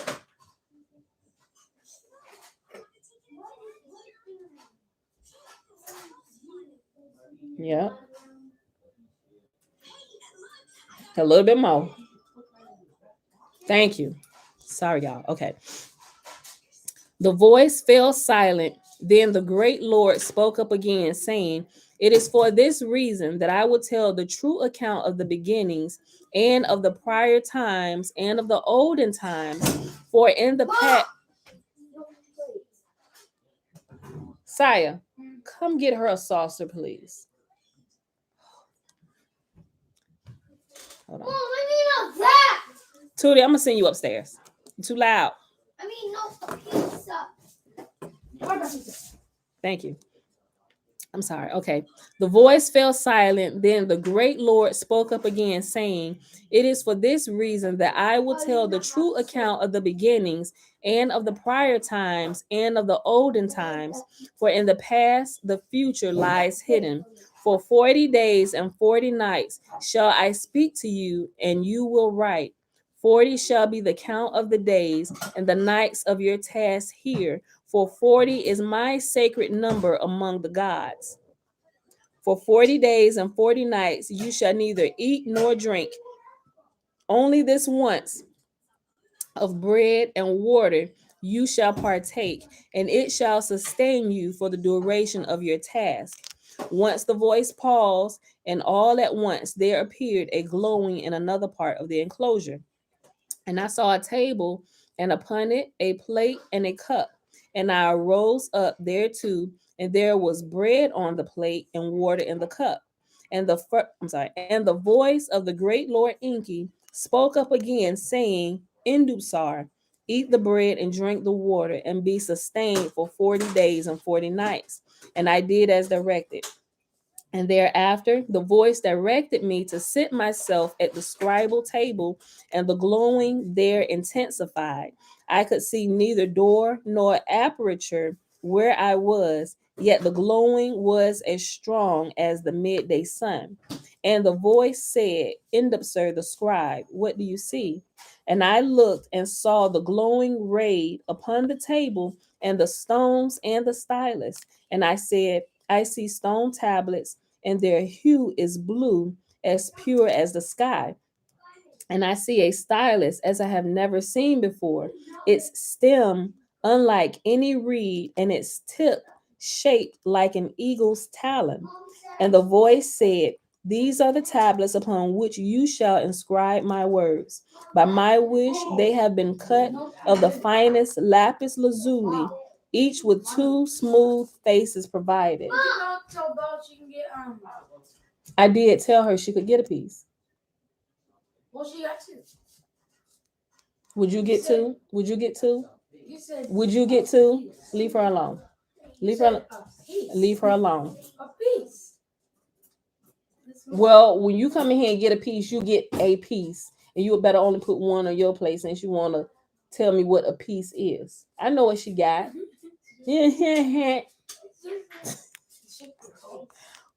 Yep. A little bit more. Thank you. Sorry, y'all. Okay. The voice fell silent. Then the great Lord spoke up again, saying, "It is for this reason that I will tell the true account of the beginnings and of the prior times and of the olden times. For in the past, Saya, come get her a saucer, please. Hold on. Mom, I need a that. Tootie, I'm gonna send you upstairs. You're too loud. I mean, no pizza. Thank you. I'm sorry. Okay. The voice fell silent. Then the great Lord spoke up again, saying, "It is for this reason that I will tell the true account of the beginnings and of the prior times and of the olden times. For in the past, the future lies hidden. For 40 days and 40 nights shall I speak to you, and you will write. 40 shall be the count of the days and the nights of your task here. For 40 is my sacred number among the gods. For 40 days and 40 nights you shall neither eat nor drink. Only this once of bread and water you shall partake, and it shall sustain you for the duration of your task." Once the voice paused, and all at once there appeared a glowing in another part of the enclosure. And I saw a table, and upon it a plate and a cup. And I rose up thereto, and there was bread on the plate and water in the cup. And the voice of the great Lord Enki spoke up again, saying, "Indusar, eat the bread and drink the water, and be sustained for 40 days and 40 nights." And I did as directed. And thereafter, the voice directed me to sit myself at the scribal table, and the glowing there intensified. I could see neither door nor aperture where I was, yet the glowing was as strong as the midday sun. And the voice said, "Indubsir the scribe, what do you see?" And I looked and saw the glowing ray upon the table, and the stones and the stylus. And I said, "I see stone tablets, and their hue is blue, as pure as the sky." and I see a stylus as I have never seen before. Its stem, unlike any reed, and its tip shaped like an eagle's talon. And the voice said, "These are the tablets upon which you shall inscribe my words. By my wish, they have been cut of the finest lapis lazuli, each with two smooth faces provided." I did tell her she could get a piece. Well, she got two. Would you get two? Would you get two? Would you get two? Leave her alone. Leave her. Leave her alone. A piece. Well, when you come in here and get a piece, you get a piece, and you better only put one on your plate since you want to tell me what a piece is. I know what she got.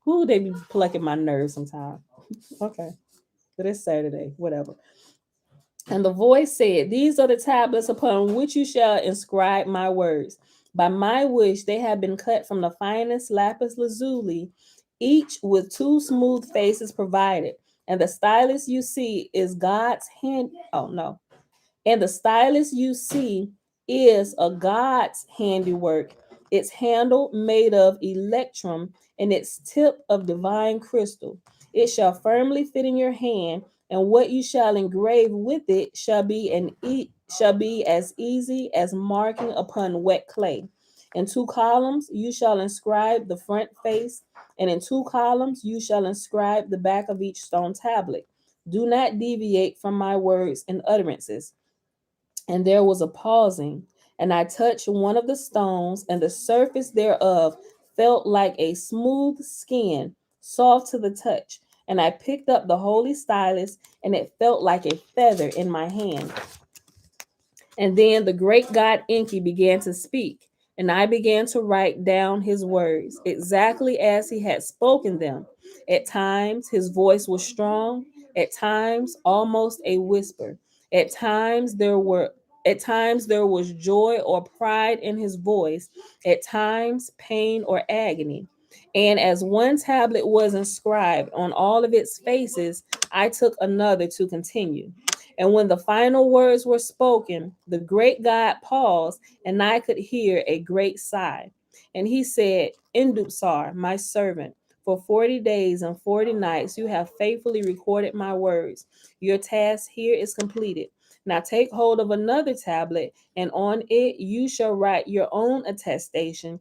Who they be plucking my nerves sometimes. Okay, but it's Saturday, whatever. And the voice said, "These are the tablets upon which you shall inscribe my words. By my wish, they have been cut from the finest lapis lazuli, each with two smooth faces provided. And the stylus you see is God's hand. Oh, no. And the stylus you see is a God's handiwork, its handle made of electrum and its tip of divine crystal. It shall firmly fit in your hand, and what you shall engrave with it shall be as easy as marking upon wet clay. In two columns you shall inscribe the front face, and in two columns you shall inscribe the back of each stone tablet. Do not deviate from my words and utterances." And there was a pausing, and I touched one of the stones, and the surface thereof felt like a smooth skin, soft to the touch. And I picked up the holy stylus, and it felt like a feather in my hand. And then the great god Enki began to speak, and I began to write down his words exactly as he had spoken them. At times his voice was strong, at times almost a whisper. At times there was joy or pride in his voice, at times pain or agony. And as one tablet was inscribed on all of its faces, I took another to continue. And when the final words were spoken, the great God paused, and I could hear a great sigh. And he said, "Indupsar, my servant, for 40 days and 40 nights you have faithfully recorded my words. Your task here is completed. Now take hold of another tablet, and on it you shall write your own attestation,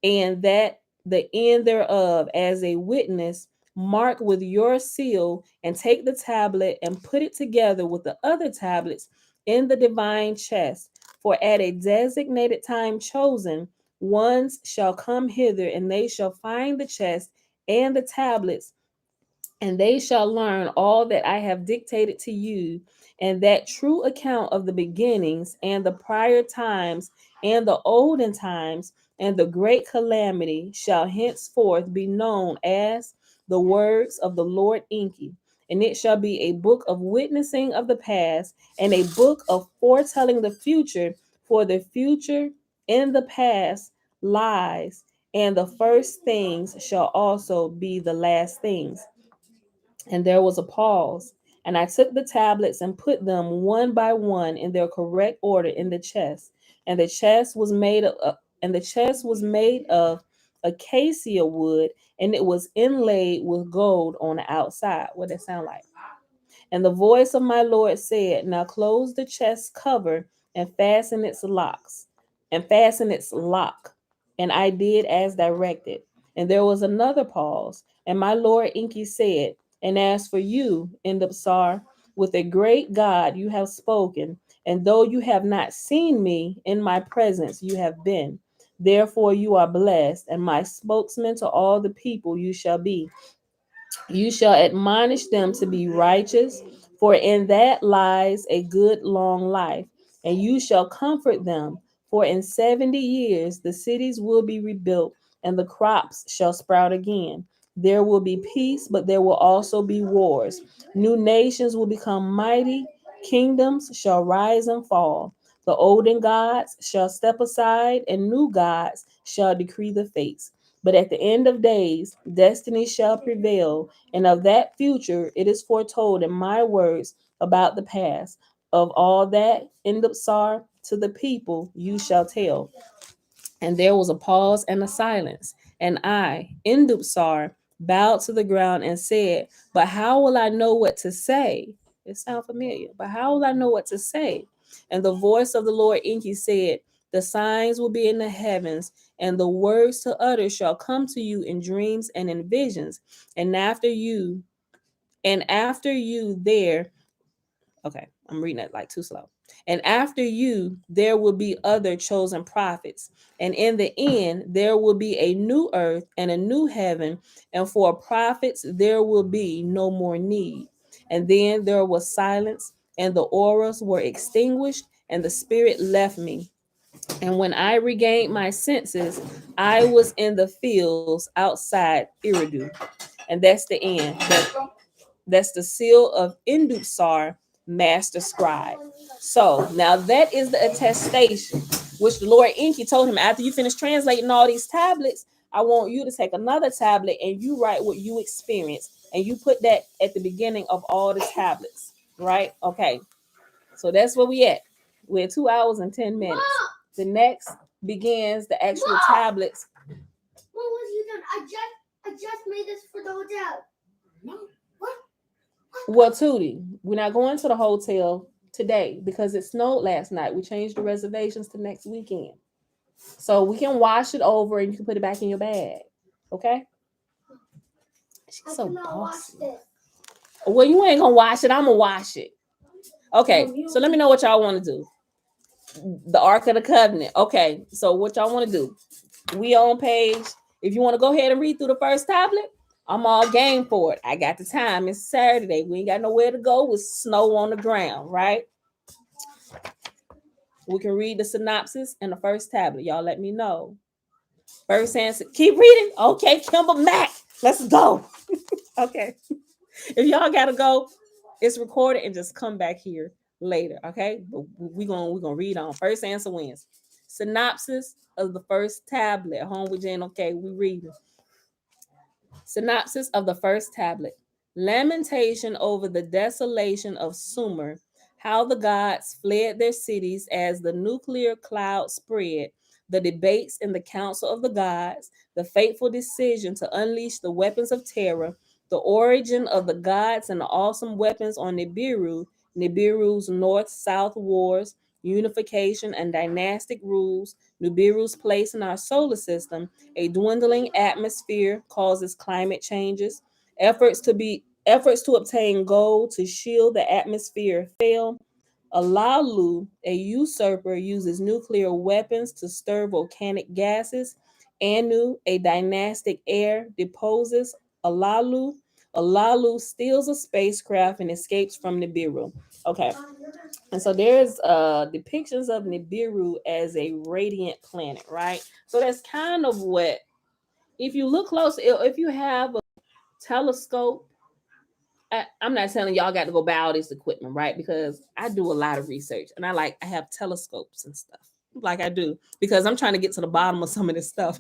and that the end thereof as a witness, mark with your seal, and take the tablet and put it together with the other tablets in the divine chest. For at a designated time chosen, ones shall come hither, and they shall find the chest and the tablets, and they shall learn all that I have dictated to you, and that true account of the beginnings and the prior times and the olden times and the great calamity shall henceforth be known as the words of the Lord Enki. And it shall be a book of witnessing of the past and a book of foretelling the future, for the future in the past lies, and the first things shall also be the last things." And there was a pause. And I took the tablets and put them one by one in their correct order in the chest. And the chest was made of acacia wood, and it was inlaid with gold on the outside. What that sound like? And the voice of my Lord said, "Now close the chest cover and fasten its locks, and fasten its lock." And I did as directed. And there was another pause. And my Lord Enki said, "And as for you, Indupsar, with a great God you have spoken, and though you have not seen me, in my presence you have been. Therefore you are blessed, and my spokesman to all the people you shall be. You shall admonish them to be righteous, for in that lies a good long life. And you shall comfort them, for in 70 years the cities will be rebuilt, and the crops shall sprout again. There will be peace, but there will also be wars. New nations will become mighty, kingdoms shall rise and fall. The olden gods shall step aside, and new gods shall decree the fates. But at the end of days, destiny shall prevail, and of that future it is foretold in my words about the past. Of all that Indupsar to the people you shall tell. And there was a pause and a silence. And I, Indupsar, bowed to the ground and said, "But how will I know what to say?" It sounds familiar. "But how will I know what to say?" And the voice of the Lord Enki said, "The signs will be in the heavens, and the words to utter shall come to you in dreams and in visions. And after you there, okay, I'm reading it like too slow. And after you, there will be other chosen prophets. And in the end, there will be a new earth and a new heaven. And for prophets, there will be no more need." And then there was silence, and the auras were extinguished, and the spirit left me. And when I regained my senses, I was in the fields outside Iridu. And that's the end. That's the seal of Indusar, master scribe. So now that is the attestation, which the Lord Enki told him, after you finish translating all these tablets, I want you to take another tablet and you write what you experienced. And you put that at the beginning of all the tablets, right? Okay. So that's where we at. We're at 2 hours and 10 minutes. The next begins the actual tablets. What was you done? I just made this for the hotel. No. What? Well, Tootie, we're not going to the hotel today because it snowed last night. We changed the reservations to next weekend. So we can wash it over and you can put it back in your bag. Okay? She's so bossy. Well, you ain't gonna wash it. I'm gonna wash it. Okay, so let me know what y'all want to do. The Ark of the Covenant. Okay, so what y'all want to do? We on page. If you want to go ahead and read through the first tablet, I'm all game for it. I got the time. It's Saturday. We ain't got nowhere to go with snow on the ground, right? We can read the synopsis and the first tablet. Y'all let me know. First answer. Keep reading. Okay, Kimber Mack. Let's go. Okay. If y'all gotta go, it's recorded and just come back here later. Okay. But we're gonna read on. First answer wins. Synopsis of the first tablet. Home with Jen. Okay, we reading. Synopsis of the first tablet. Lamentation over the desolation of Sumer, how the gods fled their cities as the nuclear cloud spread, the debates in the council of the gods, the fateful decision to unleash the weapons of terror, the origin of the gods and the awesome weapons on Nibiru, Nibiru's north-south wars, unification and dynastic rules, Nibiru's place in our solar system, a dwindling atmosphere causes climate changes. Efforts to obtain gold to shield the atmosphere fail. Alalu, a usurper, uses nuclear weapons to stir volcanic gases. Anu, a dynastic heir, deposes Alalu. Alalu steals a spacecraft and escapes from Nibiru. Okay. And so there's depictions of Nibiru as a radiant planet, right? So that's kind of what, if you look close, if you have a telescope, I'm not telling y'all got to go buy all this equipment, right? Because I do a lot of research and I have telescopes and stuff. Like I do, because I'm trying to get to the bottom of some of this stuff.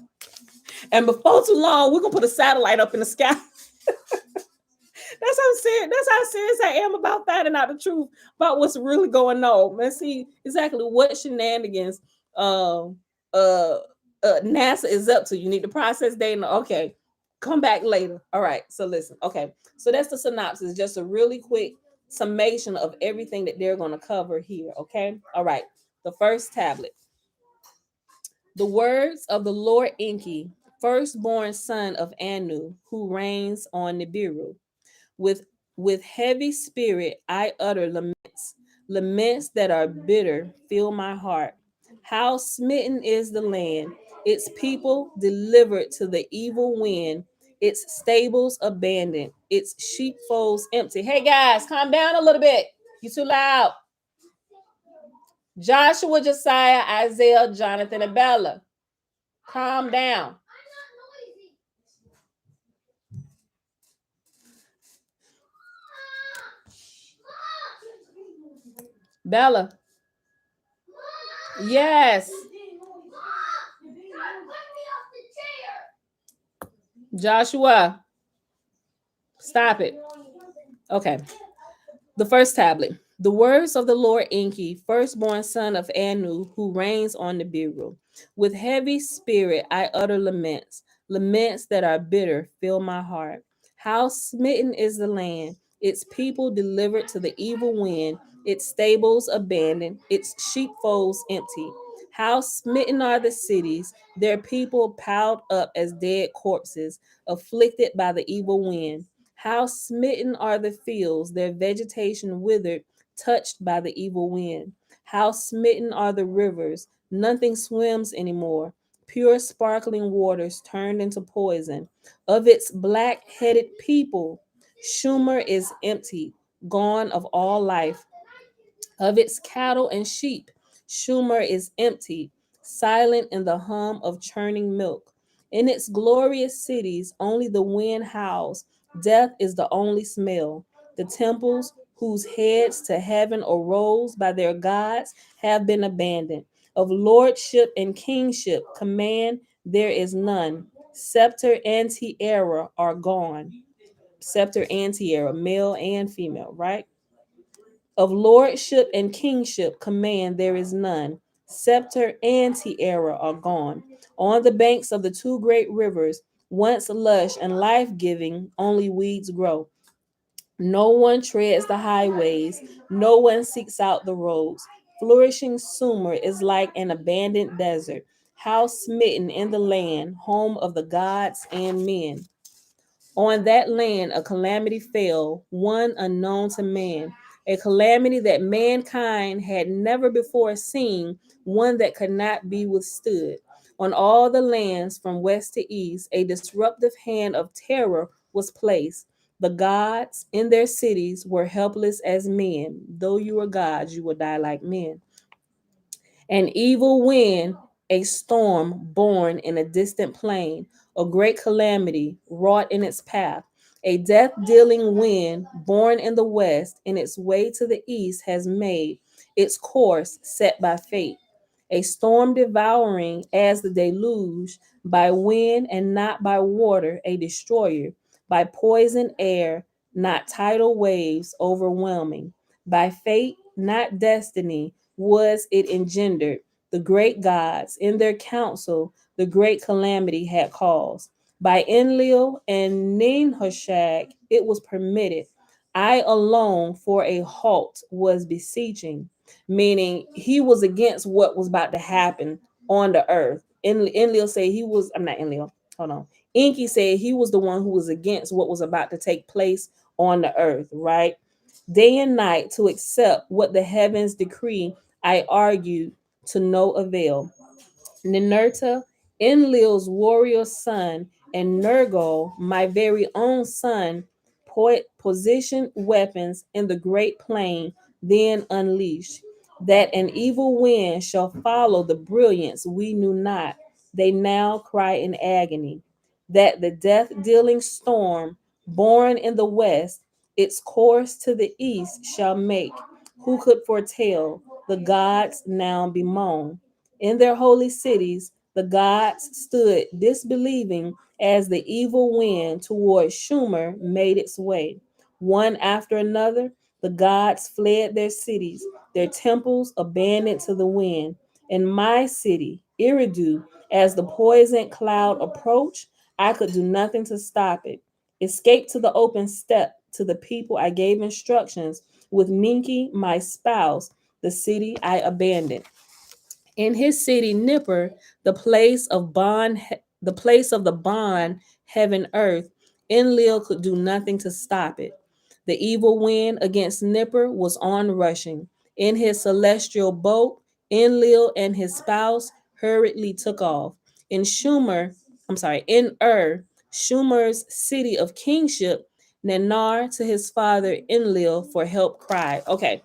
And before too long, we're gonna put a satellite up in the sky. That's how serious. That's how serious I am about finding out the truth about what's really going on. Let's see exactly what shenanigans uh, uh, NASA is up to. You need to process data. Okay, come back later. All right. So listen. Okay. So that's the synopsis. Just a really quick summation of everything that they're going to cover here. Okay. All right. The first tablet. The words of the Lord Enki, firstborn son of Anu, who reigns on Nibiru. With heavy spirit I utter laments that are bitter fill my heart. How smitten is the land, its people delivered to the evil wind, its stables abandoned, its sheepfolds empty. Hey guys, calm down a little bit. You too loud. Joshua, Josiah, Isaiah, Jonathan, and Bella. Calm down. Bella. Yes. Joshua. Stop it. Okay. The first tablet. The words of the Lord Enki, firstborn son of Anu, who reigns on the Nibiru. With heavy spirit I utter laments, laments that are bitter fill my heart. How smitten is the land, its people delivered to the evil wind, its stables abandoned, its sheepfolds empty. How smitten are the cities, their people piled up as dead corpses, afflicted by the evil wind. How smitten are the fields, their vegetation withered, touched by the evil wind. How smitten are the rivers, nothing swims anymore. Pure sparkling waters turned into poison. Of its black headed people, Schumer is empty, gone of all life. Of its cattle and sheep, Schumer is empty, silent in the hum of churning milk. In its glorious cities, only the wind howls. Death is the only smell. The temples, whose heads to heaven arose by their gods, have been abandoned. Of lordship and kingship, command there is none. Scepter and tiara are gone. Scepter and tiara, male and female, right? Of lordship and kingship, command there is none. Scepter and tiara are gone. On the banks of the two great rivers, once lush and life giving, only weeds grow. No one treads the highways, no one seeks out the roads. Flourishing Sumer is like an abandoned desert, house smitten in the land, home of the gods and men. On that land, a calamity fell, one unknown to man, a calamity that mankind had never before seen, one that could not be withstood. On all the lands from west to east, a disruptive hand of terror was placed. The gods in their cities were helpless as men. Though you were gods, you would die like men. An evil wind, a storm born in a distant plain, a great calamity wrought in its path. A death dealing wind born in the west, in its way to the east, has made its course set by fate. A storm devouring as the deluge, by wind and not by water, a destroyer, by poison air, not tidal waves overwhelming, by fate, not destiny, was it engendered. The great gods, in their council, the great calamity had caused. By Enlil and Ninhushag, it was permitted. I alone for a halt was beseeching, meaning he was against what was about to happen on the earth. Enlil said he was, I'm not Enlil, hold on. Enki said he was the one who was against what was about to take place on the earth, right? Day and night to accept what the heavens decree, I argued to no avail. Ninurta, Enlil's warrior son, and Nergal, my very own son, positioned weapons in the great plain, then unleashed. That an evil wind shall follow the brilliance we knew not, they now cry in agony. That the death dealing storm, born in the west, its course to the east shall make. Who could foretell? The gods now bemoan. In their holy cities, the gods stood disbelieving as the evil wind toward Schumer made its way. One after another, the gods fled their cities, their temples abandoned to the wind. In my city, Iridu, as the poisoned cloud approached, I could do nothing to stop it. Escape to the open steppe, to the people I gave instructions. With Ninki, my spouse, the city I abandoned. In his city Nipper, the place of bond, the place of the bond, heaven, earth, Enlil could do nothing to stop it. The evil wind against Nipper was on rushing. In his celestial boat, Enlil and his spouse hurriedly took off. In in Schumer's city of kingship, Nanar to his father Enlil for help cried. Okay,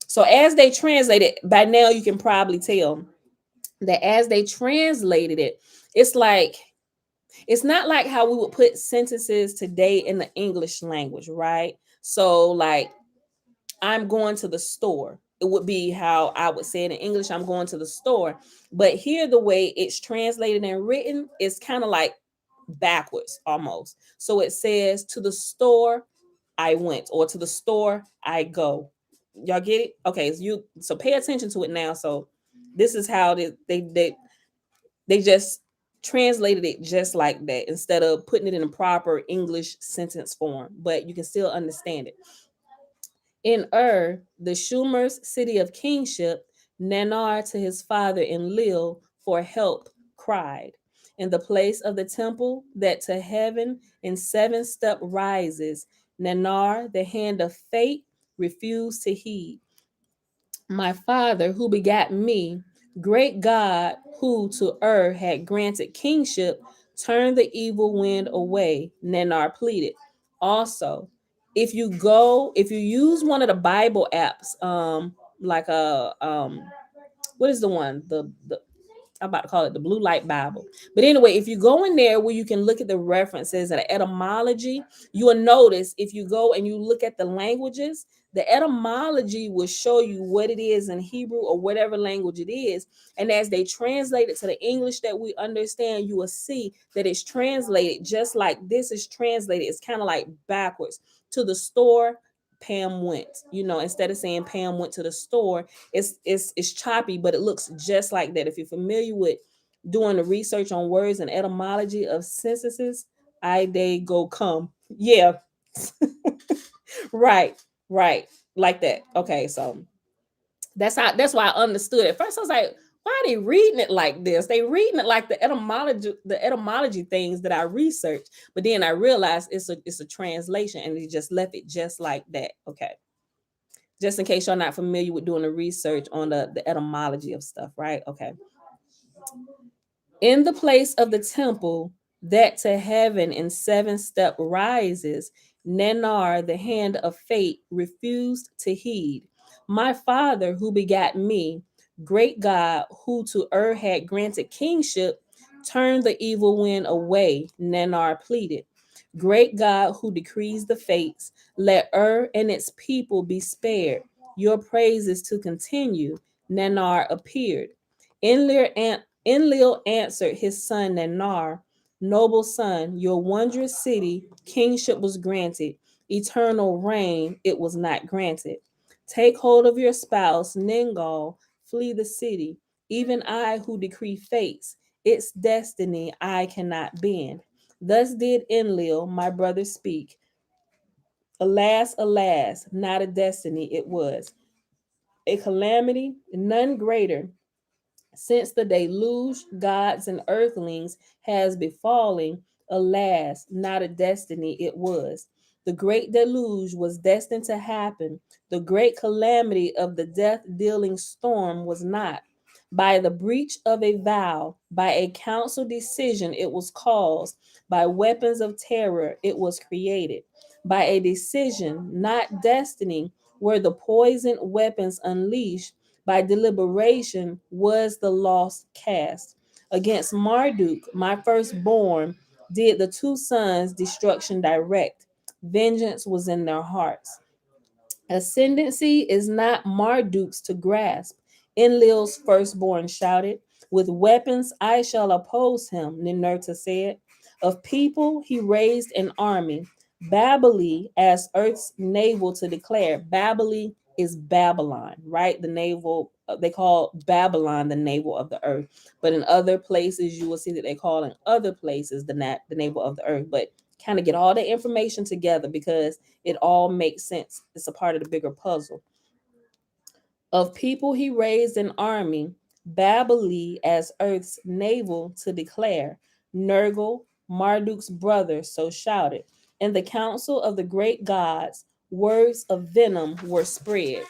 so as they translated, by now you can probably tell that as they translated it, it's like it's not like how we would put sentences today in the English language, right? So like I'm going to the store. It would be how I would say it in English, I'm going to the store. But here the way it's translated and written is kind of like backwards almost. So it says to the store I went, or to the store I go. Y'all get it? Okay, so pay attention to it now. So this is how they just translated it just like that instead of putting it in a proper English sentence form, but you can still understand it. In the Schumer's city of kingship, Nanar to his father Enlil for help cried. In the place of the temple that to heaven in 7 step rises, Nanar, the hand of fate, refused to heed. My father, who begat me, great God, who to had granted kingship, turned the evil wind away, Nanar pleaded. Also, if you use one of the Bible apps, like what is the one? The I'm about to call it the Blue Light Bible. But anyway, if you go in there where you can look at the references and the etymology, you will notice if you go and you look at the languages, the etymology will show you what it is in Hebrew or whatever language it is. And as they translate it to the English that we understand, you will see that it's translated just like this is translated. It's kind of like backwards. To the store, Pam went. Instead of saying Pam went to the store, it's choppy, but it looks just like that. If you're familiar with doing the research on words and etymology of sentences, I they go come. Yeah. Right, right. Like that. Okay, so that's why I understood. At first I was like, why are they reading it like this? They reading it like the etymology things that I researched. But then I realized it's a translation and they just left it just like that. Okay. Just in case y'all not familiar with doing the research on the etymology of stuff, right? Okay. In the place of the temple that to heaven in 7 step rises, Nanar, the hand of fate, refused to heed. My father, who begat me, great God, who to had granted kingship, turned the evil wind away, Nanar pleaded. Great God, who decrees the fates, let and its people be spared. Your praises to continue, Nanar appeared. Enlil answered his son Nanar, noble son, your wondrous city, kingship was granted, eternal reign it was not granted. Take hold of your spouse, Ningal, flee the city, even I who decree fates, its destiny I cannot bend. Thus did Enlil, my brother, speak. Alas, alas, not a destiny it was. A calamity, none greater since the deluge, gods and earthlings has befallen, alas, not a destiny it was. The great deluge was destined to happen. The great calamity of the death dealing storm was not. By the breach of a vow, by a council decision, it was caused. By weapons of terror, it was created. By a decision, not destiny, were the poisoned weapons unleashed. By deliberation was the lost cast. Against Marduk, my firstborn, did the 2 sons destruction direct. Vengeance was in their hearts. Ascendancy is not Marduk's to grasp. Enlil's firstborn shouted, with weapons I shall oppose him, Ninurta said. Of people he raised an army. Babylon as earth's navel to declare. Babylon is Babylon, right? The navel, they call Babylon the navel of the earth. But in other places, you will see that they call in other places the navel of the earth. But kind of get all the information together because it all makes sense. It's a part of the bigger puzzle. Of people he raised an army, Babylon as earth's navel to declare. Nergal, Marduk's brother, so shouted. In the council of the great gods, words of venom were spread.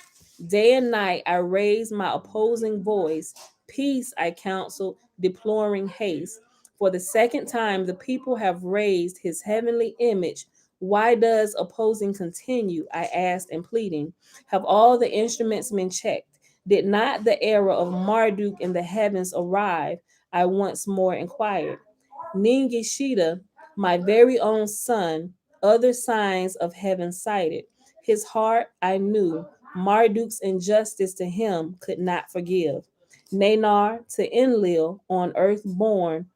Day and night I raised my opposing voice. Peace I counseled, deploring haste. For the second time, the people have raised his heavenly image. Why does opposing continue? I asked and pleading. Have all the instruments been checked? Did not the era of Marduk in the heavens arrive? I once more inquired. Ningishita, my very own son, other signs of heaven sighted. His heart I knew. Marduk's injustice to him could not forgive. Nanar to Enlil, on earth born,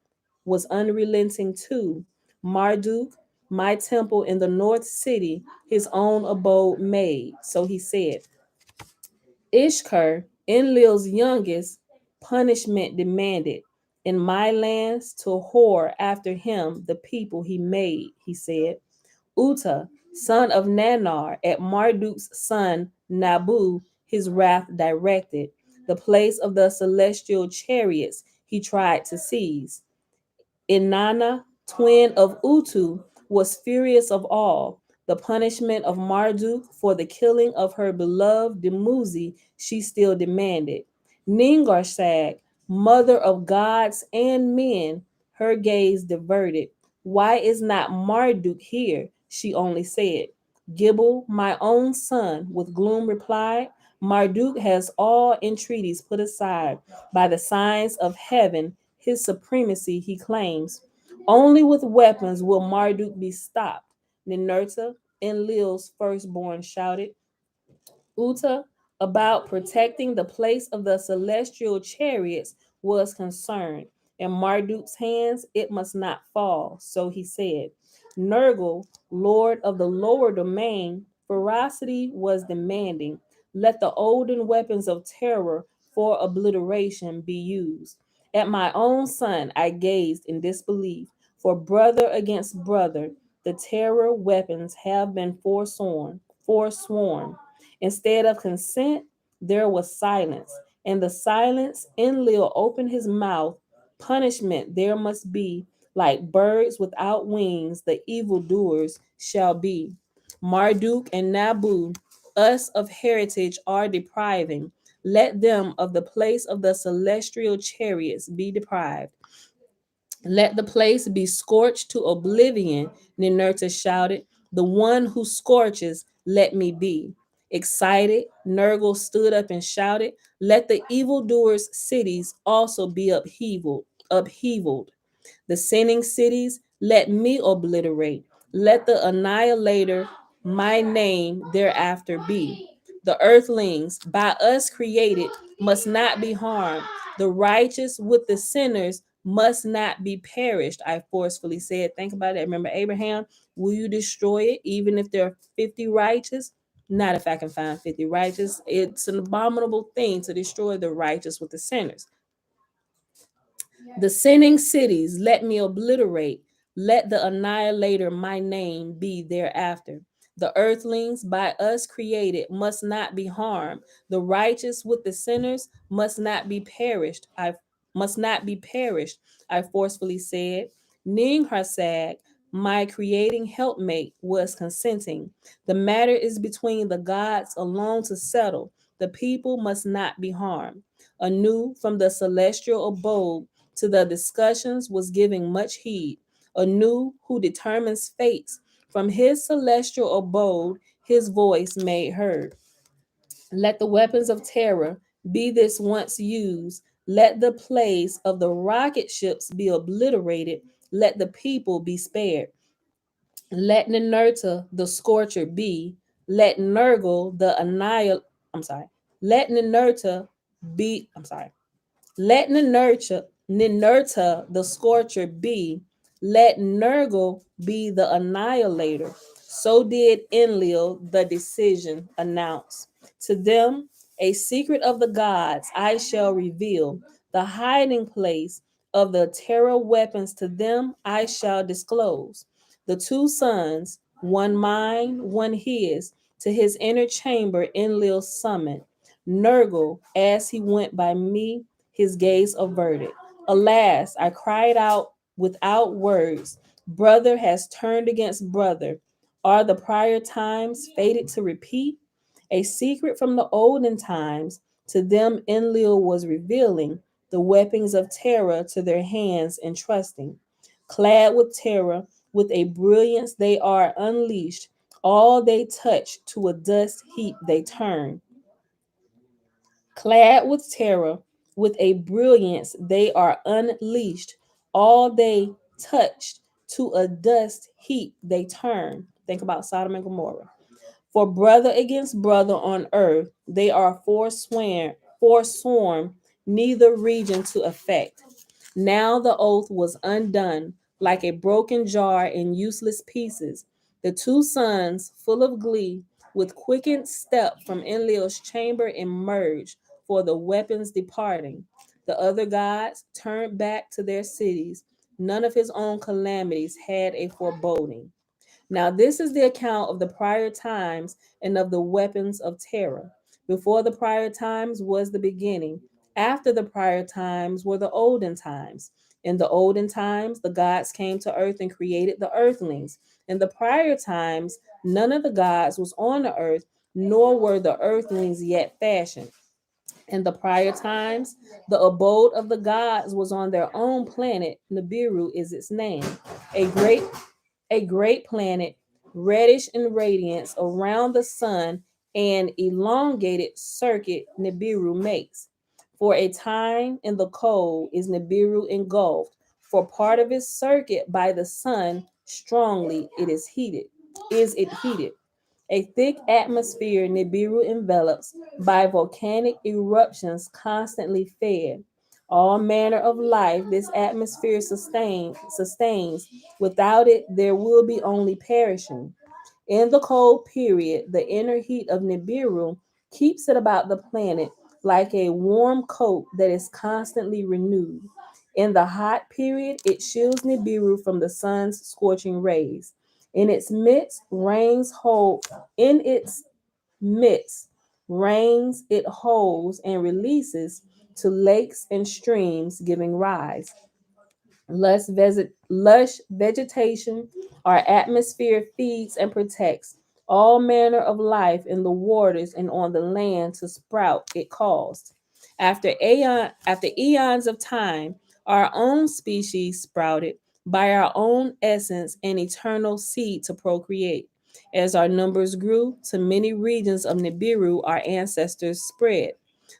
was unrelenting too. Marduk, my temple in the north city, his own abode made. So he said, Ishkur, Enlil's youngest, punishment demanded. In my lands to whore after him the people he made, he said. Uta, son of Nanar, at Marduk's son Nabu, his wrath directed. The place of the celestial chariots he tried to seize. Inanna, twin of Utu, was furious of all. The punishment of Marduk for the killing of her beloved Dumuzi she still demanded. Ningarsag, mother of gods and men, her gaze diverted. Why is not Marduk here? She only said. Gibel, my own son, with gloom replied, Marduk has all entreaties put aside by the signs of heaven. His supremacy he claims. Only with weapons will Marduk be stopped. Ninurta, Enlil's firstborn, shouted. Uta, about protecting the place of the celestial chariots, was concerned. In Marduk's hands it must not fall. So he said, Nergal, lord of the lower domain, ferocity was demanding. Let the olden weapons of terror for obliteration be used. At my own son I gazed in disbelief, for brother against brother, the terror weapons have been forsworn. Instead of consent, there was silence. And the silence, Enlil opened his mouth. Punishment there must be. Like birds without wings, the evildoers shall be. Marduk and Nabu, us of heritage are depriving. Let them of the place of the celestial chariots be deprived. Let the place be scorched to oblivion, Ninurta shouted. The one who scorches, let me be. Excited, Nergal stood up and shouted, Let the evildoers' cities also be upheavaled. The sinning cities, let me obliterate. Let the annihilator my name thereafter be. The earthlings, by us created, must not be harmed. The righteous with the sinners must not be perished, I forcefully said. Think about it. Remember Abraham, will you destroy it even if there are 50 righteous? Not if I can find 50 righteous. It's an abominable thing to destroy the righteous with the sinners. The sinning cities let me obliterate. Let the annihilator my name be thereafter. The earthlings by us created must not be harmed. The righteous with the sinners must not be perished. I forcefully said. Ningharsag, my creating helpmate, was consenting. The matter is between the gods alone to settle. The people must not be harmed. Anew from the celestial abode to the discussions was giving much heed. Anu, who determines fates, from his celestial abode, his voice made heard. Let the weapons of terror be this once used. Let the place of the rocket ships be obliterated. Let the people be spared. Let Ninurta the scorcher be. Let Nergal the annihil. I'm sorry. Let Ninurta be. I'm sorry. Let Ninurta the scorcher be. Let Nergal be the annihilator. So did Enlil the decision announce. To them, a secret of the gods I shall reveal. The hiding place of the terror weapons to them I shall disclose. The two sons, one mine, one his, to his inner chamber Enlil summoned. Nergal, as he went by me, his gaze averted. Alas, I cried out without words. Brother has turned against brother. Are the prior times fated to repeat? A secret from the olden times, to them Enlil was revealing the weapons of terror to their hands entrusting. Clad with terror, with a brilliance they are unleashed. All they touch to a dust heap they turn. Clad with terror, with a brilliance they are unleashed. All they touched to a dust heap they turn. Think about Sodom and Gomorrah. For brother against brother on earth, they are forsworn, neither region to affect. Now the oath was undone. like a broken jar in useless pieces. The two sons, full of glee, with quickened step from Enlil's chamber emerged, for the weapons departing. The other gods turned back to their cities. None of his own calamities had a foreboding. Now, this is the account of the prior times and of the weapons of terror. Before the prior times was the beginning. After the prior times were the olden times. In the olden times, the gods came to earth and created the earthlings. In the prior times, none of the gods was on the earth, nor were the earthlings yet fashioned. In the prior times, the abode of the gods was on their own planet. Nibiru is its name. A great a great planet, reddish in radiance around the sun, and elongated circuit Nibiru makes. For a time in the cold is Nibiru engulfed, for part of its circuit by the sun strongly it is heated. Is it heated? A thick atmosphere Nibiru envelops by volcanic eruptions constantly fed. All manner of life this atmosphere sustains. Without it, there will be only perishing. In the cold period, the inner heat of Nibiru keeps it about the planet like a warm coat that is constantly renewed. In the hot period, it shields Nibiru from the sun's scorching rays. In its midst reigns hold in its midst rains it holds and releases to lakes and streams, giving rise. Lush vegetation, our atmosphere feeds and protects all manner of life in the waters and on the land to sprout it caused. After eons of time, our own species sprouted by our own essence and eternal seed to procreate. As our numbers grew, to many regions of Nibiru our ancestors spread.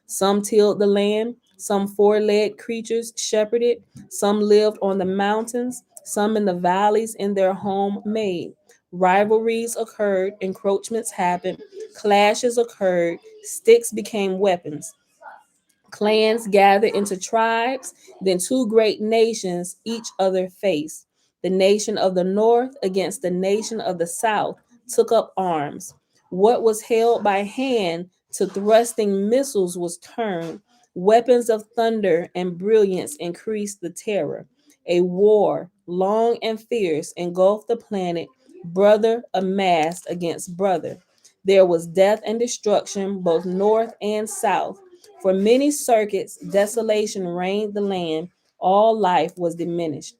Some tilled the land, some four-legged creatures shepherded, some lived on the mountains, some in the valleys in their home made. Rivalries occurred, encroachments happened, clashes occurred, sticks became weapons. Clans gathered into tribes, then two great nations each other faced. The nation of the north against the nation of the south took up arms. What was held by hand to thrusting missiles was turned. Weapons of thunder and brilliance increased the terror. A war, long and fierce, engulfed the planet, brother amassed against brother. There was death and destruction both north and south. For many circuits, desolation reigned the land, all life was diminished.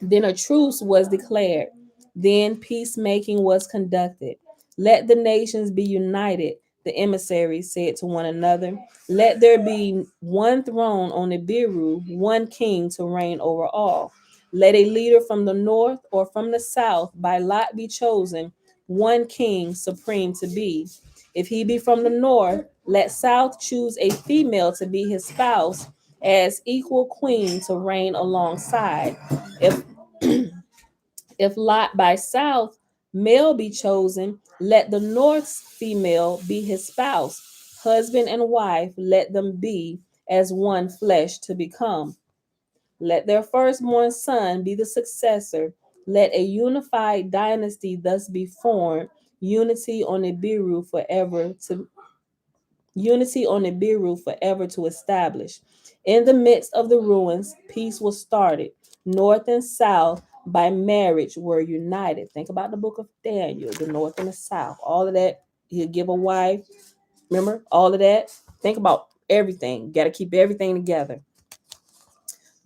Then a truce was declared. Then peacemaking was conducted. Let the nations be united, the emissaries said to one another. Let there be one throne on Nibiru, one king to reign over all. Let a leader from the north or from the south by lot be chosen, one king supreme to be. If he be from the north, let south choose a female to be his spouse as equal queen to reign alongside. If if lot by south male be chosen, let the north's female be his spouse. Husband and wife, let them be as one flesh to become. Let their firstborn son be the successor. Let a unified dynasty thus be formed, unity on Nibiru forever to unity on Nibiru forever to establish. In the midst of the ruins, peace was started. North and south by marriage were united. Think about the book of Daniel, the north and the south. All of that. He'll give a wife. Remember all of that? Think about everything. Got to keep everything together.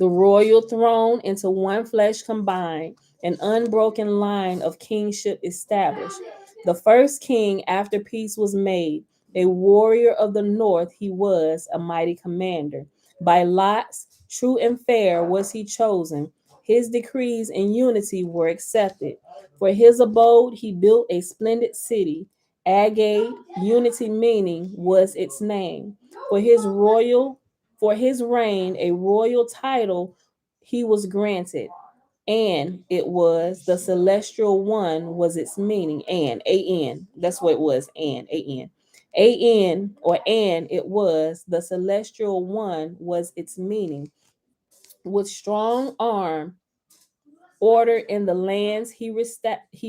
The royal throne into one flesh combined, an unbroken line of kingship established. The first king after peace was made, a warrior of the north he was, a mighty commander. By lots, true and fair was he chosen. His decrees in unity were accepted. For his abode he built a splendid city. Agade, unity meaning, was its name. For his royal for his reign, a royal title he was granted, and it was the celestial one was its meaning. And an, that's what it was. And it was the celestial one was its meaning. With strong arm order in the lands. He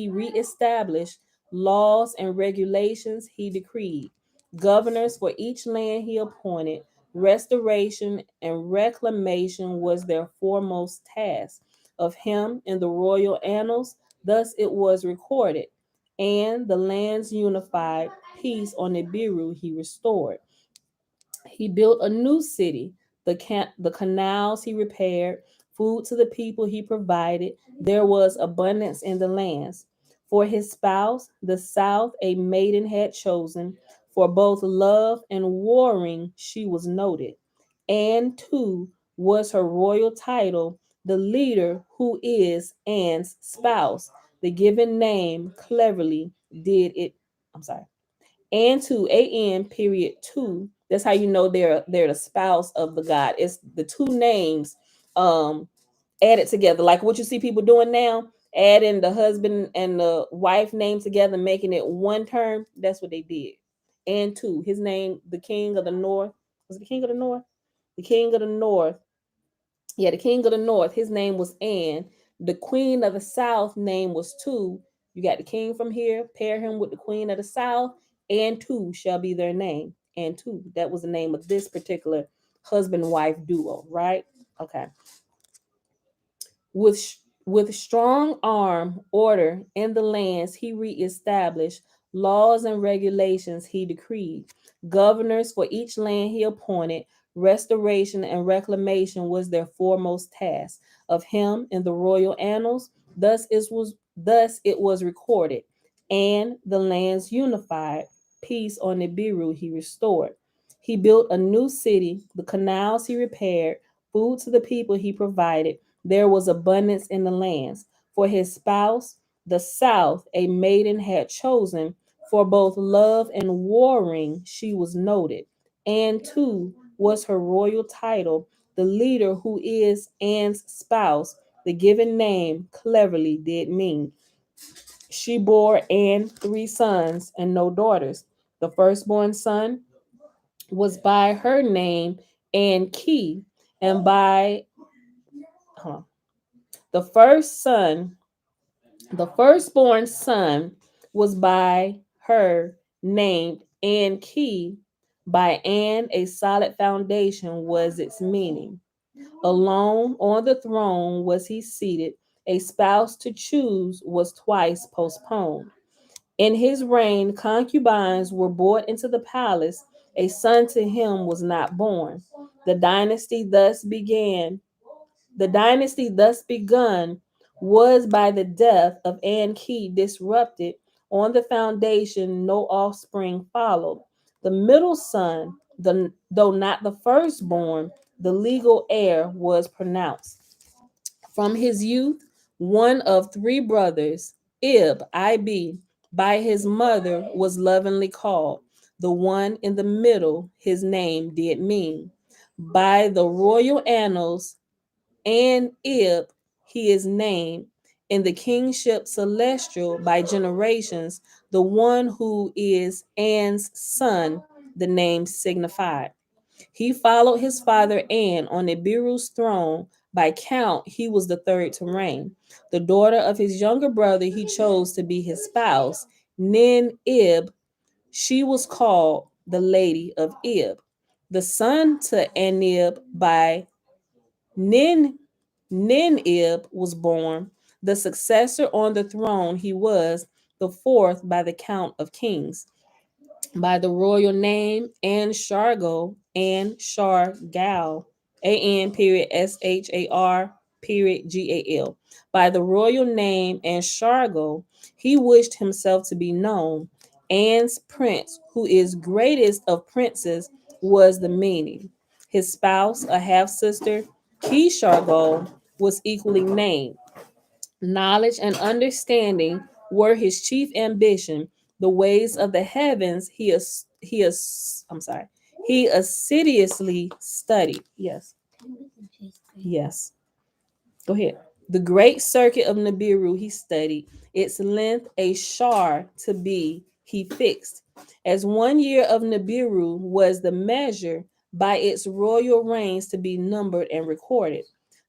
reestablished laws and regulations. He decreed governors for each land. He appointed. Restoration and reclamation was their foremost task. Of him in the royal annals, thus it was recorded. And the lands unified, peace on Nibiru he restored. He built a new city. The canals he repaired, food to the people he provided. There was abundance in the lands. For his spouse, the south, a maiden had chosen. For both love and warring, she was noted. And too was her royal title, the leader who is Anne's spouse. The given name cleverly did it. I'm sorry, and to an period two. That's how you know they're the spouse of the god. It's the two names um added together, like what you see people doing now, adding the husband and the wife name together, making it one term. That's what they did. And two, his name, the king of the north, was it the king of the north? The king of the north, yeah, the king of the north, his name was An. The queen of the south name was Tu. You got the king from here, pair him with the queen of the south, and Tu shall be their name. And Tu, that was the name of this particular husband wife duo, right? Okay. With strong arm order in the lands, he reestablished laws and regulations. He decreed governors for each land. He appointed. Restoration and reclamation was their foremost task. Of him in the royal annals, thus it was recorded. And the lands unified, peace on Nibiru he restored. He built a new city. The canals he repaired. Food to the people he provided. There was abundance in the lands. For his spouse, the south, a maiden had chosen. For both love and warring, she was noted. And too was her royal title, the leader who is Anne's spouse. The given name cleverly did mean. She bore Anne 3 sons and no daughters. The firstborn son was by her name Enki, and by huh, the first son, the firstborn son was by her named Enki. By An, a solid foundation was its meaning. Alone on the throne was he seated. A spouse to choose was twice postponed. In his reign, concubines were brought into the palace. A son to him was not born. The dynasty thus began the dynasty thus begun was by the death of Enki disrupted. On the foundation, no offspring followed. The middle son, though not the firstborn, the legal heir was pronounced. From his youth, one of 3 brothers, Ib, by his mother was lovingly called. The one in the middle, his name did mean. By the royal annals, and Ib, he is named in the kingship celestial by generations, the one who is An's son, the name signified. He followed his father An on Nibiru's throne. By count, he was the third to reign. The daughter of his younger brother he chose to be his spouse, Nin Ib. She was called the Lady of Ib. The son to Anib by Nin Ninib was born. The successor on the throne, he was the fourth by the count of kings. By the royal name, and Shargo and Shargal, A-N period S-H-A-R period G-A-L. By the royal name and Shargo, he wished himself to be known. An's prince, who is greatest of princes, was the meaning. His spouse, a half sister, Kishargo, was equally named. Knowledge and understanding were his chief ambition. The ways of the heavens he assiduously studied. Yes. Yes. Go ahead. The great circuit of Nibiru he studied, its length a shar to be he fixed. As 1 year of Nibiru was the measure by its royal reigns to be numbered and recorded.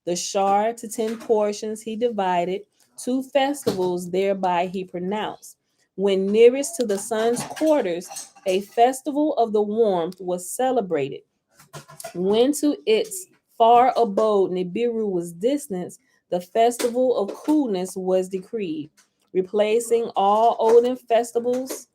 The shar to 10 portions he divided, 2 festivals thereby he pronounced. When nearest to the sun's quarters, a festival of the warmth was celebrated. When to its far abode Nibiru was distant, the festival of coolness was decreed, replacing all olden festivals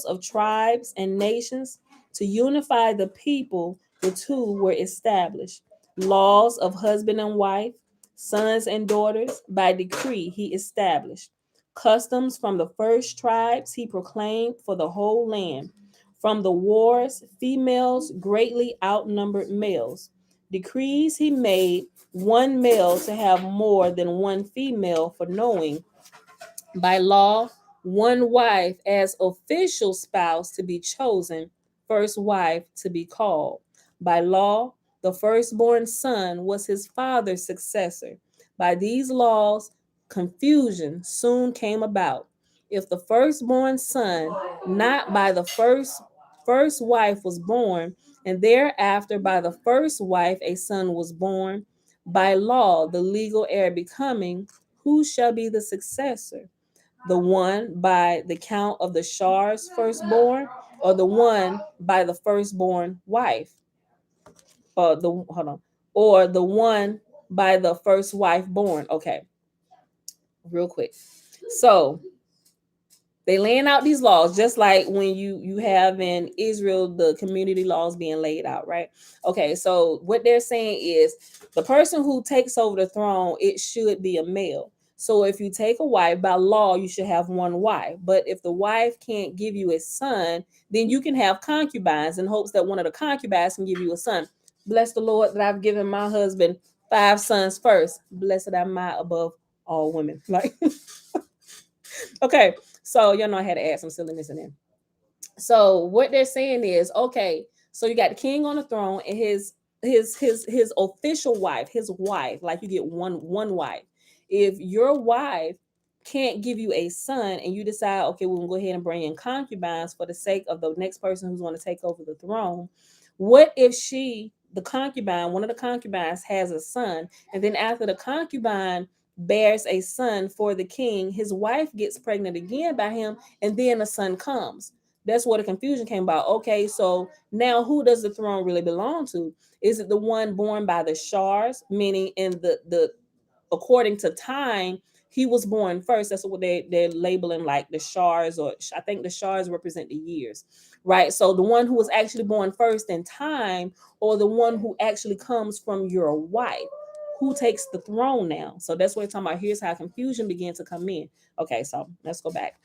of tribes and nations. To unify the people, the two were established. Laws of husband and wife, sons and daughters, by decree he established. Customs from the first tribes he proclaimed for the whole land. From the wars, females greatly outnumbered males. Decrees he made one male to have more than one female for knowing. By law, one wife as official spouse to be chosen, first wife to be called. By law, the firstborn son was his father's successor. By these laws, confusion soon came about. If the firstborn son, not by the first wife was born, and thereafter by the first wife a son was born, by law the legal heir becoming, who shall be the successor? The one by the count of the Shar's firstborn, or the one by the firstborn wife, or the one by the first wife born. Okay, real quick. So they laying out these laws just like when you have in Israel the community laws being laid out, right? Okay, so what they're saying is the person who takes over the throne, it should be a male. So if you take a wife, by law you should have one wife. But if the wife can't give you a son, then you can have concubines in hopes that one of the concubines can give you a son. Bless the Lord that I've given my husband 5 sons first. Blessed am I above all women. Like okay, so y'all know I had to add some silliness in there. So what they're saying is, okay, so you got the king on the throne and his official wife, his wife, like you get one wife. If your wife can't give you a son and you decide, okay, we're gonna go ahead and bring in concubines for the sake of the next person who's going to take over the throne, what if one of the concubines has a son, and then after the concubine bears a son for the king, his wife gets pregnant again by him, and then a son comes? That's where the confusion came about. Okay, so now who does the throne really belong to? Is it the one born by the Shars, meaning in the according to time, he was born first? That's what they're labeling like the Shars, or I think the Shars represent the years, right? So the one who was actually born first in time, or the one who actually comes from your wife, who takes the throne now? So that's what we're talking about. Here's how confusion began to come in. Okay, so let's go back.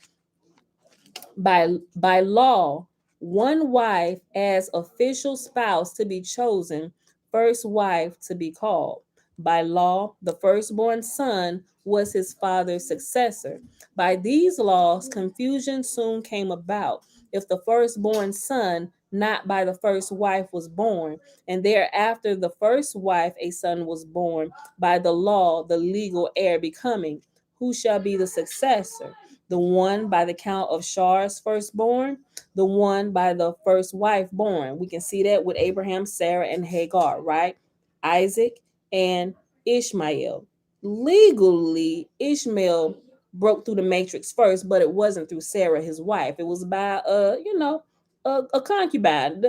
By law, one wife as official spouse to be chosen, first wife to be called. By law, the firstborn son was his father's successor. By these laws, confusion soon came about. If the firstborn son, not by the first wife, was born, and thereafter the first wife a son was born, by the law, the legal heir becoming, who shall be the successor? The one by the count of Shar's firstborn, the one by the first wife born. We can see that with Abraham, Sarah, and Hagar, right? Isaac and Ishmael. Legally, Ishmael broke through the matrix first, but it wasn't through Sarah, his wife. It was by a concubine,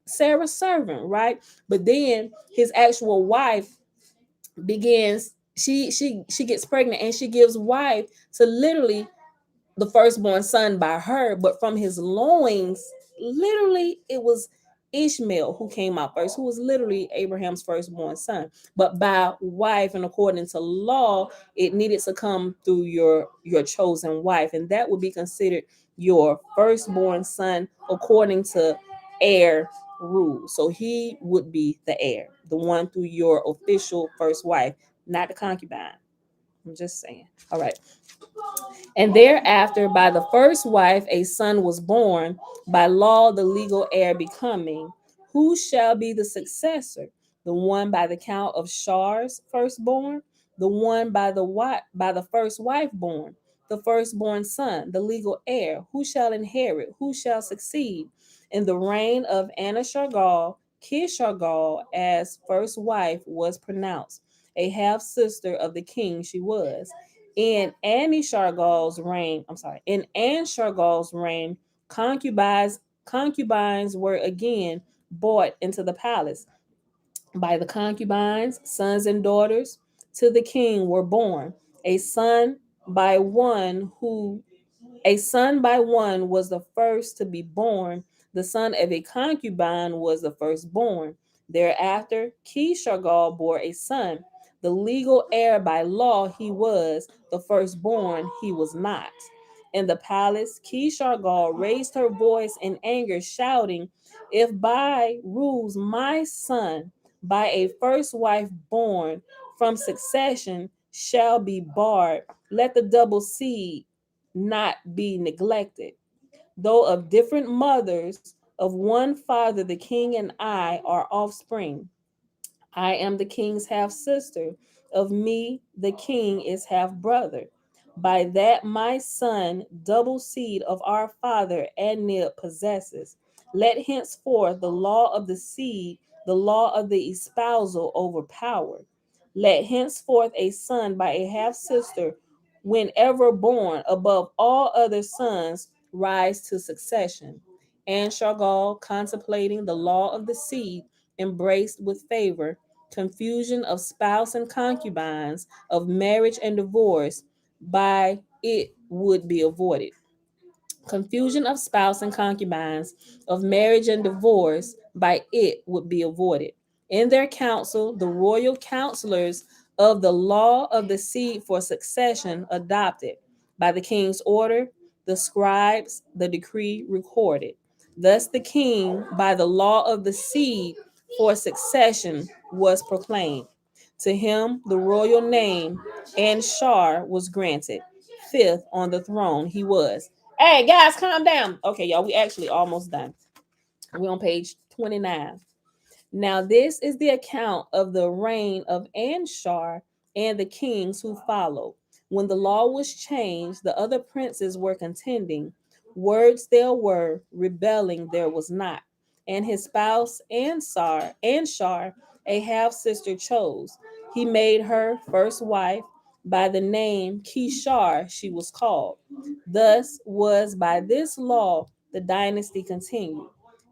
Sarah's servant, right? But then his actual wife begins. She gets pregnant and she gives wife to literally the firstborn son by her, but from his loins, literally, it was Ishmael who came out first, who was literally Abraham's firstborn son. But by wife and according to law, it needed to come through your chosen wife, and that would be considered your firstborn son according to heir rule. So he would be the heir, the one through your official first wife, not the concubine. I'm just saying. All right. And thereafter, by the first wife, a son was born, by law, the legal heir becoming. Who shall be the successor? The one by the count of Shar's firstborn, the one by the first wife born, the firstborn son, the legal heir. Who shall inherit? Who shall succeed? In the reign of Anashargal, Kishargal, as first wife was pronounced. a half sister of the king she was. In Anshargal's reign, concubines were again brought into the palace. By the concubines, sons and daughters to the king were born. A son by one who a son by one was the first to be born. The son of a concubine was the firstborn. Thereafter, Kishargal bore a son. The legal heir by law he was, the firstborn he was not. In the palace, Kishargal raised her voice in anger, shouting, "If by rules my son, by a first wife born from succession, shall be barred, let the double seed not be neglected. Though of different mothers, of one father, the king and I are offspring. I am the king's half sister. Of me, the king is half brother. By that my son, double seed of our father Anib possesses. Let henceforth the law of the seed, the law of the espousal overpower. Let henceforth a son by a half sister, whenever born, above all other sons, rise to succession. And Shargal, contemplating the law of the seed, embraced with favor confusion of spouse and concubines, of marriage and divorce, by it would be avoided. Confusion of spouse and concubines, of marriage and divorce, by it would be avoided. In their council, the royal counselors of the law of the seed for succession adopted. By the king's order, the scribes, the decree recorded. Thus the king, by the law of the seed for succession, was proclaimed. To him, the royal name Anshar was granted. Fifth on the throne he was. Hey guys, calm down. Okay, y'all, we actually almost done. We're on page 29. Now, this is the account of the reign of Anshar and the kings who followed. When the law was changed, the other princes were contending. Words there were, rebelling there was not. And his spouse Anshar, a half sister, chose. He made her first wife. By the name Kishar she was called. Thus was by this law the dynasty continued.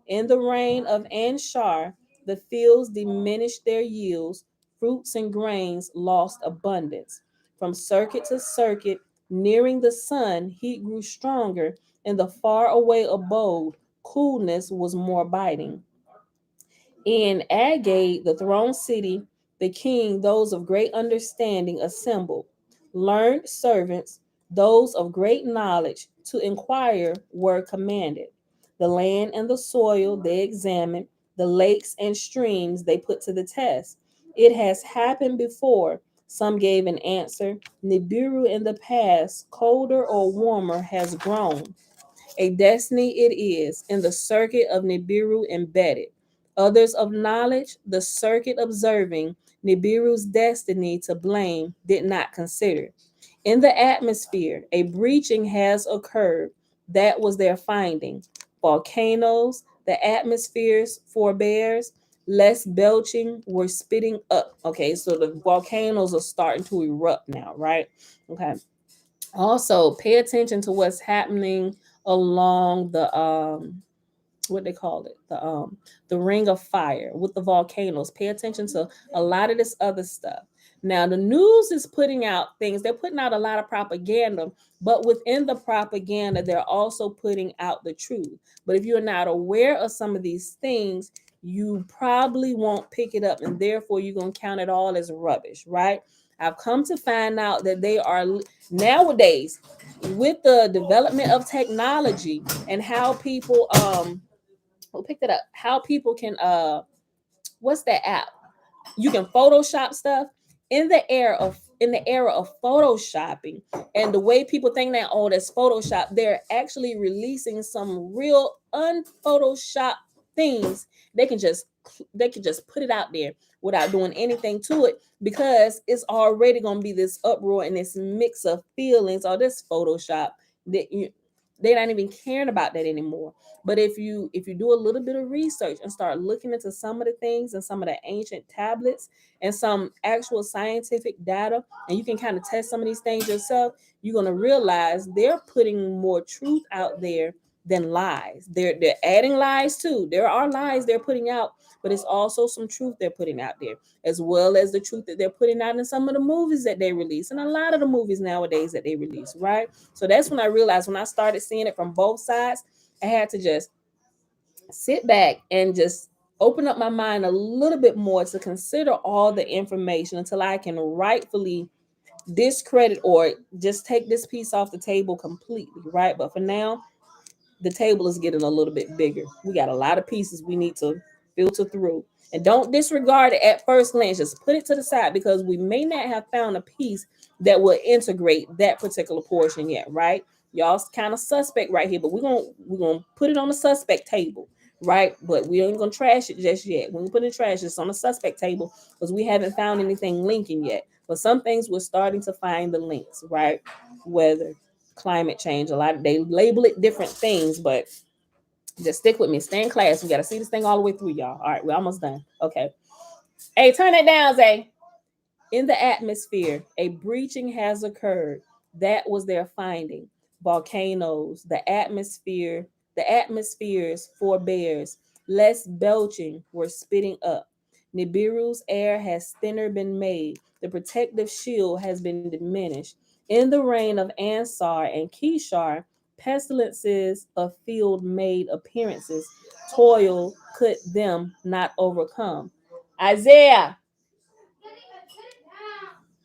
In the reign of Anshar, the fields diminished their yields, fruits and grains lost abundance. From circuit to circuit, nearing the sun, heat grew stronger. In the faraway abode, coolness was more biting. In Agade, the throne city, the king, those of great understanding assembled. Learned servants, those of great knowledge, to inquire were commanded. The land and the soil they examined, the lakes and streams they put to the test. It has happened before. Some gave an answer. Nibiru in the past, colder or warmer, has grown. A destiny it is, in the circuit of Nibiru embedded. Others of knowledge, the circuit observing, Nibiru's destiny to blame did not consider. In the atmosphere, a breaching has occurred. That was their finding. Volcanoes, the atmosphere's forebears, less belching, were spitting up. Okay, so the volcanoes are starting to erupt now, right? Okay. Also, pay attention to what's happening along the what they call it, the ring of fire with the volcanoes. Pay attention to a lot of this other stuff. Now the news is putting out things, they're putting out a lot of propaganda, but within the propaganda they're also putting out the truth. But if you're not aware of some of these things, you probably won't pick it up, and therefore you're going to count it all as rubbish, right? I've come to find out that they are nowadays, with the development of technology and how people who picked it up, how people can what's that app, you can Photoshop stuff. In the era of photoshopping, and the way people think that, oh, that's Photoshop, they're actually releasing some real unphotoshop things. They can just put it out there without doing anything to it, because it's already going to be this uproar and this mix of feelings, or this Photoshop that you They're not even caring about that anymore. But if you do a little bit of research and start looking into some of the things and some of the ancient tablets and some actual scientific data, and you can kind of test some of these things yourself, you're gonna realize they're putting more truth out there than lies. They're adding lies too. There are lies they're putting out, but it's also some truth they're putting out there, as well as the truth that they're putting out in some of the movies that they release, and a lot of the movies nowadays that they release, right? So that's when I realized, when I started seeing it from both sides, I had to just sit back and just open up my mind a little bit more to consider all the information until I can rightfully discredit or just take this piece off the table completely, right? But for now, the table is getting a little bit bigger. We got a lot of pieces we need to filter through. And don't disregard it at first glance. Just put it to the side, because we may not have found a piece that will integrate that particular portion yet, right? Y'all kind of suspect right here, but we're gonna put it on the suspect table, right? But we ain't gonna trash it just yet. When we put it in trash, it's on the suspect table because we haven't found anything linking yet. But some things we're starting to find the links, right? Whether climate change, a lot they label it different things, but just stick with me, stay in class. We got to see this thing all the way through, y'all. All right, we're almost done. Okay, hey, turn it down, Zay. In the atmosphere, a breaching has occurred. That was their finding. Volcanoes, the atmosphere's forebears, less belching were spitting up. Nibiru's air has thinner been made. The protective shield has been diminished. In the reign of Ansar and Kishar, pestilences of field made appearances. Toil could them not overcome. Isaiah.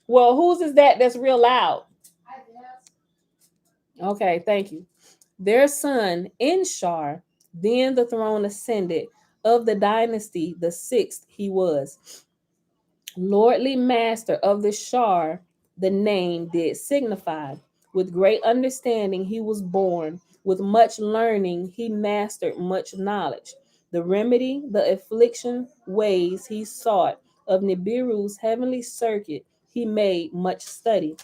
Well, whose is that that's real loud? Okay, thank you. Their son, Inshar, then the throne ascended. Of the dynasty, the sixth he was. Lordly master of the Shar, the name did signify. With great understanding he was born. With much learning he mastered much knowledge. The remedy, the affliction ways he sought. Of Nibiru's heavenly circuit he made much study.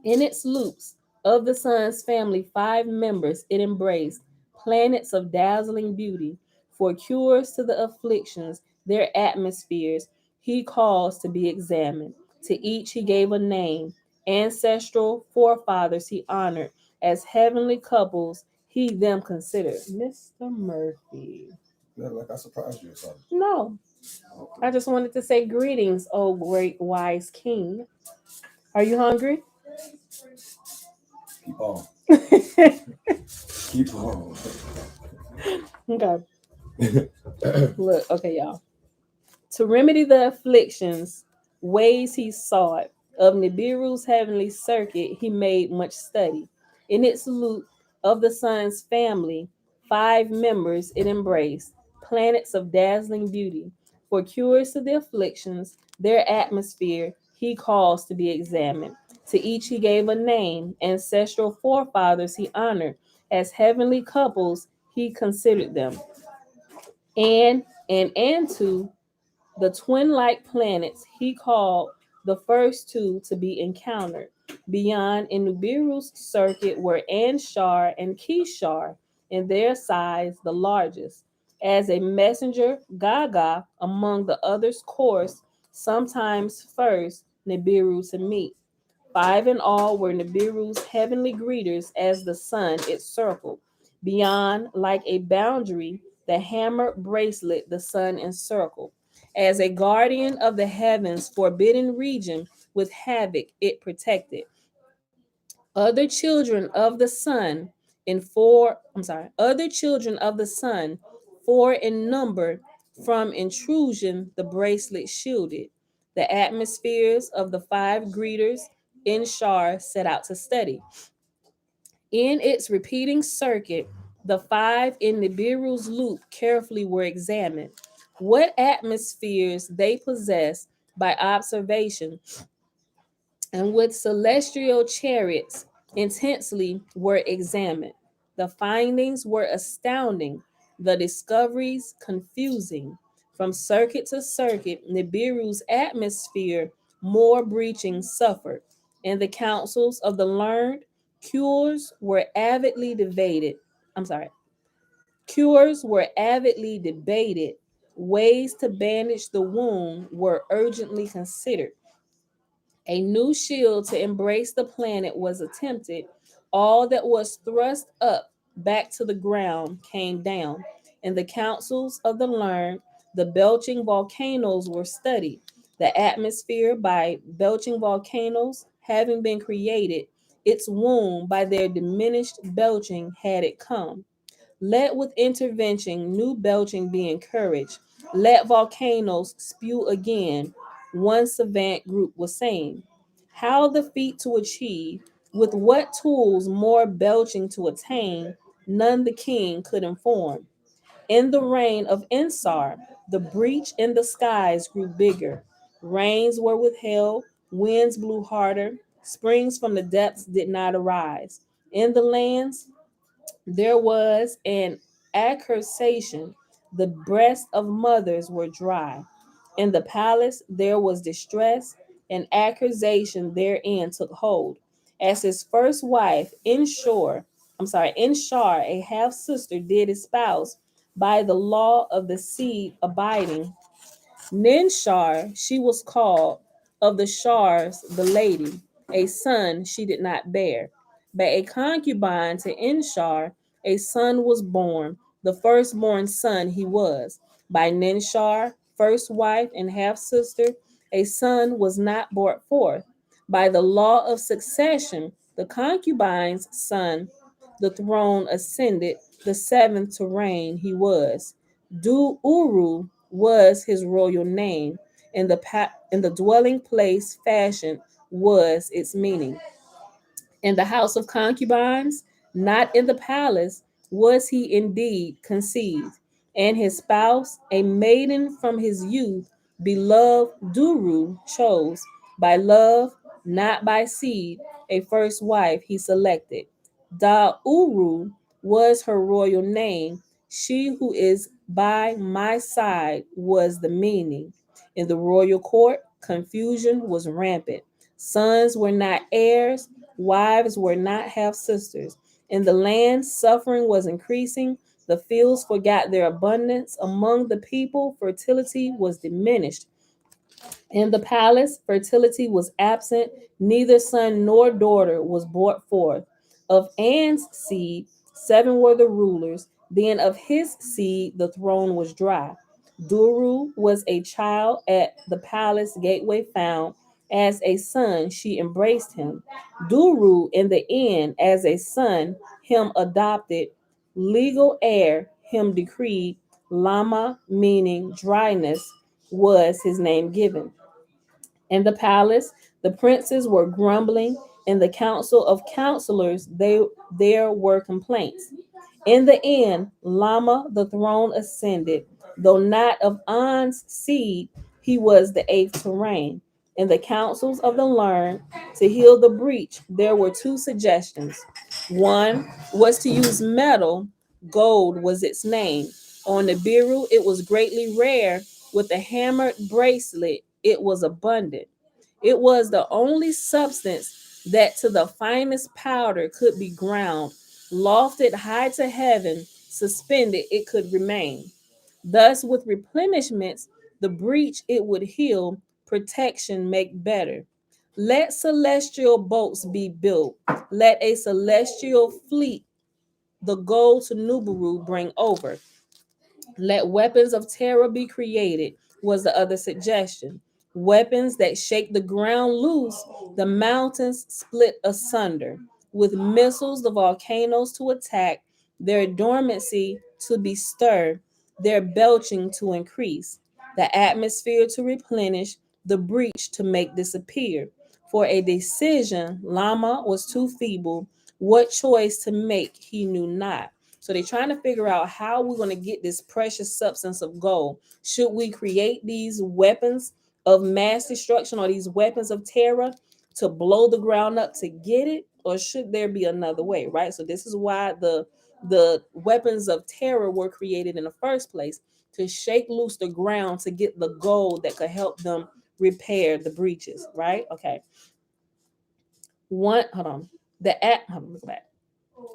In its loops of the sun's family, 5 members it embraced, planets of dazzling beauty. For cures to the afflictions, their atmospheres, he caused to be examined. To each he gave a name. Ancestral forefathers he honored. As heavenly couples, he them considered. Mr. Murphy. Yeah, like I surprised you or something. No, I just wanted to say greetings, oh great wise king. Are you hungry? Keep on. Keep on. Okay. Look, okay, y'all. To remedy the afflictions, ways he sought, of Nibiru's heavenly circuit he made much study. In its loop of the sun's family, 5 members it embraced, planets of dazzling beauty. For cures to the afflictions, their atmosphere he caused to be examined. To each he gave a name, ancestral forefathers he honored. As heavenly couples he considered them. And Antu, the twin-like planets he called the first two to be encountered. Beyond in Nibiru's circuit were Anshar and Kishar, in their size the largest. As a messenger, Gaga among the others coursed, sometimes first Nibiru to meet. 5 in all were Nibiru's heavenly greeters as the sun it circled. Beyond, like a boundary, the hammer bracelet the sun encircled. As a guardian of the heavens' forbidden region, with havoc it protected. Other children of the sun other children of the sun, 4 in number, from intrusion the bracelet shielded. The atmospheres of the 5 greeters in Shar set out to study. In its repeating circuit, the 5 in Nibiru's loop carefully were examined. What atmospheres they possess by observation, and with celestial chariots intensely were examined. The findings were astounding, the discoveries confusing. From circuit to circuit, Nibiru's atmosphere more breaching suffered. In the councils of the learned, Cures were avidly debated. I'm sorry. Cures were avidly debated. Ways to bandage the wound were urgently considered. A new shield to embrace the planet was attempted. All that was thrust up back to the ground came down. In the councils of the learned, the belching volcanoes were studied. The atmosphere by belching volcanoes having been created, its womb by their diminished belching had it come. Let with intervention new belching be encouraged. Let volcanoes spew again, one savant group was saying. How the feat to achieve, with what tools more belching to attain, none the king could inform. In the reign of Ensar, the breach in the skies grew bigger. Rains were withheld, winds blew harder, springs from the depths did not arise. In the lands, there was an accusation. The breasts of mothers were dry. In the palace there was distress, and accusation therein took hold. As his first wife, Inshar, a half sister, did espouse by the law of the seed abiding. Ninshar, she was called, of the Shars, the lady. A son she did not bear. By a concubine to Inshar, a son was born. The firstborn son he was. By Ninshar, first wife and half sister, a son was not brought forth. By the law of succession, the concubine's son, the throne ascended, the seventh to reign he was. Du Uru was his royal name, and the dwelling place fashioned was its meaning. In the house of concubines, not in the palace, was he indeed conceived, and his spouse, a maiden from his youth, beloved Duru, chose by love, not by seed, a first wife he selected. Da Uru was her royal name. She who is by my side was the meaning. In the royal court, confusion was rampant. Sons were not heirs, wives were not half sisters. In the land, suffering was increasing. The fields forgot their abundance. Among the people, fertility was diminished. In the palace, fertility was absent, neither son nor daughter was brought forth. Of An's seed, seven were the rulers, then of his seed the throne was dry. Duru was a child at the palace gateway found. As a son, she embraced him. Duru, in the end, as a son, him adopted. Legal heir, him decreed. Lama, meaning dryness, was his name given. In the palace, the princes were grumbling. In the council of counselors, there were complaints. In the end, Lama the throne ascended. Though not of An's seed, he was the eighth to reign. In the councils of the learned, to heal the breach, there were two suggestions. One was to use metal, gold was its name. On the Biru, it was greatly rare. With a hammered bracelet, it was abundant. It was the only substance that to the finest powder could be ground, lofted high to heaven, suspended it could remain. Thus, with replenishments, the breach it would heal, protection make better. Let celestial boats be built. Let a celestial fleet the gold to Nubaru bring over. Let weapons of terror be created, was the other suggestion. Weapons that shake the ground loose, the mountains split asunder. With missiles, the volcanoes to attack, their dormancy to be stirred, their belching to increase, the atmosphere to replenish, the breach to make disappear. For a decision, Lama was too feeble. What choice to make, he knew not. So they're trying to figure out how we're going to get this precious substance of gold. Should we create these weapons of mass destruction or these weapons of terror to blow the ground up to get it? Or should there be another way, right? So this is why the weapons of terror were created in the first place, to shake loose the ground to get the gold that could help them repair the breaches, right? Okay. Hold on. Look back.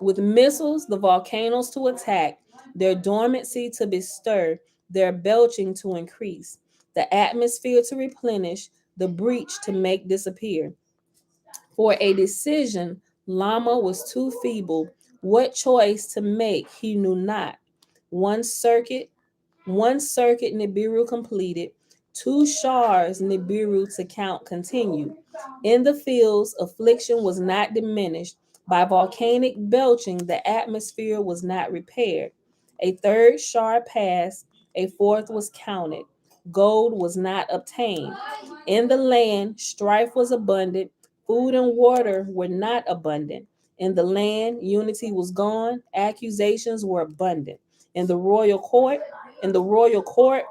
With missiles, the volcanoes to attack, their dormancy to bestir, their belching to increase, the atmosphere to replenish, the breach to make disappear. For a decision, Lama was too feeble. What choice to make he knew not. One circuit, one circuit Nibiru completed, two shars Nibiru to count continued. In the fields, affliction was not diminished. By volcanic belching, the atmosphere was not repaired. A third shar passed, a fourth was counted. Gold was not obtained. In the land, strife was abundant. Food and water were not abundant. In the land, unity was gone. Accusations were abundant. In the royal court, in the royal court,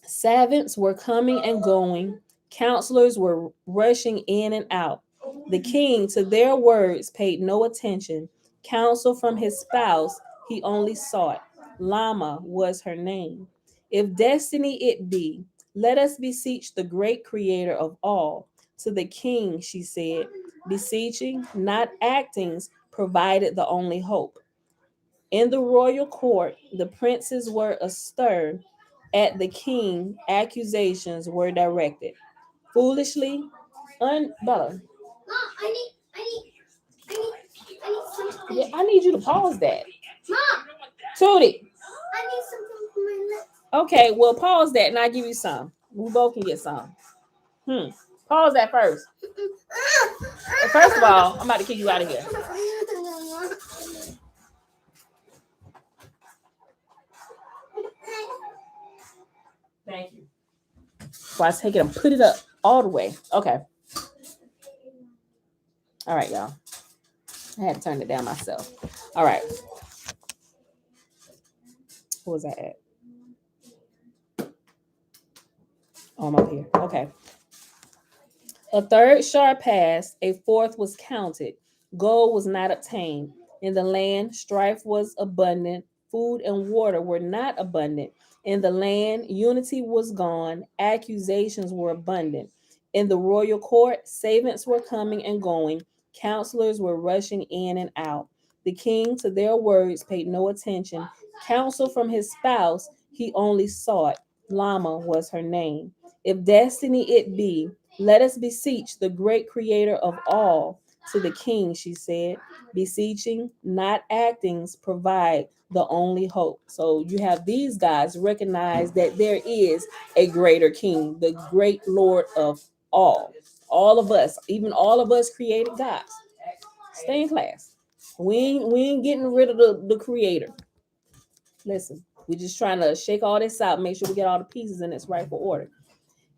savants were coming and going. Counselors were rushing in and out. The king, to their words, paid no attention. Counsel from his spouse he only sought. Lama was her name. If destiny it be, let us beseech the great creator of all. To the king, she said, beseeching, not actings, provided the only hope. In the royal court, the princes were astir. At the king, accusations were directed. Foolishly, Bella, Mom, I need something. yeah, I need you to pause that. Mom, Tootie. I need something for my lips. Okay, well, pause that and I'll give you some. We both can get some. Pause that first. But first of all, I'm about to kick you out of here. Thank you. So I take it and put it up all the way. Okay. All right, y'all. I had to turn it down myself. All right. What was that at? Oh, I'm up here. Okay. A third shard passed, a fourth was counted. Gold was not obtained. In the land, strife was abundant. Food and water were not abundant. In the land, unity was gone. Accusations were abundant. In the royal court, savants were coming and going. Counselors were rushing in and out. The king, to their words, paid no attention. Counsel from his spouse he only sought. Lama was her name. If destiny it be, let us beseech the great creator of all. To the king, she said, beseeching, not actings, provide the only hope. So you have these guys recognize that there is a greater king, the great Lord of all. All of us, even all of us created gods. Stay in class. We ain't getting rid of the creator. Listen, we're just trying to shake all this out, make sure we get all the pieces in its rightful order.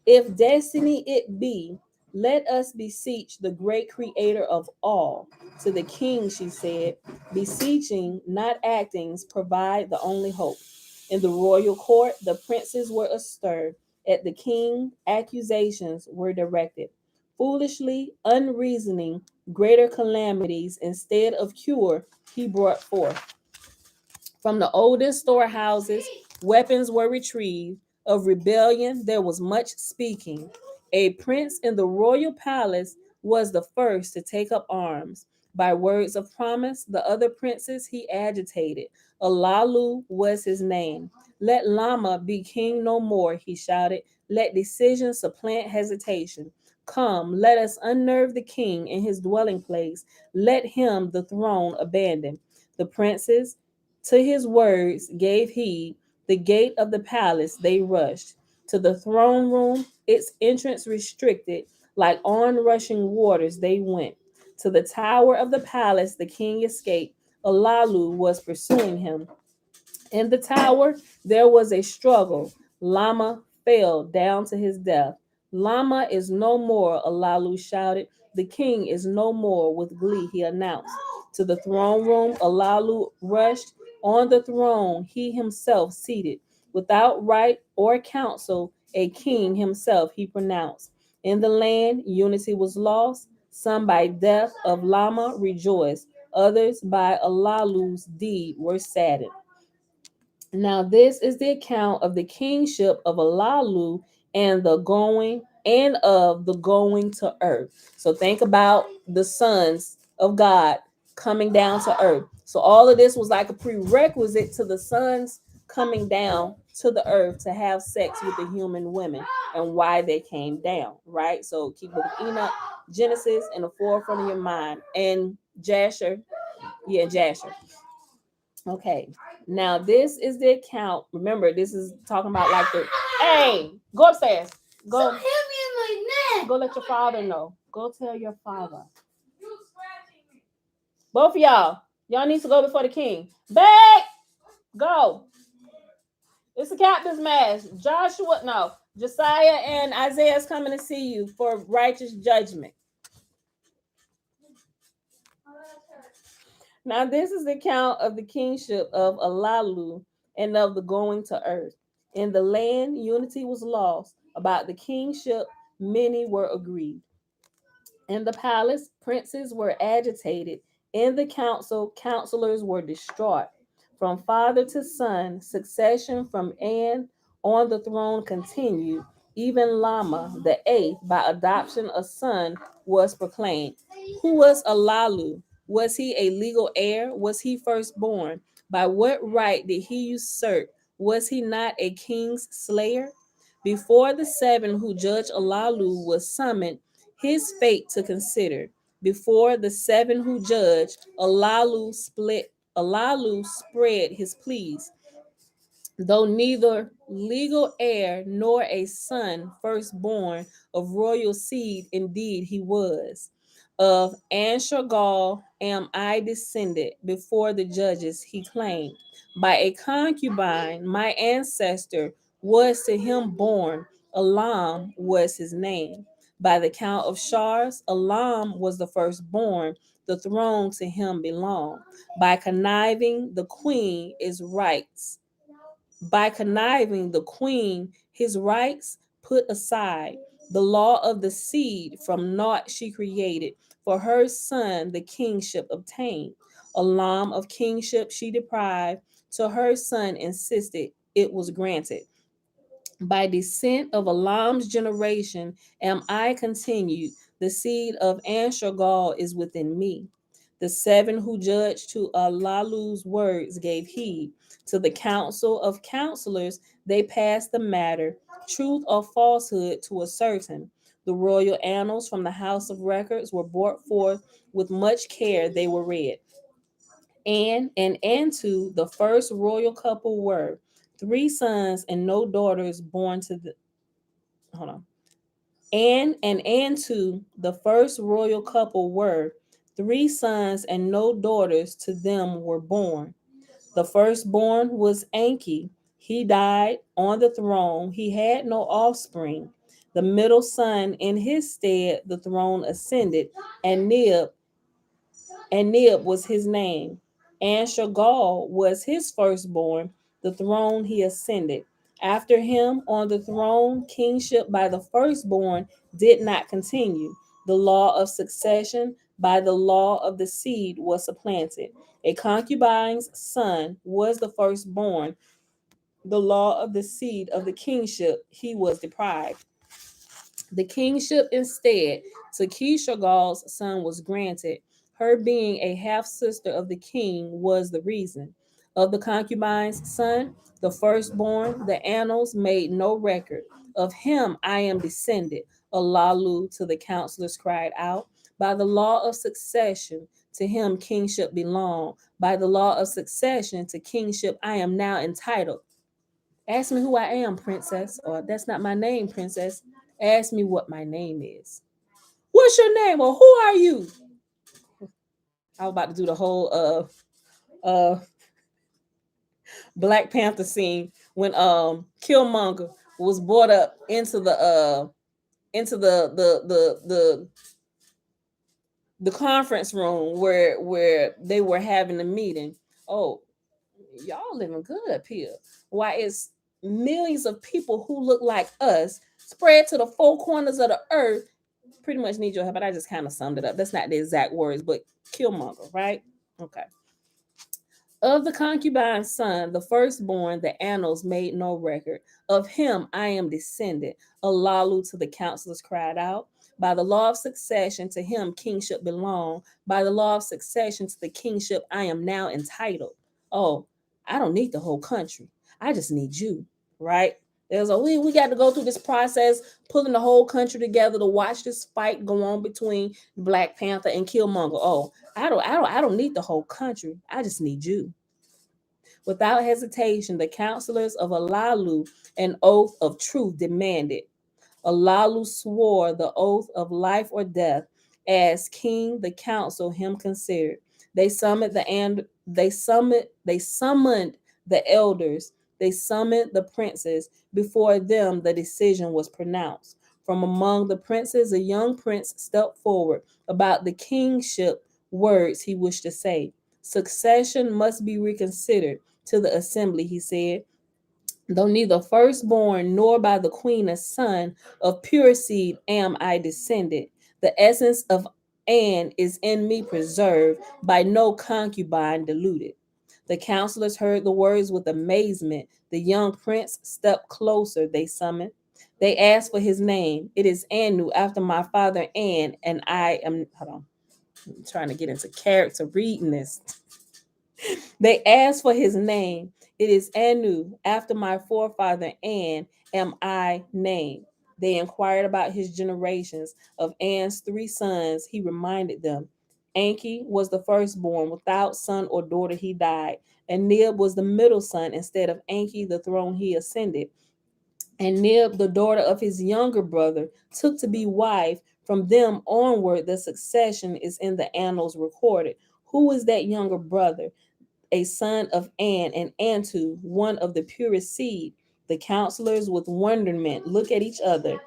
If destiny it be, let us beseech the great creator of all. To the king, she said, beseeching, not actings, provide the only hope. In the royal court, the princes were astir. At the king, accusations were directed. Foolishly, unreasoning, greater calamities instead of cure, he brought forth. From the oldest storehouses, weapons were retrieved. Of rebellion, there was much speaking. A prince in the royal palace was the first to take up arms. By words of promise, the other princes he agitated. Alalu was his name. Let Lama be king no more, he shouted. Let decision supplant hesitation. Come, let us unnerve the king in his dwelling place. Let him the throne abandon. The princes, to his words, gave heed. The gate of the palace they rushed. To the throne room, its entrance restricted. Like onrushing waters, they went. To the tower of the palace, the king escaped. Alalu was pursuing him. In the tower, there was a struggle. Lama fell down to his death. Lama is no more, Alalu shouted. The king is no more, with glee, he announced. To the throne room, Alalu rushed. On the throne, he himself seated. Without right or counsel, a king himself he pronounced. In the land, unity was lost. Some by death of Lama rejoiced. Others by Alalu's deed were saddened. Now, this is the account of the kingship of Alalu and the going to earth. So think about the sons of God coming down to earth. So all of this was like a prerequisite to the sons coming down to the earth to have sex with the human women and why they came down, right? So keep book of Enoch, Genesis in the forefront of your mind. And Jasher, Jasher. Okay, now this is the account. Remember, this is talking about like the hey, go upstairs. Go. So hit me in my neck. Go let your father know. Go tell your father. Both of y'all need to go before the king. Back, go. It's a captain's match. Joshua, no, Josiah and Isaiah is coming to see you for righteous judgment. Now, this is the account of the kingship of Alalu and of the going to earth. In the land, unity was lost. About the kingship, many were agreed. In the palace, princes were agitated. In the council, counselors were distraught. From father to son, succession from An on the throne continued. Even Lama, the eighth, by adoption a son, was proclaimed. Who was Alalu? Was he a legal heir? Was he firstborn? By what right did he usurp? Was he not a king's slayer? Before the seven who judged Alalu was summoned, his fate to consider. Before the seven who judged, Alalu spread his pleas. Though neither legal heir nor a son firstborn of royal seed, indeed he was. Of Anshargal am I descended before the judges, he claimed. By a concubine, my ancestor was to him born. Elam was his name. By the count of Shars, Elam was the firstborn. The throne to him belonged. By conniving, the queen is rights. By conniving, the queen, his rights put aside. The law of the seed from naught she created. For her son the kingship obtained. Elam of kingship she deprived. To her son insisted, it was granted. By descent of Elam's generation am I continued. The seed of Anshargal is within me. The seven who judged to Alalu's words gave heed. To the council of counselors they passed the matter, truth or falsehood to ascertain. The royal annals from the house of records were brought forth. With much care they were read. And Antu, the first royal couple, were 3 sons and no daughters born to the hold on. And Antu, the first royal couple, were 3 sons and no daughters to them were born. The firstborn was Enki. He died on the throne. He had no offspring. The middle son, in his stead, the throne ascended, and Nib was his name. And Shagal was his firstborn. The throne he ascended. After him on the throne, kingship by the firstborn did not continue. The law of succession by the law of the seed was supplanted. A concubine's son was the firstborn. The law of the seed of the kingship he was deprived. The kingship instead to Kishagal's son was granted. Her being a half sister of the king was the reason. Of the concubine's son, the firstborn, the annals made no record. Of him I am descended. Alalu to the counselors cried out. By the law of succession, to him kingship belonged. By the law of succession to kingship I am now entitled. Ask me who I am, princess, or that's not my name, princess. Ask me what my name is. What's your name, or who are you? I was about to do the whole uh Black Panther scene when Killmonger was brought up into the conference room where they were having a meeting. Oh, y'all living good up here. Why it's millions of people who look like us spread to the 4 corners of the earth. Pretty much need your help, but I just kind of summed it up. That's not the exact words, but Killmonger, right? Okay. Of the concubine's son, the firstborn, the annals made no record. Of him I am descended. Alalu to the counselors cried out. By the law of succession, to him kingship belong. By the law of succession to the kingship, I am now entitled. Oh, I don't need the whole country. I just need you, right? We got to go through this process, pulling the whole country together to watch this fight go on between Black Panther and Killmonger. Oh, I don't need the whole country. I just need you. Without hesitation, the counselors of Alalu an oath of truth demanded. Alalu swore the oath of life or death. As king, the council him considered. They summoned the elders. They summoned the princes. Before them, the decision was pronounced. From among the princes, a young prince stepped forward about the kingship words he wished to say. Succession must be reconsidered to the assembly, he said. Though neither firstborn nor by the queen a son of pure seed am I descended, the essence of An is in me preserved, by no concubine diluted. The counselors heard the words with amazement. The young prince stepped closer, they summoned. They asked for his name. It is Anu, after my father An, and I am, hold on, I'm trying to get into character reading this. They asked for his name. It is Anu, after my forefather An, am I named. They inquired about his generations. Of An's 3 sons, he reminded them. Enki was the firstborn, without son or daughter he died. And Nib was the middle son, instead of Enki, the throne he ascended. And Nib, the daughter of his younger brother, took to be wife. From them onward, the succession is in the annals recorded. Who is that younger brother? A son of An, and Antu, one of the purest seed. The counselors with wonderment look at each other.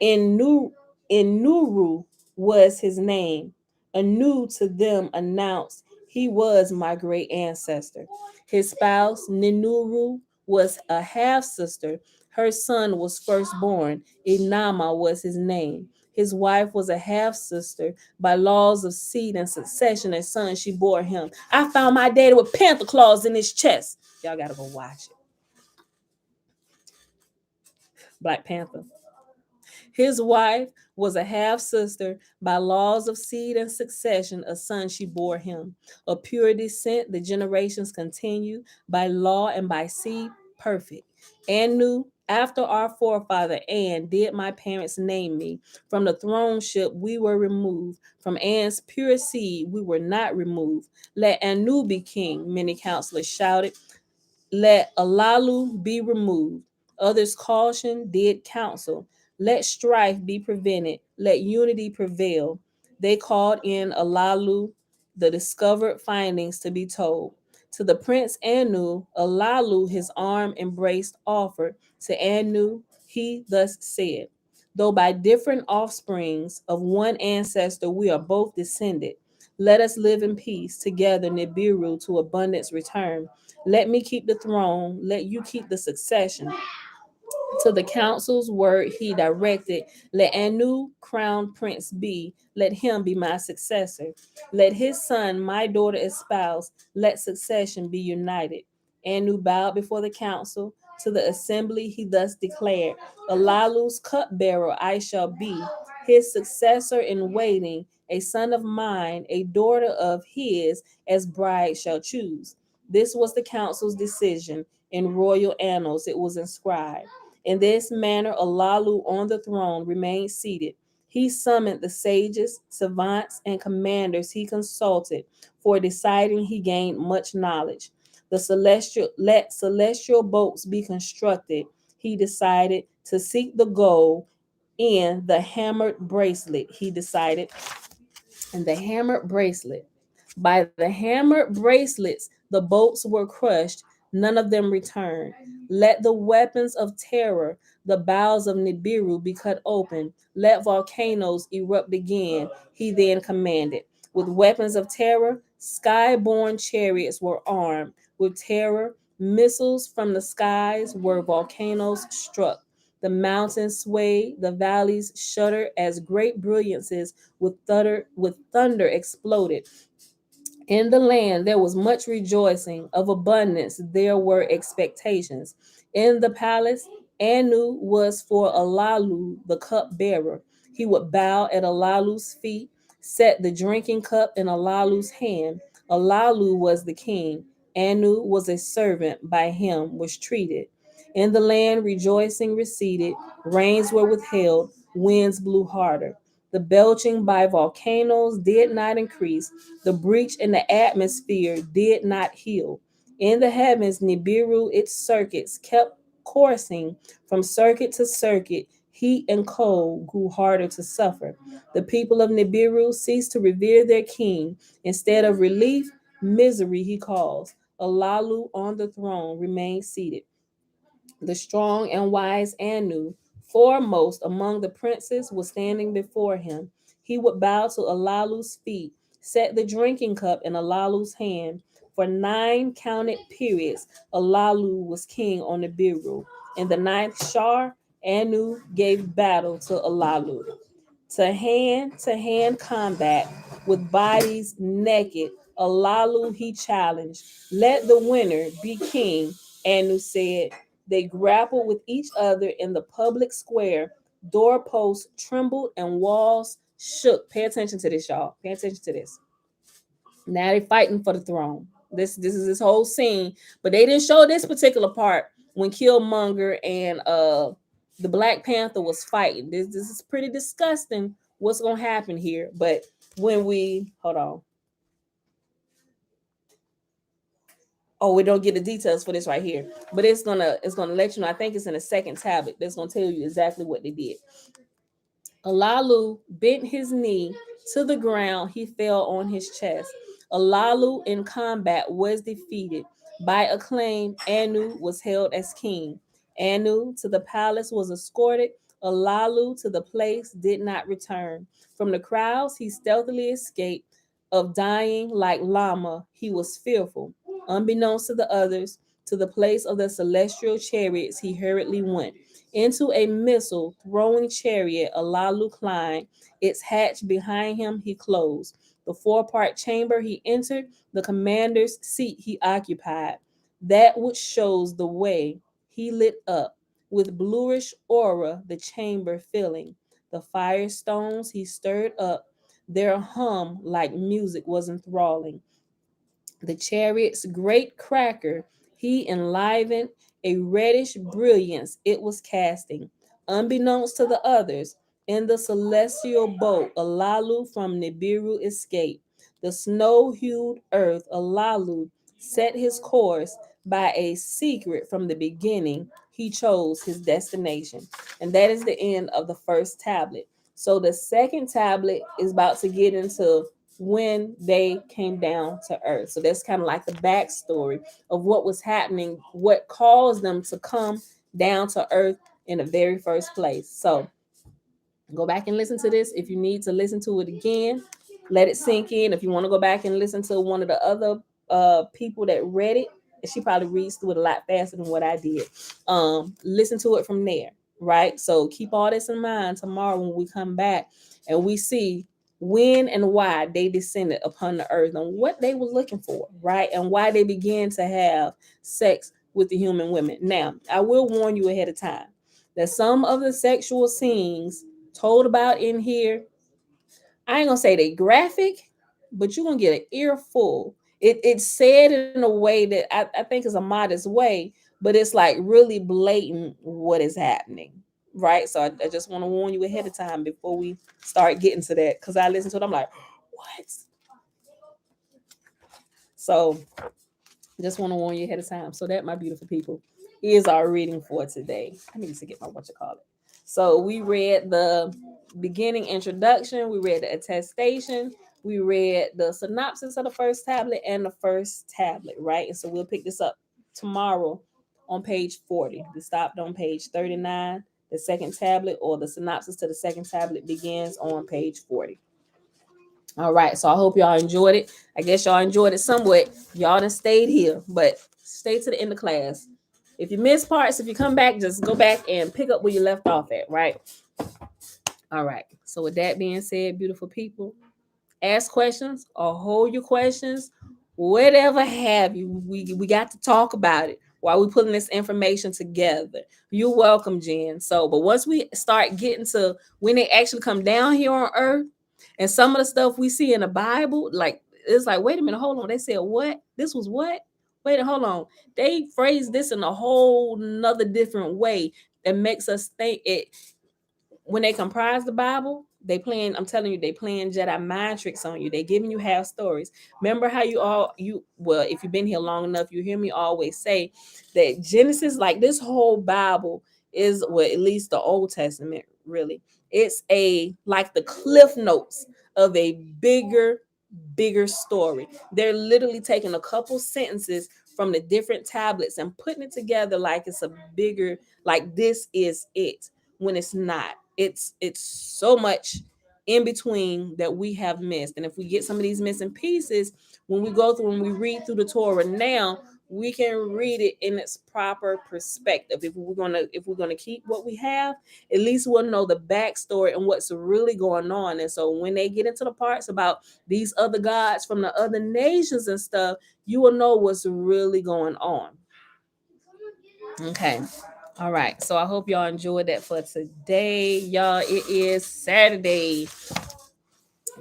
In Nuru was his name. Anu to them announced, he was my great ancestor. His spouse, Ninuru, was a half sister. Her son was firstborn. Inama was his name. His wife was a half sister. By laws of seed and succession, a son she bore him. I found my daddy with panther claws in his chest. Y'all gotta go watch it. Black Panther. His wife was a half sister. By laws of seed and succession, a son she bore him. Of pure descent, the generations continue. By law and by seed, perfect. Anu, after our forefather An, did my parents name me. From the throneship we were removed. From An's pure seed we were not removed. Let Anu be king, many counselors shouted. Let Alalu be removed. Others cautioned, did counsel. Let strife be prevented. Let unity prevail. They called in Alalu, the discovered findings to be told. To the prince Anu, Alalu his arm embraced offered. To Anu, he thus said, though by different offsprings of one ancestor we are both descended, let us live in peace together, Nibiru, to abundance return. Let me keep the throne, let you keep the succession. To the council's word he directed, let Anu crowned prince be, let him be my successor. Let his son my daughter espouse, let succession be united. Anu bowed before the council. To the assembly he thus declared, Alalu's cupbearer I shall be, his successor in waiting, a son of mine, a daughter of his, as bride shall choose. This was the council's decision. In royal annals it was inscribed. In this manner, Alalu on the throne remained seated. He summoned the sages, savants, and commanders he consulted. For deciding, he gained much knowledge. Let celestial boats be constructed. He decided to seek the goal in the hammered bracelet. He decided, in the hammered bracelet. By the hammered bracelets, the boats were crushed, none of them returned. Let the weapons of terror, the bowels of Nibiru, be cut open. Let volcanoes erupt again, he then commanded. With weapons of terror, sky-borne chariots were armed. With terror, missiles from the skies were volcanoes struck. The mountains swayed, the valleys shuddered as great brilliances with thunder exploded. In the land there was much rejoicing, of abundance there were expectations. In the palace, Anu was for Alalu the cupbearer. He would bow at Alalu's feet, set the drinking cup in Alalu's hand. Alalu was the king. Anu was a servant, by him was treated. In the land, rejoicing receded, rains were withheld, winds blew harder. The belching by volcanoes did not increase, the breach in the atmosphere did not heal. In the heavens, Nibiru, its circuits, kept coursing from circuit to circuit. Heat and cold grew harder to suffer. The people of Nibiru ceased to revere their king. Instead of relief, misery he caused. Alalu on the throne remained seated. The strong and wise Anu, foremost among the princes, was standing before him. He would bow to Alalu's feet, set the drinking cup in Alalu's hand. For 9 counted periods, Alalu was king on Nibiru. In the 9th Shar, Anu gave battle to Alalu. To hand combat with bodies naked, Alalu he challenged. Let the winner be king, Anu said. They grappled with each other in the public square. Doorposts trembled and walls shook. Pay attention to this, y'all. Pay attention to this. Now they fighting for the throne. This is this whole scene, but they didn't show this particular part when Killmonger and the Black Panther was fighting. This is pretty disgusting. What's gonna happen here? But when we hold on. Oh, we don't get the details for this right here, but it's gonna let you know. I think it's in the second tablet. That's gonna tell you exactly what they did. Alalu bent his knee to the ground. He fell on his chest. Alalu in combat was defeated. By acclaim, Anu was held as king. Anu to the palace was escorted. Alalu to the place did not return. From the crowds, he stealthily escaped. Of dying like Lama, he was fearful. Unbeknownst to the others, to the place of the celestial chariots he hurriedly went. Into a missile throwing chariot, Alalu climbed. Its hatch behind him he closed. The 4-part chamber he entered, the commander's seat he occupied. That which shows the way he lit up, with bluish aura the chamber filling. The firestones he stirred up, their hum like music was enthralling. The chariot's great cracker he enlivened, a reddish brilliance it was casting. Unbeknownst to the others, in the celestial boat, Alalu from Nibiru escaped. The snow-hued earth, Alalu set his course. By a secret from the beginning, he chose his destination. And that is the end of the first tablet. So the second tablet is about to get into when they came down to earth. So that's kind of like the backstory of what was happening, what caused them to come down to earth in the very first place. So go back and listen to this. If you need to listen to it again, let it sink in. If you want to go back and listen to one of the other people that read it, she probably reads through it a lot faster than what I did. Listen to it from there, right? So keep all this in mind tomorrow when we come back and we see when and why they descended upon the earth and what they were looking for, right? And why they began to have sex with the human women. Now, I will warn you ahead of time that some of the sexual scenes told about in here, I ain't gonna say they graphic, but you're gonna get an earful. It's said in a way that I think is a modest way, but it's like really blatant what is happening, right? So I just want to warn you ahead of time before we start getting to that, because I listen to it, I'm like, what? So just want to warn you ahead of time. So that, my beautiful people, is our reading for today. I need to get my whatchamacallit. So we read the beginning introduction, we read the attestation, we read the synopsis of the first tablet and the first tablet, right? And so we'll pick this up tomorrow on page 40. We stopped on page 39. The second tablet, or the synopsis to the second tablet, begins on page 40. All right, so I hope y'all enjoyed it. I guess y'all enjoyed it somewhat. Y'all done stayed here, but stay to the end of class. If you miss parts, if you come back, just go back and pick up where you left off at, right? All right. So with that being said, beautiful people, ask questions or hold your questions, whatever have you. We got to talk about it. while we putting this information together. You're welcome, Jen. So, but once we start getting to when they actually come down here on earth, and some of the stuff we see in the Bible, like it's like, wait a minute, hold on. They said what? This was what? Wait, hold on. They phrased this in a whole nother different way that makes us think it. When they comprise the Bible, they playing, I'm telling you, they playing Jedi mind tricks on you. They giving you half stories. Remember how well, if you've been here long enough, you hear me always say that Genesis, like this whole Bible is, well, at least the Old Testament, really. It's like the cliff notes of a bigger story. They're literally taking a couple sentences from the different tablets and putting it together like it's a bigger, like this is it, when it's not. It's so much in between that we have missed. And if we get some of these missing pieces, when we go through and we read through the Torah now, we can read it in its proper perspective. If we're gonna keep what we have, at least we'll know the backstory and what's really going on. And so when they get into the parts about these other gods from the other nations and stuff, you will know what's really going on. Okay. All right. So I hope y'all enjoyed that for today. Y'all, it is Saturday,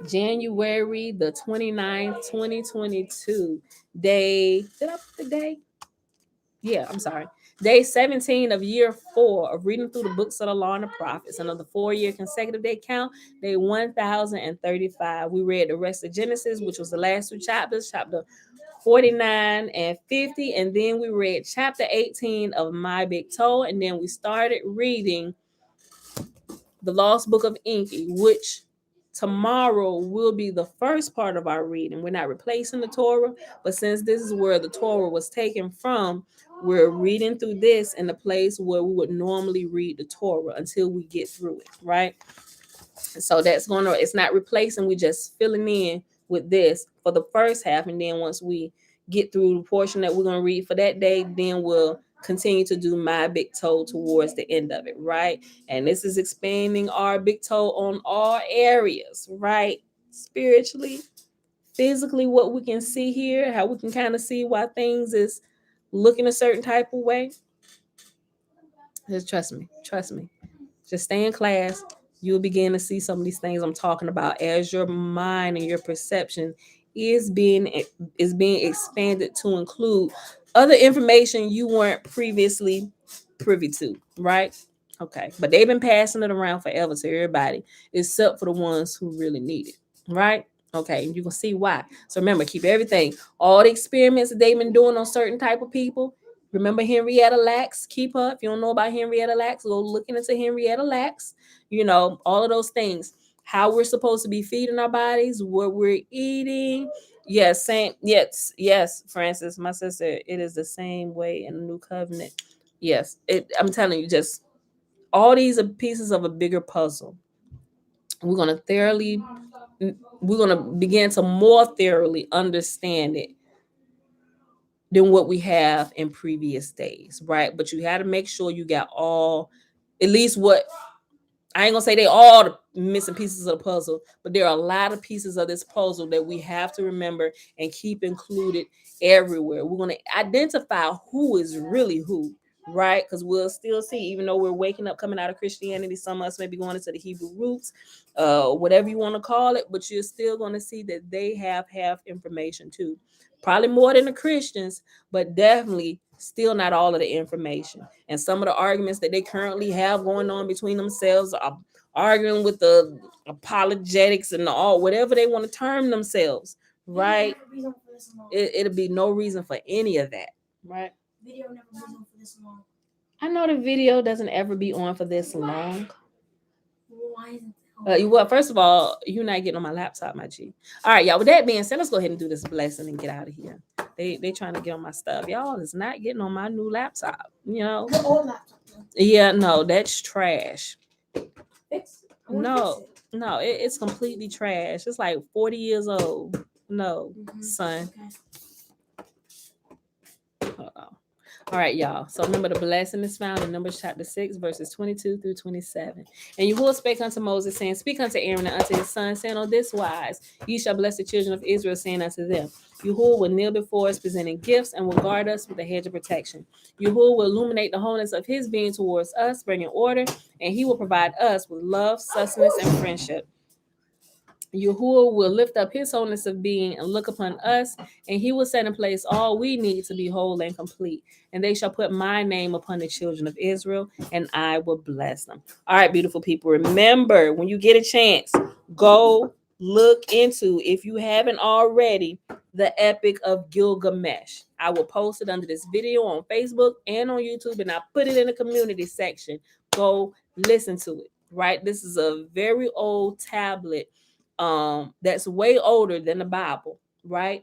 January the 29th, 2022. Did I put the day? Yeah, I'm sorry. Day 17 of year 4 of reading through the books of the law and the prophets. And of the 4-year consecutive day count, day 1035. We read the rest of Genesis, which was the last 2 chapters, chapter 49 and 50. And then we read chapter 18 of My Big Toe. And then we started reading the Lost Book of Enki, which tomorrow will be the first part of our reading. We're not replacing the Torah, but since this is where the Torah was taken from, we're reading through this in the place where we would normally read the Torah until we get through it, right? So it's not replacing, we just filling in with this for the first half. And then once we get through the portion that we're going to read for that day, then we'll continue to do My Big Toe towards the end of it, right? And this is expanding our big toe on all areas, right? Spiritually, physically, what we can see here, how we can kind of see why things is looking a certain type of way. Just trust me. Just stay in class. You'll begin to see some of these things I'm talking about as your mind and your perception is being expanded to include other information you weren't previously privy to, right? Okay, but they've been passing it around forever to everybody except for the ones who really need it, right? Okay, and you can see why. So remember, keep everything, all the experiments that they've been doing on certain type of people. Remember Henrietta Lacks? Keep her. If you don't know about Henrietta Lacks, go looking into Henrietta Lacks. All of those things. How we're supposed to be feeding our bodies, what we're eating. Yes, same. Yes, Francis, my sister. It is the same way in the New Covenant. Yes, I'm telling you, just all these are pieces of a bigger puzzle. We're gonna begin to more thoroughly understand it than what we have in previous days, right? But you had to make sure you got at least what, I ain't gonna say they all the missing pieces of the puzzle, but there are a lot of pieces of this puzzle that we have to remember and keep included everywhere. We're gonna identify who is really who, right? Because we'll still see, even though we're waking up, coming out of Christianity, some of us may be going into the Hebrew roots, whatever you want to call it, but you're still gonna see that they have information too. Probably more than the Christians, but definitely still not all of the information. And some of the arguments that they currently have going on between themselves are arguing with the apologetics and all whatever they want to term themselves, right? It'll be no reason for any of that, right? Video never goes on for this long. I know the video doesn't ever be on for this long. Why isn't it? Well, first of all, you're not getting on my laptop, my G. All right, y'all. With that being said, let's go ahead and do this blessing and get out of here. They trying to get on my stuff. Y'all is not getting on my new laptop. The old laptop. Yeah, no, that's trash. No, It's completely trash. It's like 40 years old. No, son. Okay. Hold on. All right, y'all. So remember, the blessing is found in Numbers chapter 6, verses 22 through 27. And Yahuwah spake unto Moses, saying, Speak unto Aaron and unto his son, saying, On this wise ye shall bless the children of Israel, saying unto them, Yahuwah will kneel before us, presenting gifts, and will guard us with a hedge of protection. Yahuwah will illuminate the wholeness of his being towards us, bringing order, and he will provide us with love, sustenance, and friendship. Yahuwah will lift up his wholeness of being and look upon us, and he will set in place all we need to be whole and complete. And they shall put my name upon the children of Israel, and I will bless them. All right, beautiful people. Remember, when you get a chance, go look into, if you haven't already, the Epic of Gilgamesh. I will post it under this video on Facebook and on YouTube, and I'll put it in the community section. Go listen to it, right? This is a very old tablet that's way older than the Bible, right?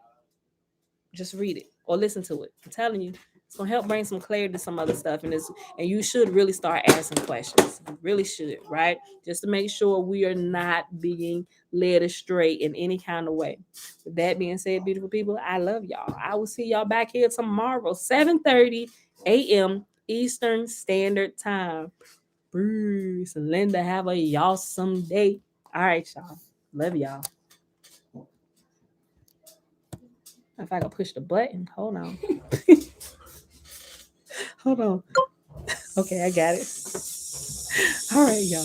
Just read it or listen to it. I'm telling you, it's gonna help bring some clarity to some other stuff, and you should really start asking questions. You really should, right? Just to make sure we are not being led astray in any kind of way. With that being said, beautiful people, I love y'all. I will see y'all back here tomorrow, 7:30 a.m. Eastern Standard Time. Bruce and Linda, have a awesome day. All right, y'all. Love y'all. If I can push the button, hold on. Hold on. Okay, I got it. All right, y'all.